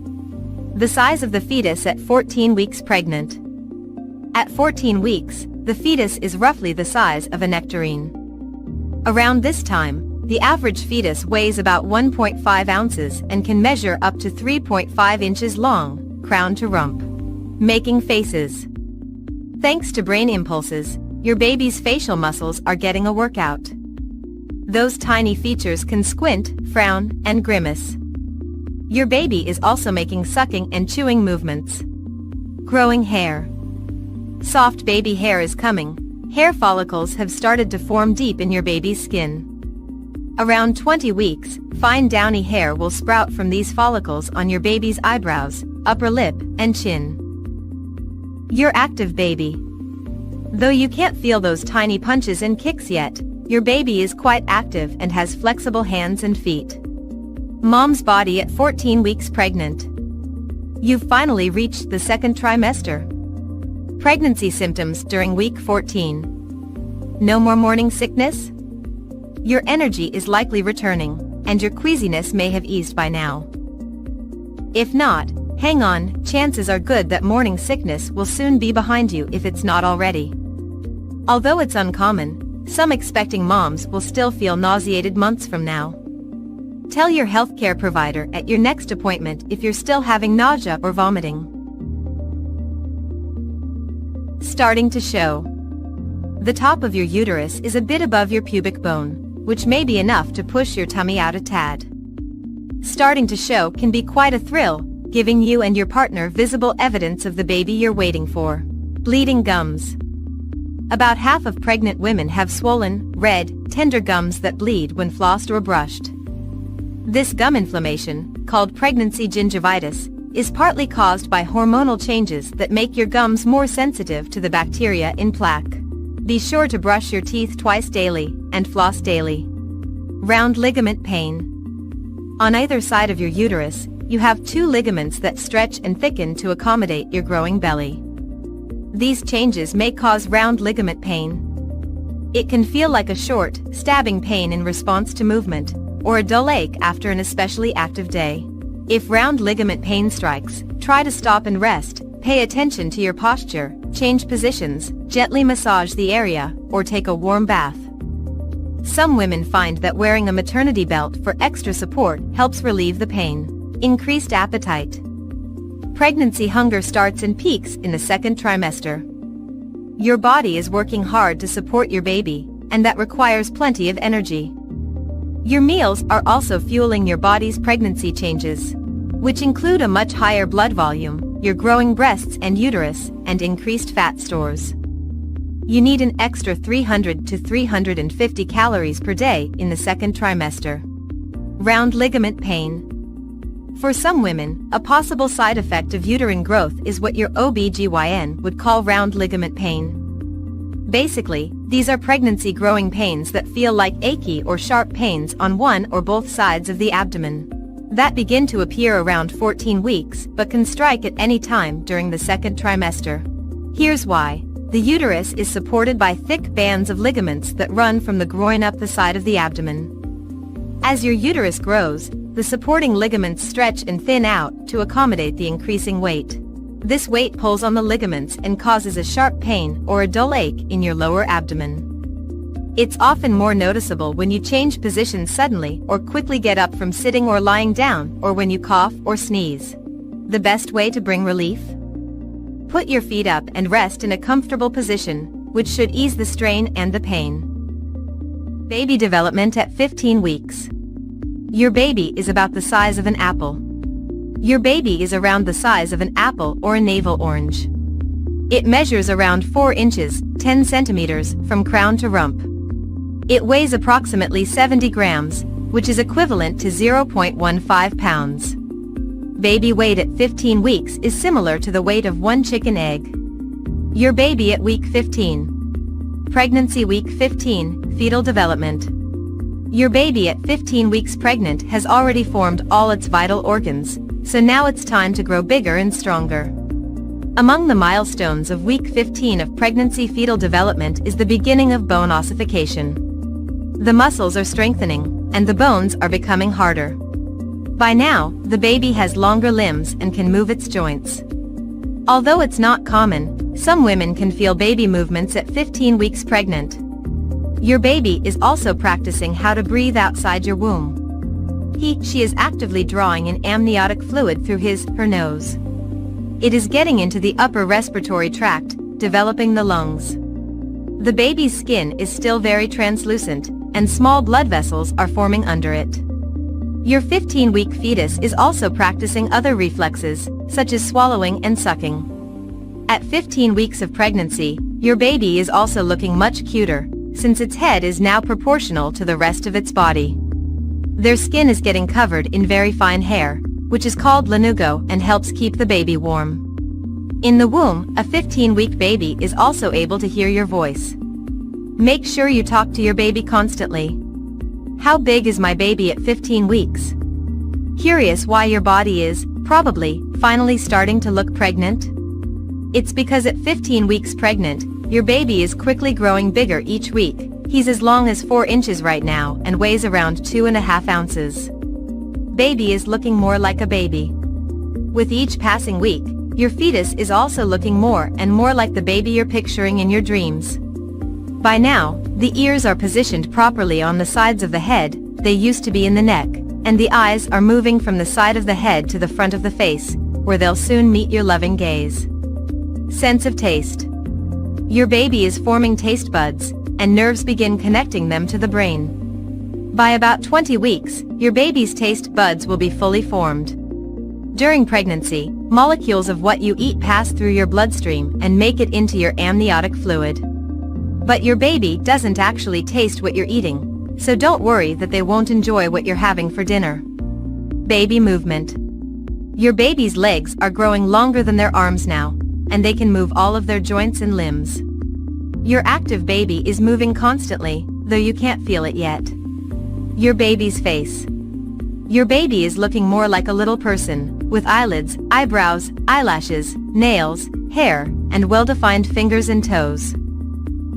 The size of the fetus at 14 weeks pregnant. At 14 weeks, the fetus is roughly the size of a nectarine. Around this time, the average fetus weighs about 1.5 ounces and can measure up to 3.5 inches long, crown to rump. Making faces. Thanks to brain impulses, your baby's facial muscles are getting a workout. Those tiny features can squint, frown, and grimace. Your baby is also making sucking and chewing movements. Growing hair. Soft baby hair is coming. Hair follicles have started to form deep in your baby's skin. Around 20 weeks, fine downy hair will sprout from these follicles on your baby's eyebrows, upper lip, and chin. Your active baby. Though you can't feel those tiny punches and kicks yet, your baby is quite active and has flexible hands and feet. Mom's body at 14 weeks pregnant. You've finally reached the second trimester. Pregnancy symptoms during week 14. No more morning sickness? Your energy is likely returning, and your queasiness may have eased by now. If not, hang on, chances are good that morning sickness will soon be behind you if it's not already. Although it's uncommon, some expecting moms will still feel nauseated months from now. Tell your healthcare provider at your next appointment if you're still having nausea or vomiting. Starting to show. The top of your uterus is a bit above your pubic bone, which may be enough to push your tummy out a tad. Starting to show can be quite a thrill, giving you and your partner visible evidence of the baby you're waiting for. Bleeding gums. About half of pregnant women have swollen, red, tender gums that bleed when flossed or brushed. This gum inflammation, called pregnancy gingivitis, is partly caused by hormonal changes that make your gums more sensitive to the bacteria in plaque. Be sure to brush your teeth twice daily, and floss daily. Round ligament pain. On either side of your uterus, you have 2 ligaments that stretch and thicken to accommodate your growing belly. These changes may cause round ligament pain. It can feel like a short, stabbing pain in response to movement, or a dull ache after an especially active day. If round ligament pain strikes, try to stop and rest, pay attention to your posture, change positions, gently massage the area, or take a warm bath. Some women find that wearing a maternity belt for extra support helps relieve the pain. Increased appetite. Pregnancy hunger starts and peaks in the second trimester. Your body is working hard to support your baby, and that requires plenty of energy. Your meals are also fueling your body's pregnancy changes, which include a much higher blood volume, your growing breasts and uterus, and increased fat stores. You need an extra 300 to 350 calories per day in the second trimester. Round ligament pain. For some women, a possible side effect of uterine growth is what your OB/GYN would call round ligament pain. Basically, these are pregnancy growing pains that feel like achy or sharp pains on one or both sides of the abdomen. That begin to appear around 14 weeks but can strike at any time during the second trimester. Here's why. The uterus is supported by thick bands of ligaments that run from the groin up the side of the abdomen. As your uterus grows, the supporting ligaments stretch and thin out to accommodate the increasing weight. This weight pulls on the ligaments and causes a sharp pain or a dull ache in your lower abdomen. It's often more noticeable when you change positions suddenly or quickly get up from sitting or lying down, or when you cough or sneeze. The best way to bring relief? Put your feet up and rest in a comfortable position, which should ease the strain and the pain. Baby development at 15 weeks. Your baby is about the size of an apple. Your baby is around the size of an apple or a navel orange. It measures around 4 inches, 10 centimeters, from crown to rump. It weighs approximately 70 grams, which is equivalent to 0.15 pounds. Baby weight at 15 weeks is similar to the weight of one chicken egg. Your baby at week 15. Pregnancy week 15, fetal development. Your baby at 15 weeks pregnant has already formed all its vital organs, so now it's time to grow bigger and stronger. Among the milestones of week 15 of pregnancy fetal development is the beginning of bone ossification. The muscles are strengthening, and the bones are becoming harder. By now, the baby has longer limbs and can move its joints. Although it's not common, some women can feel baby movements at 15 weeks pregnant. Your baby is also practicing how to breathe outside your womb. She is actively drawing in amniotic fluid through her nose. It is getting into the upper respiratory tract, developing the lungs. The baby's skin is still very translucent, and small blood vessels are forming under it. Your 15-week fetus is also practicing other reflexes, such as swallowing and sucking. At 15 weeks of pregnancy, your baby is also looking much cuter, since its head is now proportional to the rest of its body. Their skin is getting covered in very fine hair, which is called lanugo and helps keep the baby warm. In the womb, a 15-week baby is also able to hear your voice. Make sure you talk to your baby constantly. How big is my baby at 15 weeks? Curious why your body is, probably, finally starting to look pregnant? It's because at 15 weeks pregnant, your baby is quickly growing bigger each week. He's as long as 4 inches right now and weighs around 2.5 ounces. Baby is looking more like a baby. With each passing week, your fetus is also looking more and more like the baby you're picturing in your dreams. By now, the ears are positioned properly on the sides of the head, they used to be in the neck, and the eyes are moving from the side of the head to the front of the face, where they'll soon meet your loving gaze. Sense of taste. Your baby is forming taste buds, and nerves begin connecting them to the brain. By about 20 weeks, your baby's taste buds will be fully formed. During pregnancy, molecules of what you eat pass through your bloodstream and make it into your amniotic fluid. But your baby doesn't actually taste what you're eating, so don't worry that they won't enjoy what you're having for dinner. Baby movement. Your baby's legs are growing longer than their arms now, and they can move all of their joints and limbs. Your active baby is moving constantly, though you can't feel it yet. Your baby's face. Your baby is looking more like a little person, with eyelids, eyebrows, eyelashes, nails, hair, and well-defined fingers and toes.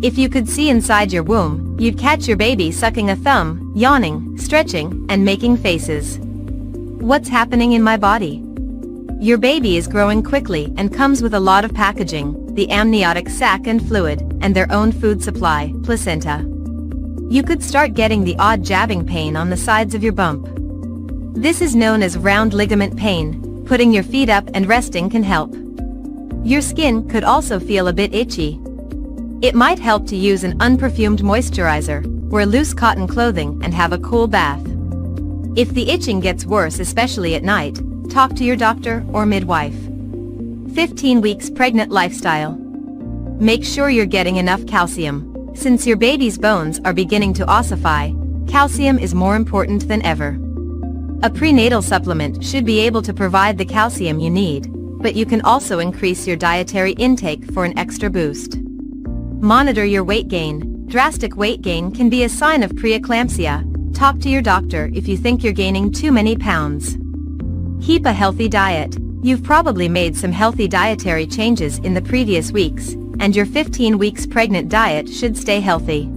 If you could see inside your womb, you'd catch your baby sucking a thumb, yawning, stretching, and making faces. What's happening in my body? Your baby is growing quickly and comes with a lot of packaging, the amniotic sac and fluid, and their own food supply, placenta. You could start getting the odd jabbing pain on the sides of your bump. This is known as round ligament pain. Putting your feet up and resting can help. Your skin could also feel a bit itchy. It might help to use an unperfumed moisturizer, wear loose cotton clothing and have a cool bath. If the itching gets worse, especially at night, talk to your doctor or midwife. 15 weeks pregnant lifestyle. Make sure you're getting enough calcium. Since your baby's bones are beginning to ossify, calcium is more important than ever. A prenatal supplement should be able to provide the calcium you need, but you can also increase your dietary intake for an extra boost. Monitor your weight gain. Drastic weight gain can be a sign of preeclampsia. Talk to your doctor if you think you're gaining too many pounds. Keep a healthy diet. You've probably made some healthy dietary changes in the previous weeks, and your 15 weeks pregnant diet should stay healthy.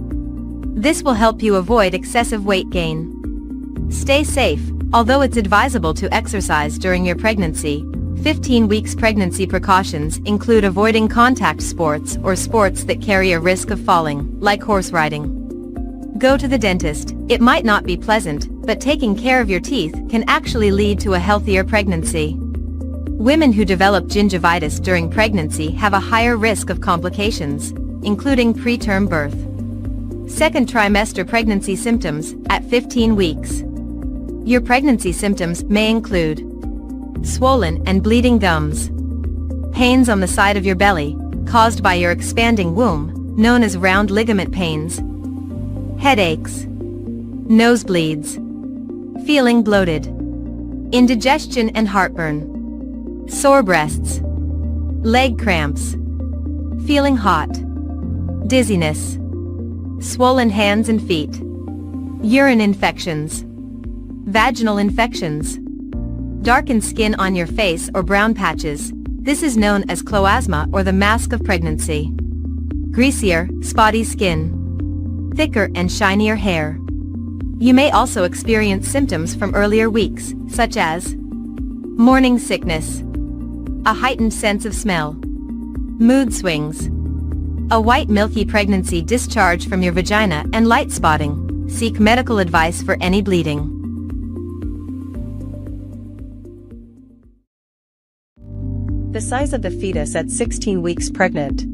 This will help you avoid excessive weight gain. Stay safe. Although it's advisable to exercise during your pregnancy, 15 weeks pregnancy precautions include avoiding contact sports or sports that carry a risk of falling, like horse riding. Go to the dentist. It might not be pleasant, but taking care of your teeth can actually lead to a healthier pregnancy. Women who develop gingivitis during pregnancy have a higher risk of complications, including preterm birth. Second trimester pregnancy symptoms at 15 weeks. Your pregnancy symptoms may include swollen and bleeding gums, pains on the side of your belly, caused by your expanding womb, known as round ligament pains, headaches, nosebleeds, feeling bloated, indigestion and heartburn, sore breasts, leg cramps, feeling hot, dizziness, swollen hands and feet, urine infections, vaginal infections, darkened skin on your face or brown patches. This is known as cloasma or the mask of pregnancy. Greasier, spotty skin, thicker and shinier hair. You may also experience symptoms from earlier weeks, such as morning sickness, a heightened sense of smell, mood swings, a white milky pregnancy discharge from your vagina and light spotting. Seek medical advice for any bleeding. The size of the fetus at 16 weeks pregnant.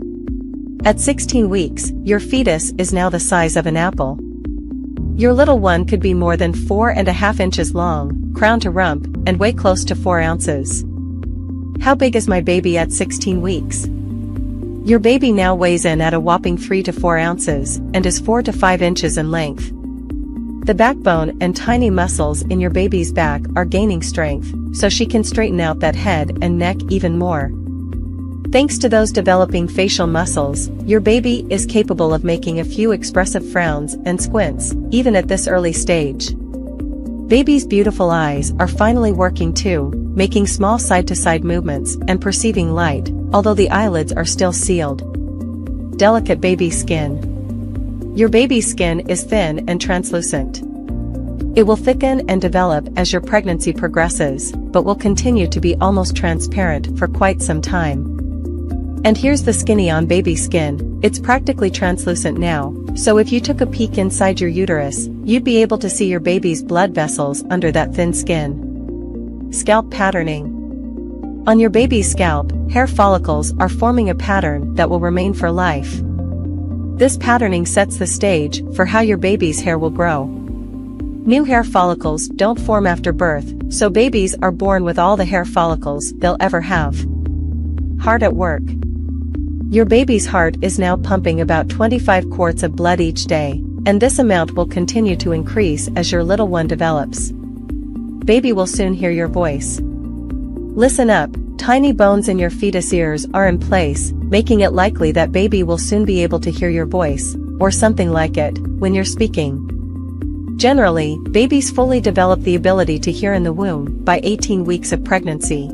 At 16 weeks, your fetus is now the size of an apple. Your little one could be more than 4.5 inches long, crown to rump, and weigh close to 4 ounces. How big is my baby at 16 weeks? Your baby now weighs in at a whopping 3 to 4 ounces, and is 4 to 5 inches in length. The backbone and tiny muscles in your baby's back are gaining strength, so she can straighten out that head and neck even more. Thanks to those developing facial muscles, your baby is capable of making a few expressive frowns and squints, even at this early stage. Baby's beautiful eyes are finally working too, making small side-to-side movements and perceiving light, although the eyelids are still sealed. Delicate baby skin. Your baby's skin is thin and translucent. It will thicken and develop as your pregnancy progresses, but will continue to be almost transparent for quite some time. And here's the skinny on baby skin. It's practically translucent now, so if you took a peek inside your uterus, you'd be able to see your baby's blood vessels under that thin skin. Scalp patterning. On your baby's scalp, hair follicles are forming a pattern that will remain for life. This patterning sets the stage for how your baby's hair will grow. New hair follicles don't form after birth, so babies are born with all the hair follicles they'll ever have. Heart at work. Your baby's heart is now pumping about 25 quarts of blood each day, and this amount will continue to increase as your little one develops. Baby will soon hear your voice. Listen up, tiny bones in your fetus ears are in place, making it likely that baby will soon be able to hear your voice, or something like it, when you're speaking. Generally, babies fully develop the ability to hear in the womb by 18 weeks of pregnancy.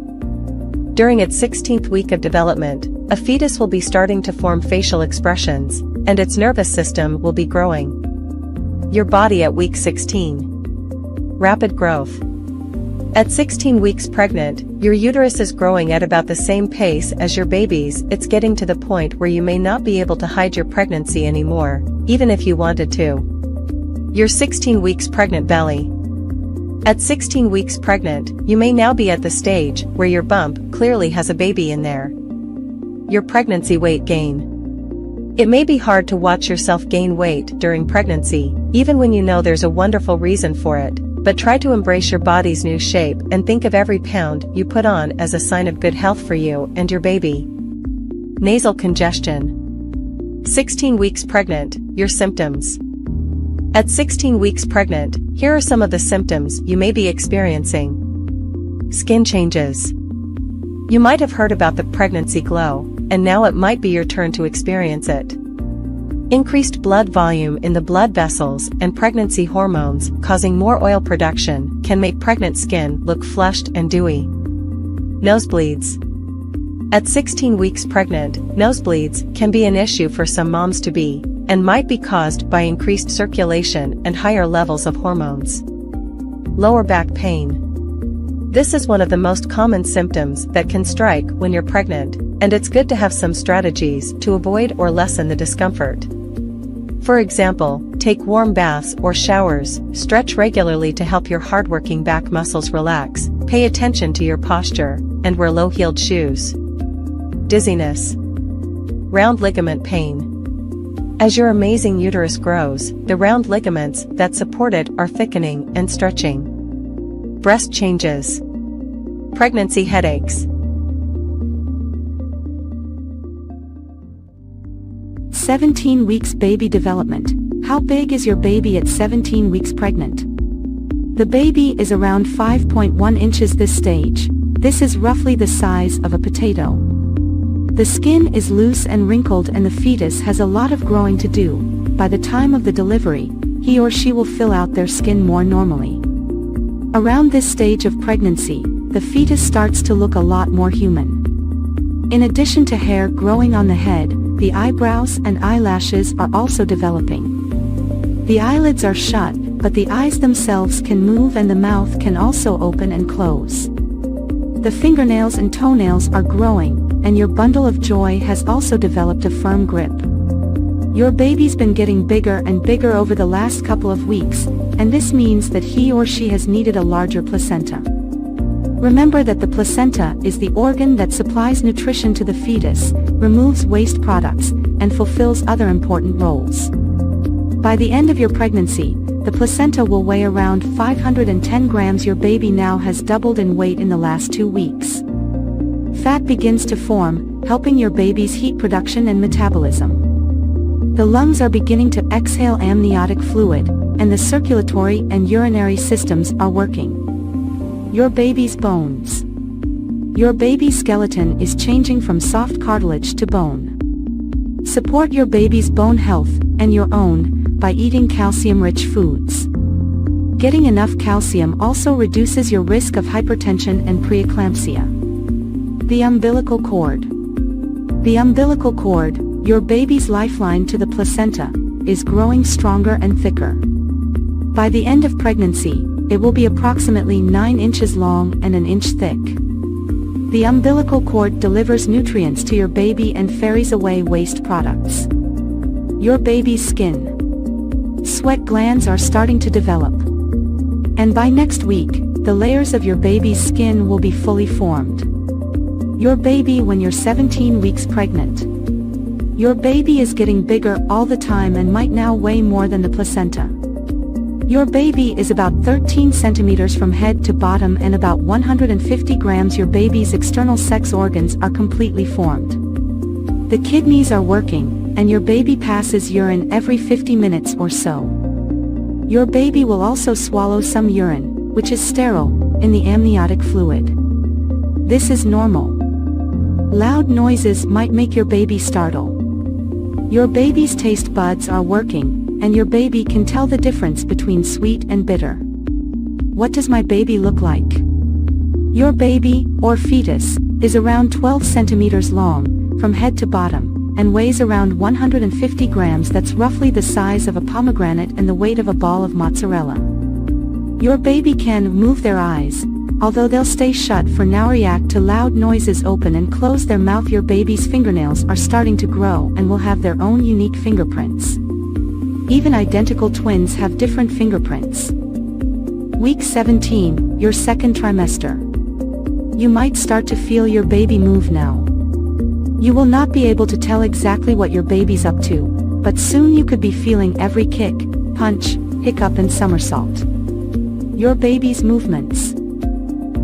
During its 16th week of development, a fetus will be starting to form facial expressions, and its nervous system will be growing. Your body at week 16. Rapid growth. At 16 weeks pregnant, your uterus is growing at about the same pace as your baby's. It's getting to the point where you may not be able to hide your pregnancy anymore, even if you wanted to. Your 16 weeks pregnant belly. At 16 weeks pregnant, you may now be at the stage where your bump clearly has a baby in there. Your pregnancy weight gain. It may be hard to watch yourself gain weight during pregnancy, even when you know there's a wonderful reason for it, but try to embrace your body's new shape and think of every pound you put on as a sign of good health for you and your baby. Nasal congestion. 16 weeks pregnant, your symptoms. At 16 weeks pregnant, here are some of the symptoms you may be experiencing. Skin changes. You might have heard about the pregnancy glow, and now it might be your turn to experience it. Increased blood volume in the blood vessels and pregnancy hormones causing more oil production can make pregnant skin look flushed and dewy. Nosebleeds. At 16 weeks pregnant, nosebleeds can be an issue for some moms-to-be, and might be caused by increased circulation and higher levels of hormones. Lower back pain. This is one of the most common symptoms that can strike when you're pregnant, and it's good to have some strategies to avoid or lessen the discomfort. For example, Take warm baths or showers, stretch regularly to help your hardworking back muscles relax, pay attention to your posture, and wear low-heeled shoes. Dizziness. Round ligament pain. As your amazing uterus grows, the round ligaments that support it are thickening and stretching. Breast changes. Pregnancy headaches. 17 weeks baby development. How big is your baby at 17 weeks pregnant? The baby is around 5.1 inches this stage. This is roughly the size of a potato. The skin is loose and wrinkled and the fetus has a lot of growing to do. By the time of the delivery, he or she will fill out their skin more normally. Around this stage of pregnancy, the fetus starts to look a lot more human. In addition to hair growing on the head, the eyebrows and eyelashes are also developing. The eyelids are shut, but the eyes themselves can move and the mouth can also open and close. The fingernails and toenails are growing, and your bundle of joy has also developed a firm grip. Your baby's been getting bigger and bigger over the last couple of weeks, and this means that he or she has needed a larger placenta. Remember that the placenta is the organ that supplies nutrition to the fetus, removes waste products, and fulfills other important roles. By the end of your pregnancy, the placenta will weigh around 510 grams. Your baby now has doubled in weight in the last 2 weeks. Fat begins to form, helping your baby's heat production and metabolism. The lungs are beginning to exhale amniotic fluid, and the circulatory and urinary systems are working. Your baby's bones. Your baby's skeleton is changing from soft cartilage to bone. Support your baby's bone health, and your own, by eating calcium-rich foods. Getting enough calcium also reduces your risk of hypertension and preeclampsia. The umbilical cord. The umbilical cord, your baby's lifeline to the placenta, is growing stronger and thicker. By the end of pregnancy, it will be approximately 9 inches long and an inch thick. The umbilical cord delivers nutrients to your baby and ferries away waste products. Your baby's skin. Sweat glands are starting to develop. And by next week, the layers of your baby's skin will be fully formed. Your baby when you're 17 weeks pregnant. Your baby is getting bigger all the time and might now weigh more than the placenta. Your baby is about 13 centimeters from head to bottom and about 150 grams. Your baby's external sex organs are completely formed. The kidneys are working, and your baby passes urine every 50 minutes or so. Your baby will also swallow some urine, which is sterile, in the amniotic fluid. This is normal. Loud noises might make your baby startle. Your baby's taste buds are working, and your baby can tell the difference between sweet and bitter. What does my baby look like? Your baby, or fetus, is around 12 centimeters long, from head to bottom, and weighs around 150 grams. That's roughly the size of a pomegranate and the weight of a ball of mozzarella. Your baby can move their eyes, although they'll stay shut for now. React to loud noises, open and close their mouth. Your baby's fingernails are starting to grow and will have their own unique fingerprints. Even identical twins have different fingerprints. Week 17, your second trimester. You might start to feel your baby move now. You will not be able to tell exactly what your baby's up to, but soon you could be feeling every kick, punch, hiccup and somersault. Your baby's movements.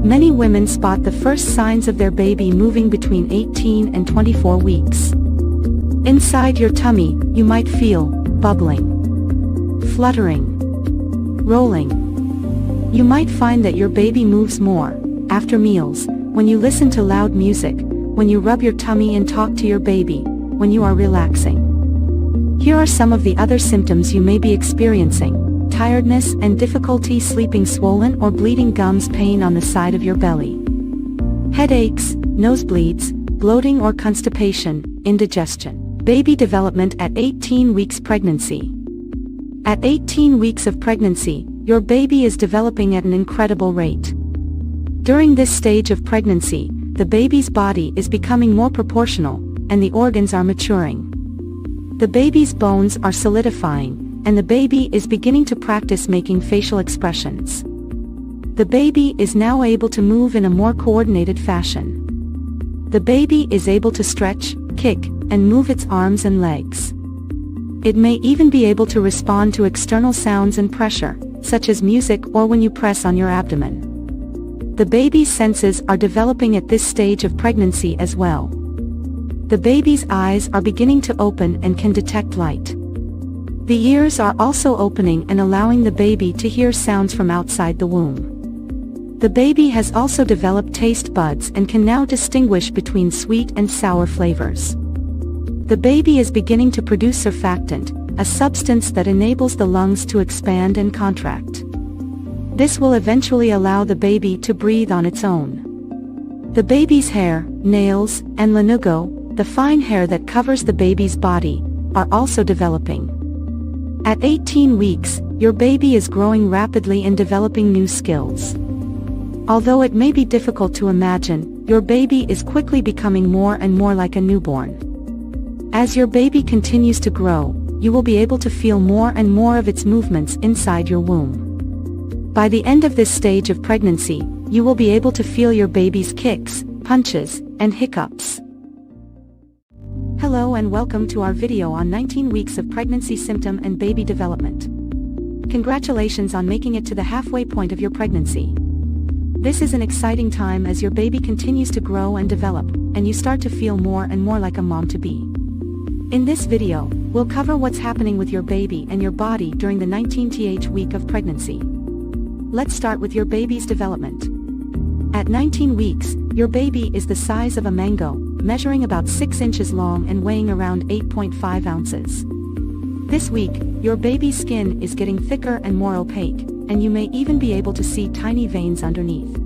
Many women spot the first signs of their baby moving between 18 and 24 weeks. Inside your tummy, you might feel bubbling, fluttering, rolling. You might find that your baby moves more after meals, when you listen to loud music, when you rub your tummy and talk to your baby, when you are relaxing. Here are some of the other symptoms you may be experiencing: tiredness and difficulty sleeping, swollen or bleeding gums, pain on the side of your belly, headaches, nosebleeds, bloating or constipation, indigestion. Baby development at 18 weeks pregnancy. At 18 weeks of pregnancy, your baby is developing at an incredible rate. During this stage of pregnancy, the baby's body is becoming more proportional, and the organs are maturing. The baby's bones are solidifying, and the baby is beginning to practice making facial expressions. The baby is now able to move in a more coordinated fashion. The baby is able to stretch, kick, and move its arms and legs. It may even be able to respond to external sounds and pressure, such as music or when you press on your abdomen. The baby's senses are developing at this stage of pregnancy as well. The baby's eyes are beginning to open and can detect light. The ears are also opening and allowing the baby to hear sounds from outside the womb. The baby has also developed taste buds and can now distinguish between sweet and sour flavors. The baby is beginning to produce surfactant, a substance that enables the lungs to expand and contract. This will eventually allow the baby to breathe on its own. The baby's hair, nails, and lanugo, the fine hair that covers the baby's body, are also developing. At 18 weeks, your baby is growing rapidly and developing new skills. Although it may be difficult to imagine, your baby is quickly becoming more and more like a newborn. As your baby continues to grow, you will be able to feel more and more of its movements inside your womb. By the end of this stage of pregnancy, you will be able to feel your baby's kicks, punches, and hiccups. Hello and welcome to our video on 19 weeks of pregnancy symptom and baby development. Congratulations on making it to the halfway point of your pregnancy. This is an exciting time as your baby continues to grow and develop, and you start to feel more and more like a mom-to-be. In this video, we'll cover what's happening with your baby and your body during the 19th week of pregnancy. Let's start with your baby's development. At 19 weeks, your baby is the size of a mango, measuring about 6 inches long and weighing around 8.5 ounces. This week, your baby's skin is getting thicker and more opaque, and you may even be able to see tiny veins underneath.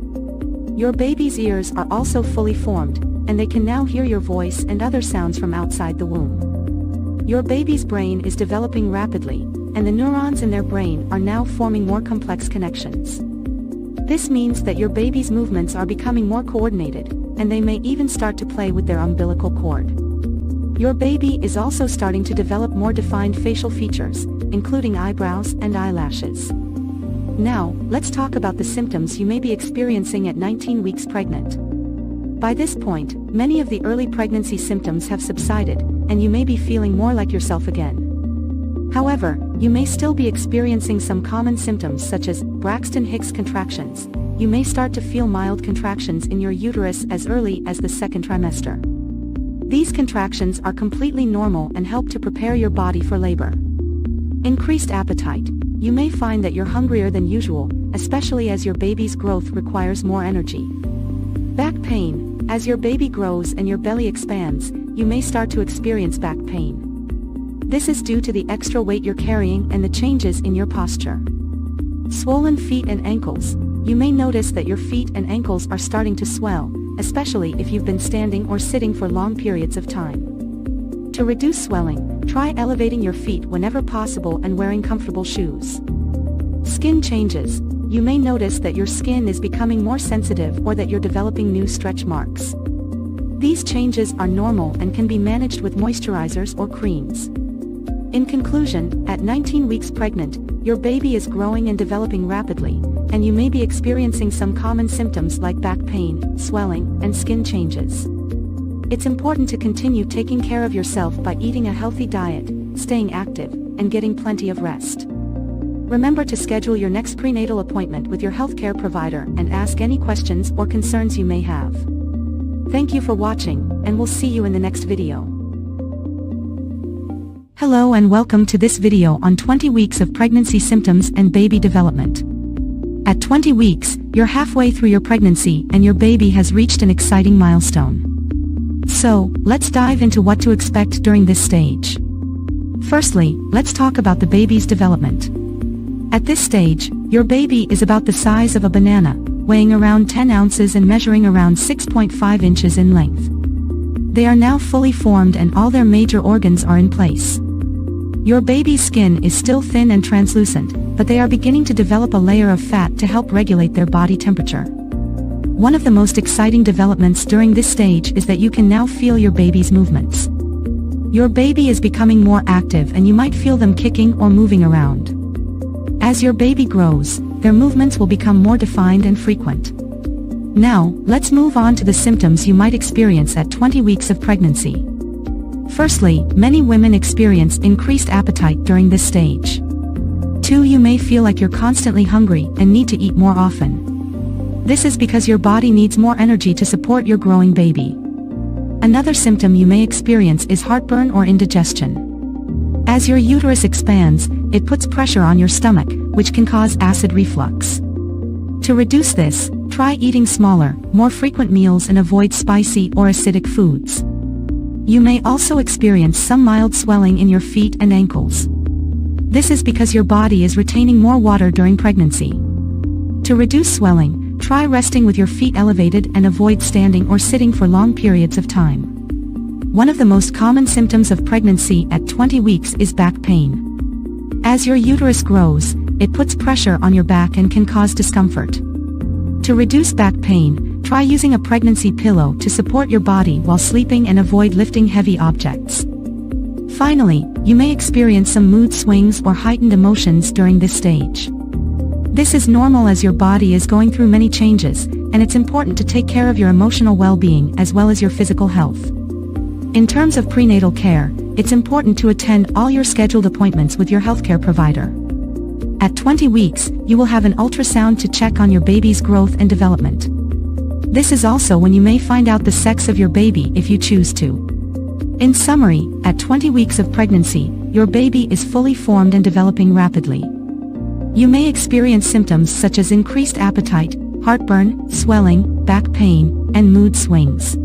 Your baby's ears are also fully formed, and they can now hear your voice and other sounds from outside the womb. Your baby's brain is developing rapidly, and the neurons in their brain are now forming more complex connections. This means that your baby's movements are becoming more coordinated, and they may even start to play with their umbilical cord. Your baby is also starting to develop more defined facial features, including eyebrows and eyelashes. Now, let's talk about the symptoms you may be experiencing at 19 weeks pregnant. By this point, many of the early pregnancy symptoms have subsided, and you may be feeling more like yourself again. However, you may still be experiencing some common symptoms such as Braxton Hicks contractions. You may start to feel mild contractions in your uterus as early as the second trimester. These contractions are completely normal and help to prepare your body for labor. Increased appetite. You may find that you're hungrier than usual, especially as your baby's growth requires more energy. Back pain. As your baby grows and your belly expands, you may start to experience back pain. This is due to the extra weight you're carrying and the changes in your posture. Swollen feet and ankles. You may notice that your feet and ankles are starting to swell, especially if you've been standing or sitting for long periods of time. To reduce swelling, try elevating your feet whenever possible and wearing comfortable shoes. Skin changes. You may notice that your skin is becoming more sensitive or that you're developing new stretch marks. These changes are normal and can be managed with moisturizers or creams. In conclusion, at 19 weeks pregnant, your baby is growing and developing rapidly, and you may be experiencing some common symptoms like back pain, swelling, and skin changes. It's important to continue taking care of yourself by eating a healthy diet, staying active, and getting plenty of rest. Remember to schedule your next prenatal appointment with your healthcare provider and ask any questions or concerns you may have. Thank you for watching, and we'll see you in the next video. Hello and welcome to this video on 20 weeks of pregnancy symptoms and baby development. At 20 weeks, you're halfway through your pregnancy and your baby has reached an exciting milestone. So, let's dive into what to expect during this stage. Firstly, let's talk about the baby's development. At this stage, your baby is about the size of a banana, weighing around 10 ounces and measuring around 6.5 inches in length. They are now fully formed and all their major organs are in place. Your baby's skin is still thin and translucent, but they are beginning to develop a layer of fat to help regulate their body temperature. One of the most exciting developments during this stage is that you can now feel your baby's movements. Your baby is becoming more active and you might feel them kicking or moving around. As your baby grows, their movements will become more defined and frequent. Now, let's move on to the symptoms you might experience at 20 weeks of pregnancy. Firstly, many women experience increased appetite during this stage. 2. You may feel like you're constantly hungry and need to eat more often. This is because your body needs more energy to support your growing baby. Another symptom you may experience is heartburn or indigestion. As your uterus expands, it puts pressure on your stomach, which can cause acid reflux. To reduce this, try eating smaller, more frequent meals and avoid spicy or acidic foods. You may also experience some mild swelling in your feet and ankles. This is because your body is retaining more water during pregnancy. To reduce swelling, try resting with your feet elevated and avoid standing or sitting for long periods of time. One of the most common symptoms of pregnancy at 20 weeks is back pain. As your uterus grows, it puts pressure on your back and can cause discomfort. To reduce back pain, try using a pregnancy pillow to support your body while sleeping and avoid lifting heavy objects. Finally, you may experience some mood swings or heightened emotions during this stage. This is normal as your body is going through many changes, and it's important to take care of your emotional well-being as well as your physical health. In terms of prenatal care, it's important to attend all your scheduled appointments with your healthcare provider. At 20 weeks, you will have an ultrasound to check on your baby's growth and development. This is also when you may find out the sex of your baby if you choose to. In summary, at 20 weeks of pregnancy, your baby is fully formed and developing rapidly. You may experience symptoms such as increased appetite, heartburn, swelling, back pain, and mood swings.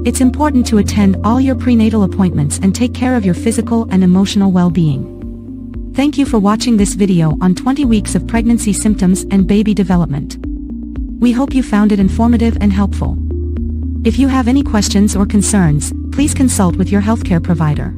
It's important to attend all your prenatal appointments and take care of your physical and emotional well-being. Thank you for watching this video on 20 weeks of pregnancy symptoms and baby development. We hope you found it informative and helpful. If you have any questions or concerns, please consult with your healthcare provider.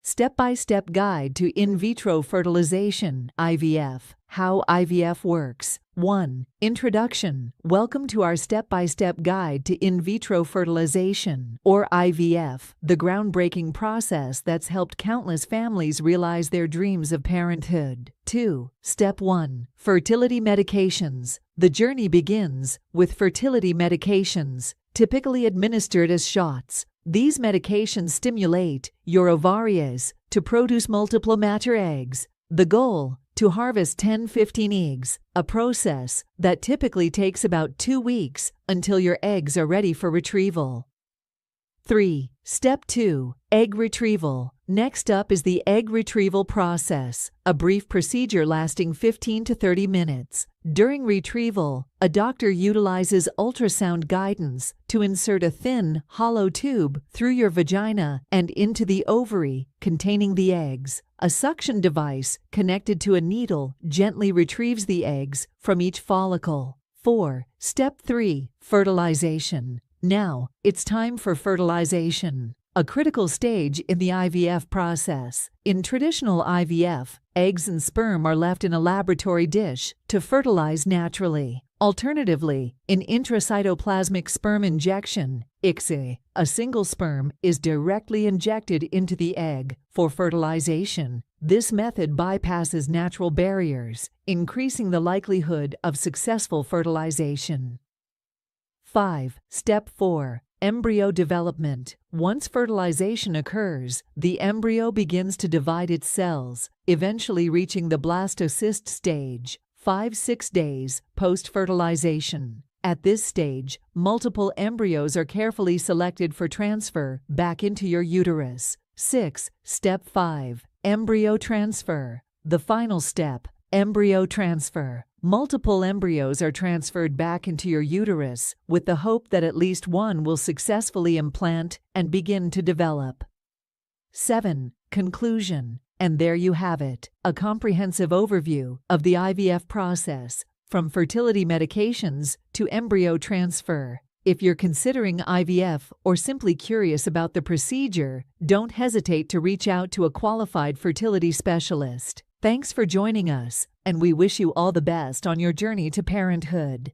Step-by-step guide to in vitro fertilization, IVF. How IVF works. 1. Introduction. Welcome to our step-by-step guide to in vitro fertilization, or IVF, the groundbreaking process that's helped countless families realize their dreams of parenthood. 2. Step 1. Fertility medications. The journey begins with fertility medications, typically administered as shots, These medications stimulate your ovaries to produce multiple mature eggs. The goal: to harvest 10-15 eggs, a process that typically takes about 2 weeks until your eggs are ready for retrieval. 3. Step 2. Egg retrieval. Next up is the egg retrieval process, a brief procedure lasting 15 to 30 minutes. During retrieval, a doctor utilizes ultrasound guidance to insert a thin, hollow tube through your vagina and into the ovary containing the eggs. A suction device connected to a needle gently retrieves the eggs from each follicle. 4. Step 3. Fertilization. Now, it's time for fertilization, a critical stage in the IVF process. In traditional IVF, eggs and sperm are left in a laboratory dish to fertilize naturally. Alternatively, in intracytoplasmic sperm injection, ICSI, a single sperm is directly injected into the egg for fertilization. This method bypasses natural barriers, increasing the likelihood of successful fertilization. 5. Step 4. Embryo development. Once fertilization occurs, the embryo begins to divide its cells, eventually reaching the blastocyst stage, 5-6 days post-fertilization. At this stage, multiple embryos are carefully selected for transfer back into your uterus. 6. Step 5. Embryo transfer. The final step, embryo transfer. Multiple embryos are transferred back into your uterus with the hope that at least one will successfully implant and begin to develop. 7. Conclusion. And there you have it, a comprehensive overview of the IVF process, from fertility medications to embryo transfer. If you're considering IVF or simply curious about the procedure, don't hesitate to reach out to a qualified fertility specialist. Thanks for joining us, and we wish you all the best on your journey to parenthood.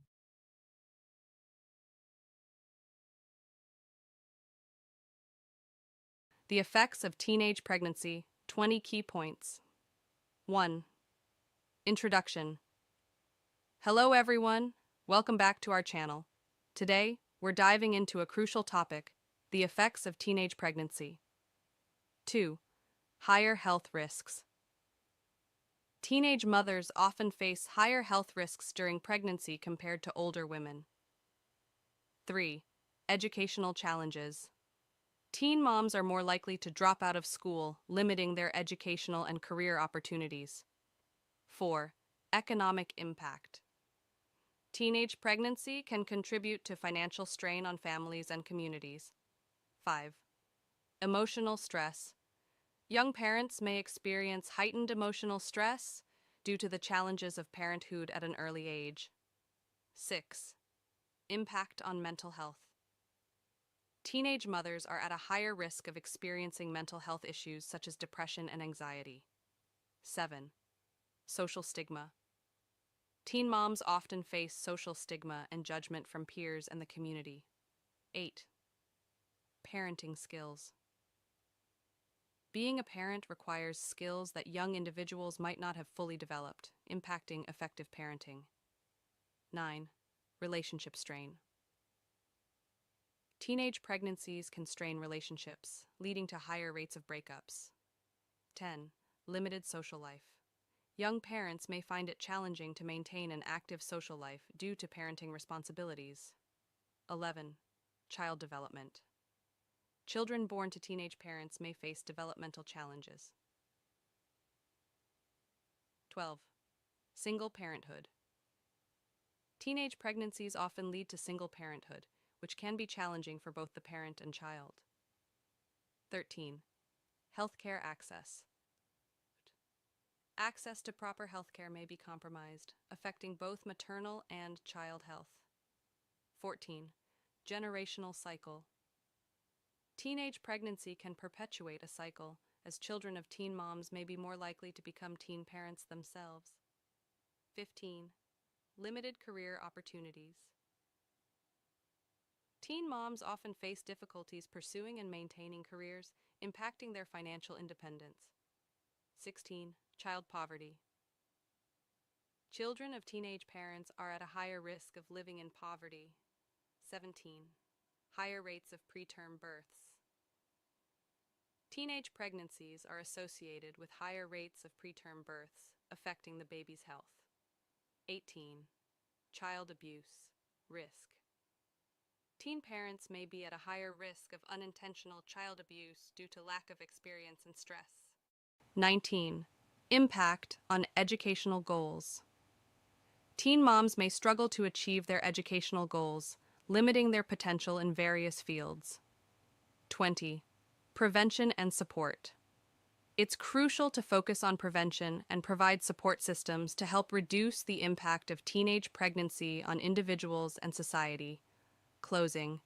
The effects of teenage pregnancy, 20 key points. 1. Introduction. Hello everyone, welcome back to our channel. Today, we're diving into a crucial topic, the effects of teenage pregnancy. 2. Higher health risks. Teenage mothers often face higher health risks during pregnancy compared to older women. 3. Educational challenges. Teen moms are more likely to drop out of school, limiting their educational and career opportunities. 4. Economic impact. Teenage pregnancy can contribute to financial strain on families and communities. 5. Emotional stress. Young parents may experience heightened emotional stress due to the challenges of parenthood at an early age. 6. Impact on mental health. Teenage mothers are at a higher risk of experiencing mental health issues such as depression and anxiety. 7. Social stigma. Teen moms often face social stigma and judgment from peers and the community. 8. Parenting skills. Being a parent requires skills that young individuals might not have fully developed, impacting effective parenting. 9. Relationship strain. Teenage pregnancies can strain relationships, leading to higher rates of breakups. 10. Limited social life. Young parents may find it challenging to maintain an active social life due to parenting responsibilities. 11. Child development. Children born to teenage parents may face developmental challenges. 12. Single parenthood. Teenage pregnancies often lead to single parenthood, which can be challenging for both the parent and child. 13. Healthcare access. Access to proper healthcare may be compromised, affecting both maternal and child health. 14. Generational cycle. Teenage pregnancy can perpetuate a cycle, as children of teen moms may be more likely to become teen parents themselves. 15. Limited career opportunities. Teen moms often face difficulties pursuing and maintaining careers, impacting their financial independence. 16. Child poverty. Children of teenage parents are at a higher risk of living in poverty. 17. Higher rates of preterm births. Teenage pregnancies are associated with higher rates of preterm births, affecting the baby's health. 18. Child abuse. Risk. Teen parents may be at a higher risk of unintentional child abuse due to lack of experience and stress. 19. Impact on educational goals. Teen moms may struggle to achieve their educational goals, limiting their potential in various fields. 20. Prevention and support. It's crucial to focus on prevention and provide support systems to help reduce the impact of teenage pregnancy on individuals and society. Closing.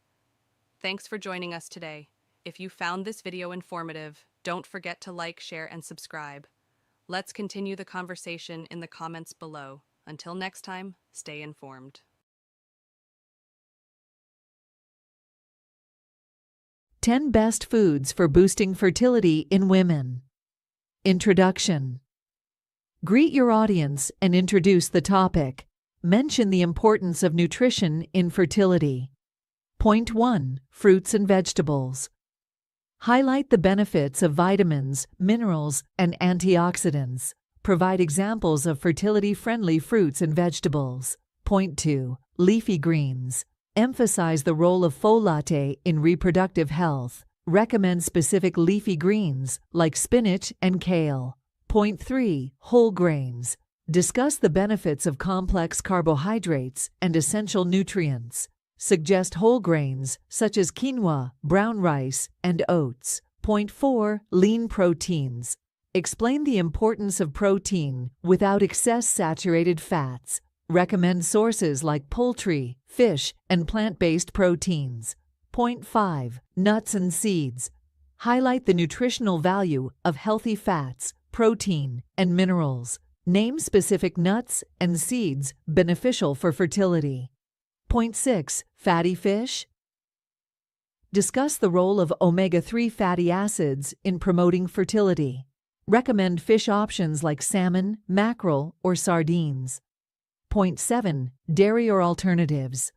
Thanks for joining us today. If you found this video informative, don't forget to like, share, and subscribe. Let's continue the conversation in the comments below. Until next time, stay informed. Ten best foods for boosting fertility in women. Introduction. Greet your audience and introduce the topic. Mention the importance of nutrition in fertility. Point 1. Fruits and vegetables. Highlight the benefits of vitamins, minerals, and antioxidants. Provide examples of fertility-friendly fruits and vegetables. Point 2. Leafy greens. Emphasize the role of folate in reproductive health. Recommend specific leafy greens like spinach and kale. Point 3. Whole grains. Discuss the benefits of complex carbohydrates and essential nutrients. Suggest whole grains such as quinoa, brown rice, and oats. Point 4. Lean proteins. Explain the importance of protein without excess saturated fats. Recommend sources like poultry, fish, and plant-based proteins. Point 5. Nuts and seeds. Highlight the nutritional value of healthy fats, protein, and minerals. Name specific nuts and seeds beneficial for fertility. Point 6. Fatty fish. Discuss the role of omega-3 fatty acids in promoting fertility. Recommend fish options like salmon, mackerel, or sardines. Point 7. Dairy or alternatives.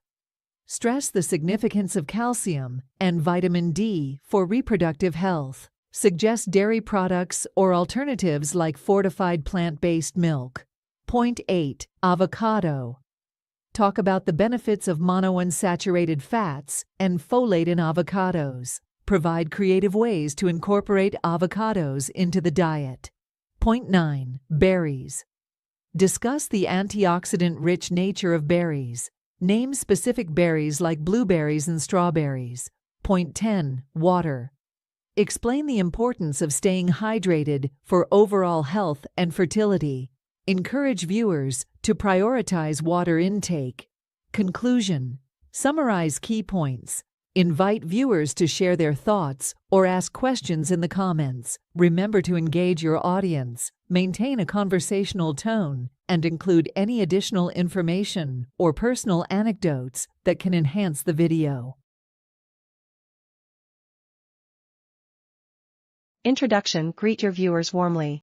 Stress the significance of calcium and vitamin D for reproductive health. Suggest dairy products or alternatives like fortified plant-based milk. Point 8. Avocado. Talk about the benefits of monounsaturated fats and folate in avocados. Provide creative ways to incorporate avocados into the diet. Point 9. Berries. Discuss the antioxidant-rich nature of berries. Name specific berries like blueberries and strawberries. Point 10. Water. Explain the importance of staying hydrated for overall health and fertility. Encourage viewers to prioritize water intake. Conclusion. Summarize key points. Invite viewers to share their thoughts or ask questions in the comments. Remember to engage your audience, maintain a conversational tone, and include any additional information or personal anecdotes that can enhance the video. Introduction. Greet your viewers warmly.